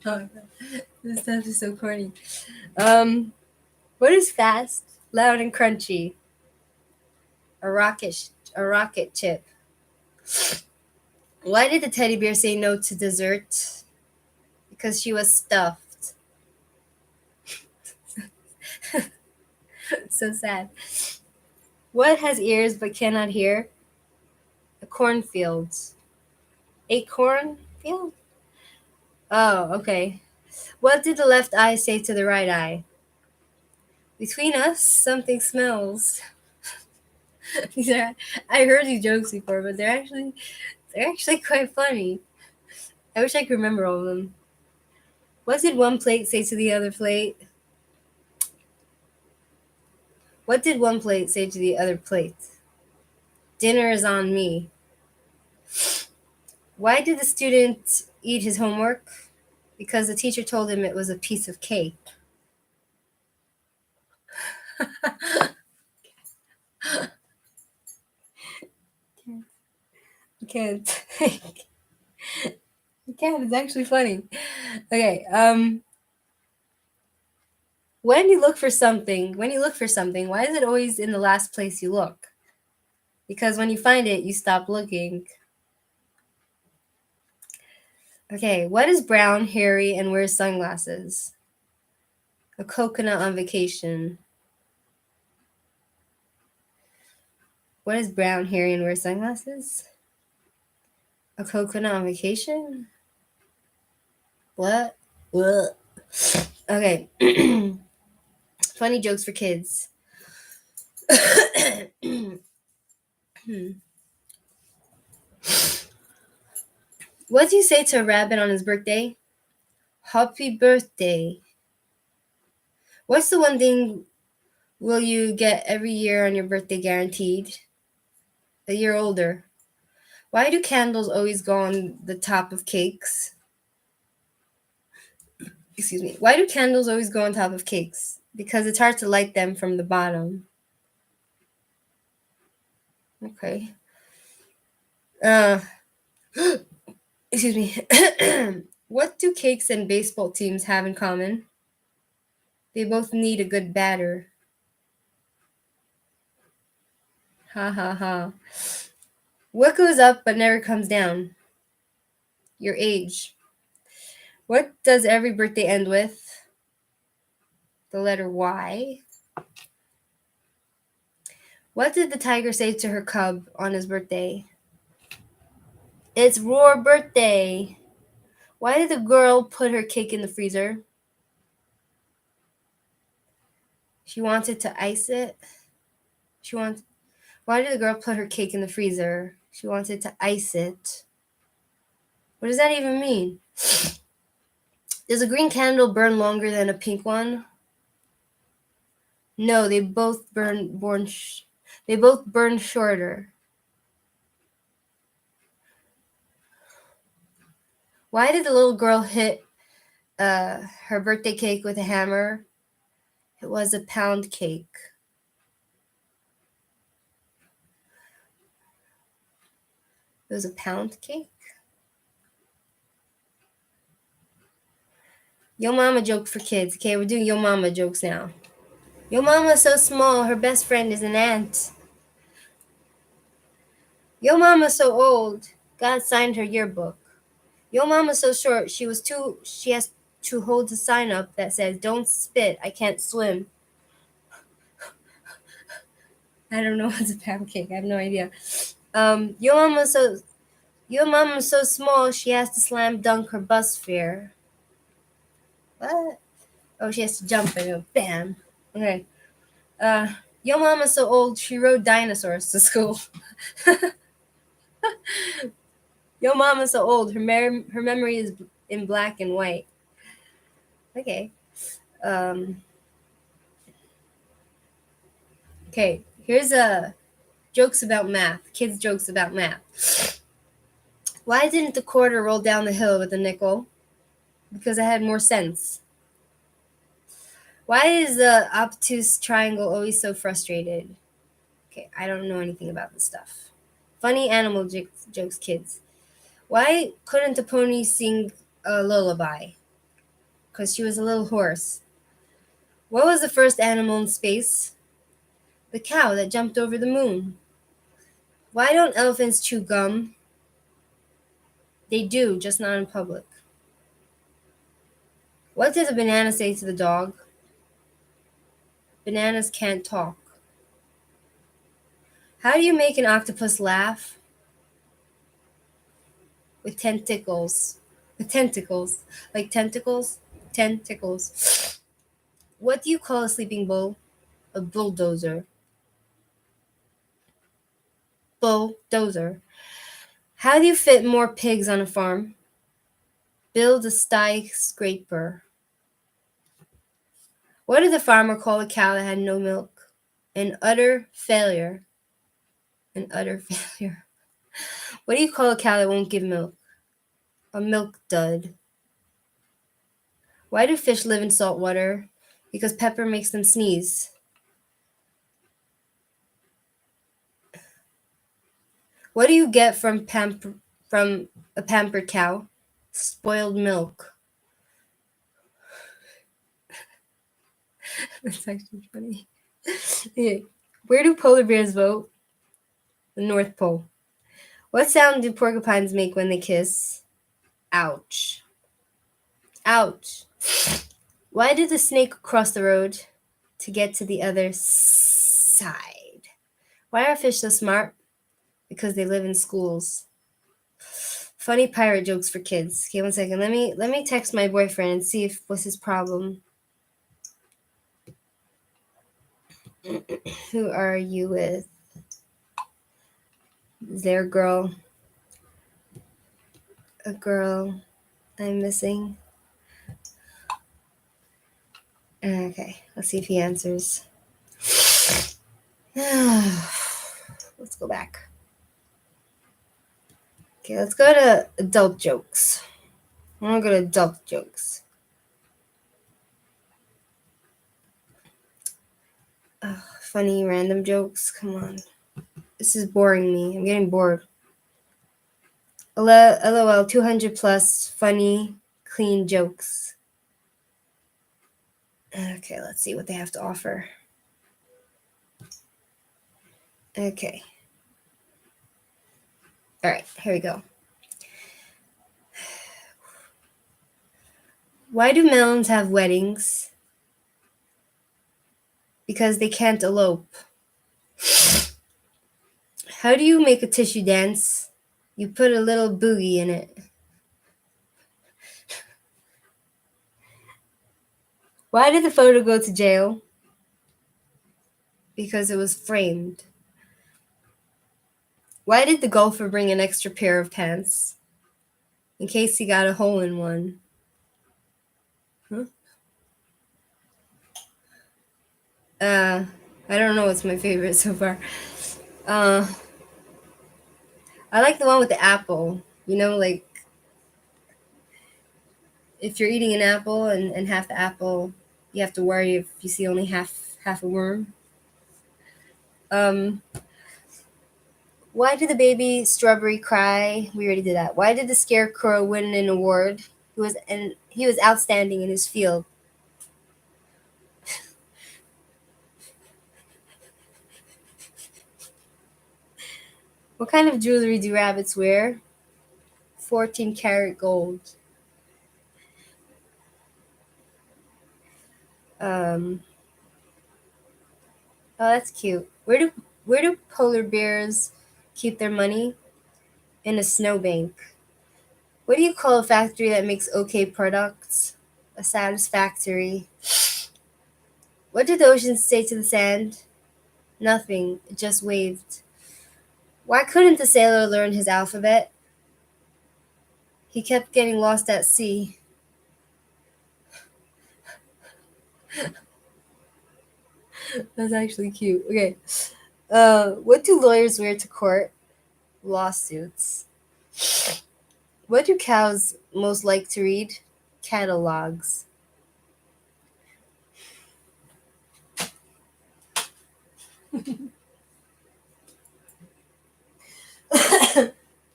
Oh, this stuff is so corny. What is fast, loud, and crunchy? A rocket chip. Why did the teddy bear say no to dessert? Because she was stuffed. So sad. What has ears but cannot hear? A cornfield. A cornfield? Oh, okay. What did the left eye say to the right eye? Between us, something smells. I heard these jokes before, but they're actually quite funny. I wish I could remember all of them. What did one plate say to the other plate? What did one plate say to the other plate? Dinner is on me. Why did the student eat his homework? Because the teacher told him it was a piece of cake. You can't. You can't. It's actually funny. Okay. When you look for something, why is it always in the last place you look? Because when you find it, you stop looking. Okay, what is brown, hairy, and wears sunglasses? A coconut on vacation. What is brown, hairy, and wears sunglasses? A coconut on vacation? What? Okay. Funny jokes for kids. What do you say to a rabbit on his birthday? Happy birthday. What's the one thing will you get every year on your birthday guaranteed? A year older. Why do candles always go on the top of cakes? Excuse me. Why do candles always go on top of cakes? Because it's hard to light them from the bottom. Okay. Excuse me. What do cakes and baseball teams have in common? They both need a good batter. Ha ha ha. What goes up but never comes down? Your age. What does every birthday end with? The letter Y. What did the tiger say to her cub on his birthday? It's Roar birthday. Why did the girl put her cake in the freezer? She wanted to ice it. Why did the girl put her cake in the freezer? She wanted to ice it. What does that even mean? Does a green candle burn longer than a pink one? No, they both burn shorter. Why did the little girl hit her birthday cake with a hammer? It was a pound cake. It was a pound cake? Yo mama joke for kids. Okay, we're doing yo mama jokes now. Yo mama's so small, her best friend is an ant. Yo mama's so old, God signed her yearbook. Yo mama's so short, she has to hold a sign up that says, "Don't spit, I can't swim." I don't know what's a pancake. I have no idea. Your mama's so small, she has to slam dunk her bus fare. What? Oh, she has to jump and go bam. Okay. Your mama's so old, she rode dinosaurs to school. Your mama's so old, her memory is in black and white. Okay. Okay, here's jokes about math. Kids' jokes about math. Why didn't the quarter roll down the hill with a nickel? Because I had more sense. Why is the obtuse triangle always so frustrated? Okay, I don't know anything about this stuff. Funny animal jokes, kids. Why couldn't the pony sing a lullaby? Because she was a little hoarse. What was the first animal in space? The cow that jumped over the moon. Why don't elephants chew gum? They do, just not in public. What did the banana say to the dog? Bananas can't talk. How do you make an octopus laugh? With tentacles. With tentacles. Like tentacles? Tentacles. What do you call a sleeping bull? A bulldozer. Bulldozer. How do you fit more pigs on a farm? Build a skyscraper. What did the farmer call a cow that had no milk? An utter failure. An utter failure. What do you call a cow that won't give milk? A milk dud. Why do fish live in salt water? Because pepper makes them sneeze. What do you get from a pampered cow? Spoiled milk. That's actually funny. Okay. Where do polar bears vote? The North Pole. What sound do porcupines make when they kiss? Ouch. Ouch. Why did the snake cross the road? To get to the other side. Why are fish so smart? Because they live in schools. Funny pirate jokes for kids. Okay, 1 second. Let me text my boyfriend and see what's his problem. Who are you with? Is there a girl? A girl I'm missing? Okay, let's see if he answers. Let's go back. Okay, let's go to adult jokes. I want to go to adult jokes. Funny random jokes. Come on. This is boring me. I'm getting bored. LOL 200 plus funny, clean jokes. Okay, let's see what they have to offer. Okay. All right, here we go. Why do melons have weddings? Because they can't elope. How do you make a tissue dance? You put a little boogie in it. Why did the photo go to jail? Because it was framed. Why did the golfer bring an extra pair of pants? In case he got a hole in one. Huh? I don't know what's my favorite so far. Uh, I like the one with the apple. You know, like if you're eating an apple and half the apple, you have to worry if you see only half a worm. Um, why did the baby strawberry cry? We already did that. Why did the scarecrow win an award? He was outstanding in his field. What kind of jewelry do rabbits wear? 14-karat gold. Um, oh, that's cute. Where do polar bears keep their money? In a snowbank. What do you call a factory that makes okay products? A satisfactory. What did the ocean say to the sand? Nothing. It just waved. Why couldn't the sailor learn his alphabet? He kept getting lost at sea. That's actually cute. Okay. What do lawyers wear to court? Lawsuits. What do cows most like to read? Catalogs.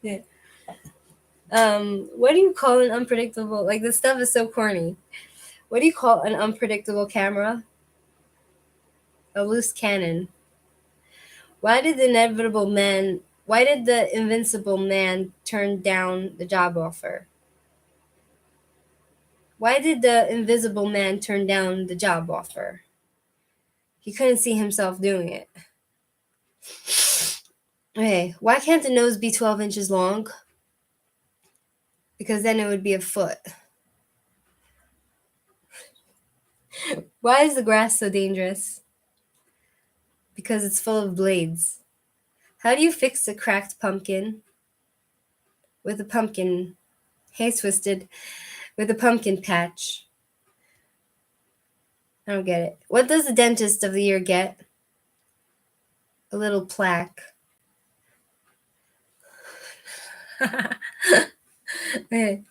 Yeah. What do you call an unpredictable? Like this stuff is so corny. What do you call an unpredictable camera? A loose cannon. Why did the inevitable man? Why did the invincible man turn down the job offer? Why did the invisible man turn down the job offer? He couldn't see himself doing it. Okay, why can't the nose be 12 inches long? Because then it would be a foot. Why is the grass so dangerous? Because it's full of blades. How do you fix a cracked pumpkin? With a pumpkin. Hey, Twisted. With a pumpkin patch. I don't get it. What does the dentist of the year get? A little plaque. Okay.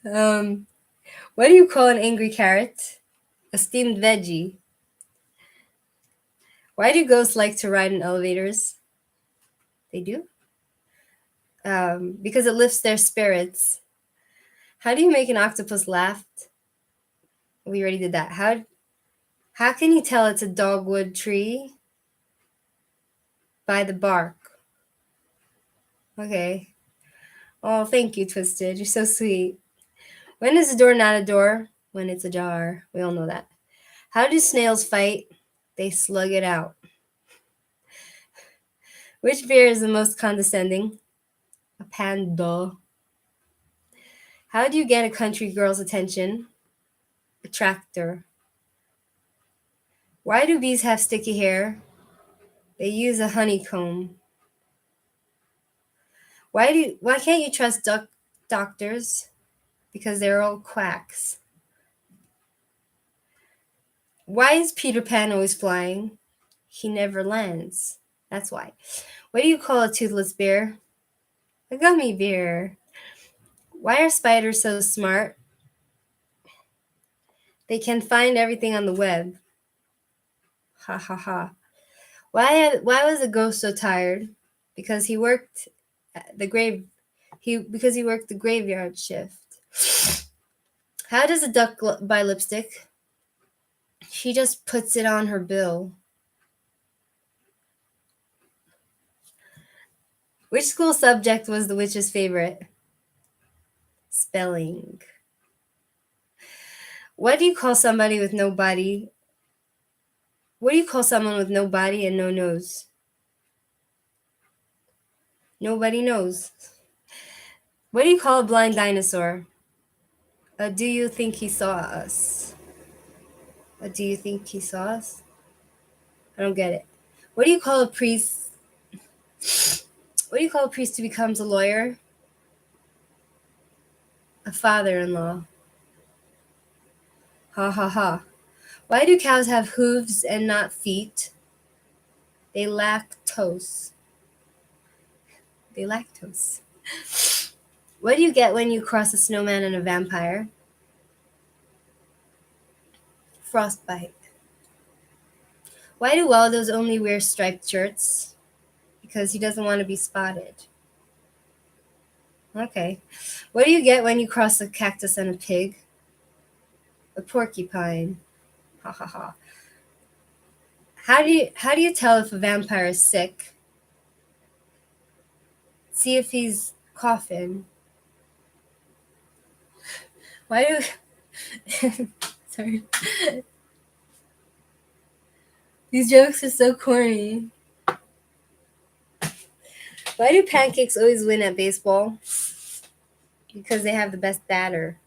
What do you call an angry carrot? A steamed veggie. Why do ghosts like to ride in elevators? They do. Because it lifts their spirits. How do you make an octopus laugh? We already did that. How can you tell it's a dogwood tree? By the bark. Okay. Oh, thank you, Twisted. You're so sweet. When is a door not a door? When it's ajar. We all know that. How do snails fight? They slug it out. Which bear is the most condescending? A panda. How do you get a country girl's attention? A tractor. Why do bees have sticky hair? They use a honeycomb. Why can't you trust doctors? Because they're all quacks. Why is Peter Pan always flying? He never lands. That's why. What do you call a toothless bear? A gummy bear. Why are spiders so smart? They can find everything on the web. Ha ha ha. Why was the ghost so tired? Because he worked the grave because he worked the graveyard shift. How does a duck buy lipstick? She just puts it on her bill. Which school subject was the witch's favorite? Spelling. What do you call somebody with no body? What do you call someone with no body and no nose? Nobody knows. What do you call a blind dinosaur? Do you think he saw us? Do you think he saw us? I don't get it. What do you call a priest? What do you call a priest who becomes a lawyer? A father-in-law. Ha ha ha. Why do cows have hooves and not feet? They lactose. They lactose. What do you get when you cross a snowman and a vampire? Frostbite. Why do Waldos only wear striped shirts? Because he doesn't want to be spotted. Okay. What do you get when you cross a cactus and a pig? A porcupine. Ha ha ha. How do you tell if a vampire is sick? See if he's coughing. Why do sorry. These jokes are so corny. Why do pancakes always win at baseball? Because they have the best batter.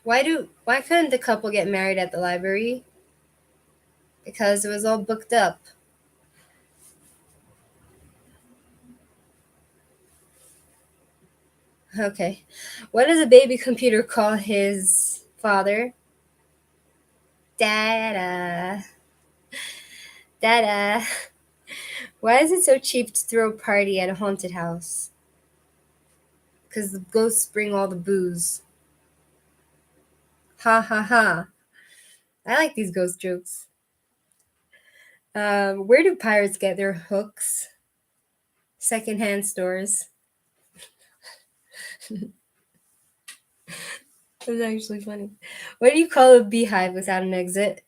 Why couldn't the couple get married at the library? Because it was all booked up. Okay. What does a baby computer call his father? Dada. Dada. Why is it so cheap to throw a party at a haunted house? Because the ghosts bring all the booze. Ha ha ha. I like these ghost jokes. Where do pirates get their hooks? Secondhand stores. That's actually funny. What do you call a beehive without an exit?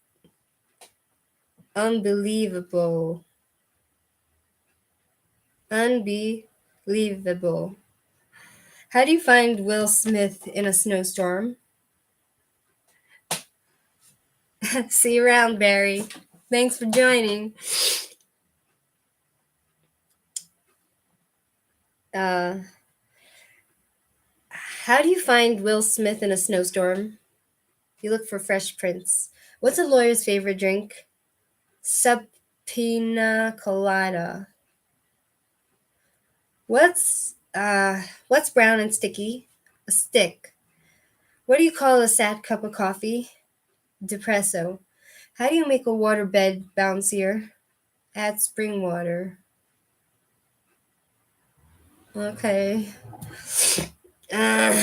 Unbelievable. Unbelievable. How do you find Will Smith in a snowstorm? See you around, Barry. Thanks for joining. Uh, how do you find Will Smith in a snowstorm? You look for Fresh Prince. What's a lawyer's favorite drink? Subpoena colada. What's brown and sticky? A stick. What do you call a sad cup of coffee? Depresso. How do you make a waterbed bouncier? Add spring water. Okay. Uh,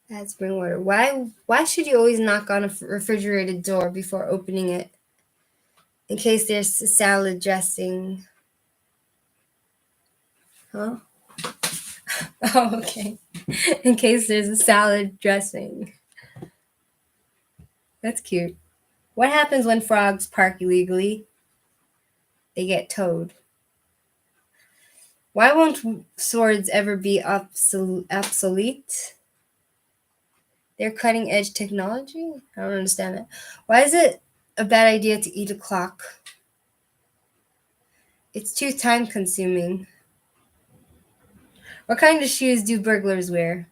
add spring water. Why should you always knock on a refrigerated door before opening it? In case there's salad dressing. Huh? Oh, okay. In case there's a salad dressing. That's cute. What happens when frogs park illegally? They get towed. Why won't swords ever be obsolete? They're cutting edge technology? I don't understand that. Why is it a bad idea to eat a clock? It's too time consuming. What kind of shoes do burglars wear?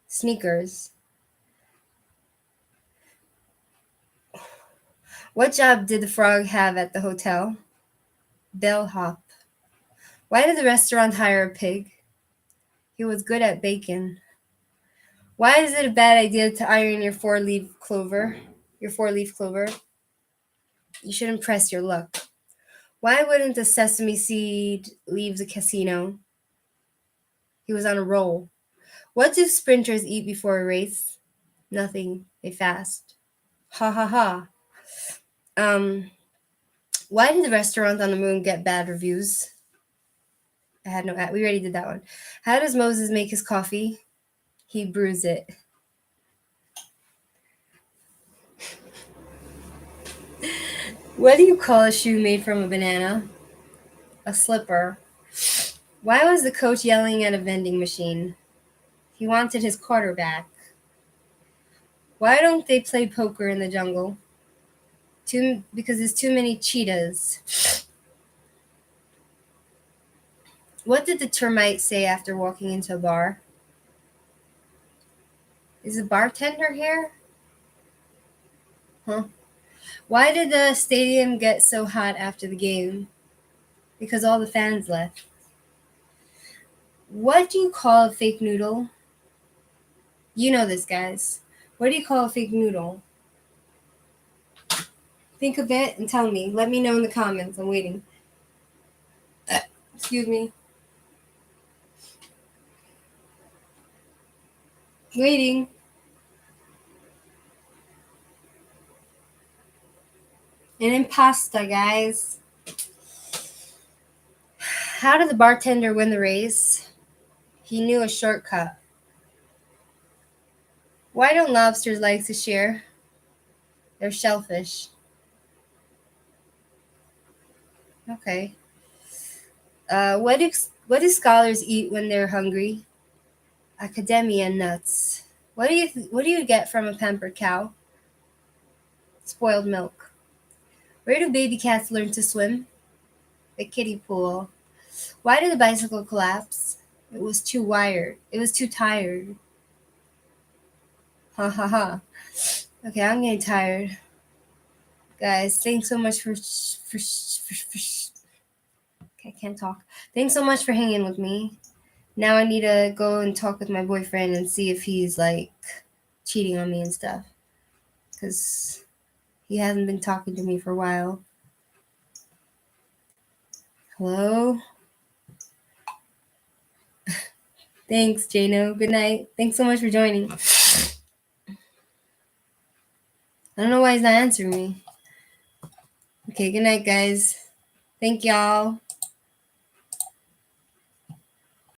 Sneakers. What job did the frog have at the hotel? Bellhop. Why did the restaurant hire a pig? He was good at bacon. Why is it a bad idea to iron your four-leaf clover? Your four-leaf clover? You shouldn't press your luck. Why wouldn't the sesame seed leave the casino? He was on a roll. What do sprinters eat before a race? Nothing. They fast. Ha ha ha. Um, why did the restaurant on the moon get bad reviews? I had no. We already did that one. How does Moses make his coffee? He brews it. What do you call a shoe made from a banana? A slipper. Why was the coach yelling at a vending machine? He wanted his quarterback. Why don't they play poker in the jungle? Because there's too many cheetahs. What did the termite say after walking into a bar? Is the bartender here? Huh? Why did the stadium get so hot after the game? Because all the fans left. What do you call a fake noodle? You know this, guys. What do you call a fake noodle? Think of it and tell me. Let me know in the comments. I'm waiting. Excuse me. Waiting. An impasta, guys. How did the bartender win the race? He knew a shortcut. Why don't lobsters like to share? They're shellfish. Okay. What do scholars eat when they're hungry? Academia nuts. What do you get from a pampered cow? Spoiled milk. Where do baby cats learn to swim? The kiddie pool. Why did the bicycle collapse? It was too wired. It was too tired. Ha ha ha. Okay, I'm getting tired. Guys, thanks so much okay, I can't talk. Thanks so much for hanging with me. Now I need to go and talk with my boyfriend and see if he's like cheating on me and stuff. Because he hasn't been talking to me for a while. Hello? Thanks, Jano. Good night. Thanks so much for joining. I don't know why he's not answering me. Okay, good night, guys. Thank y'all.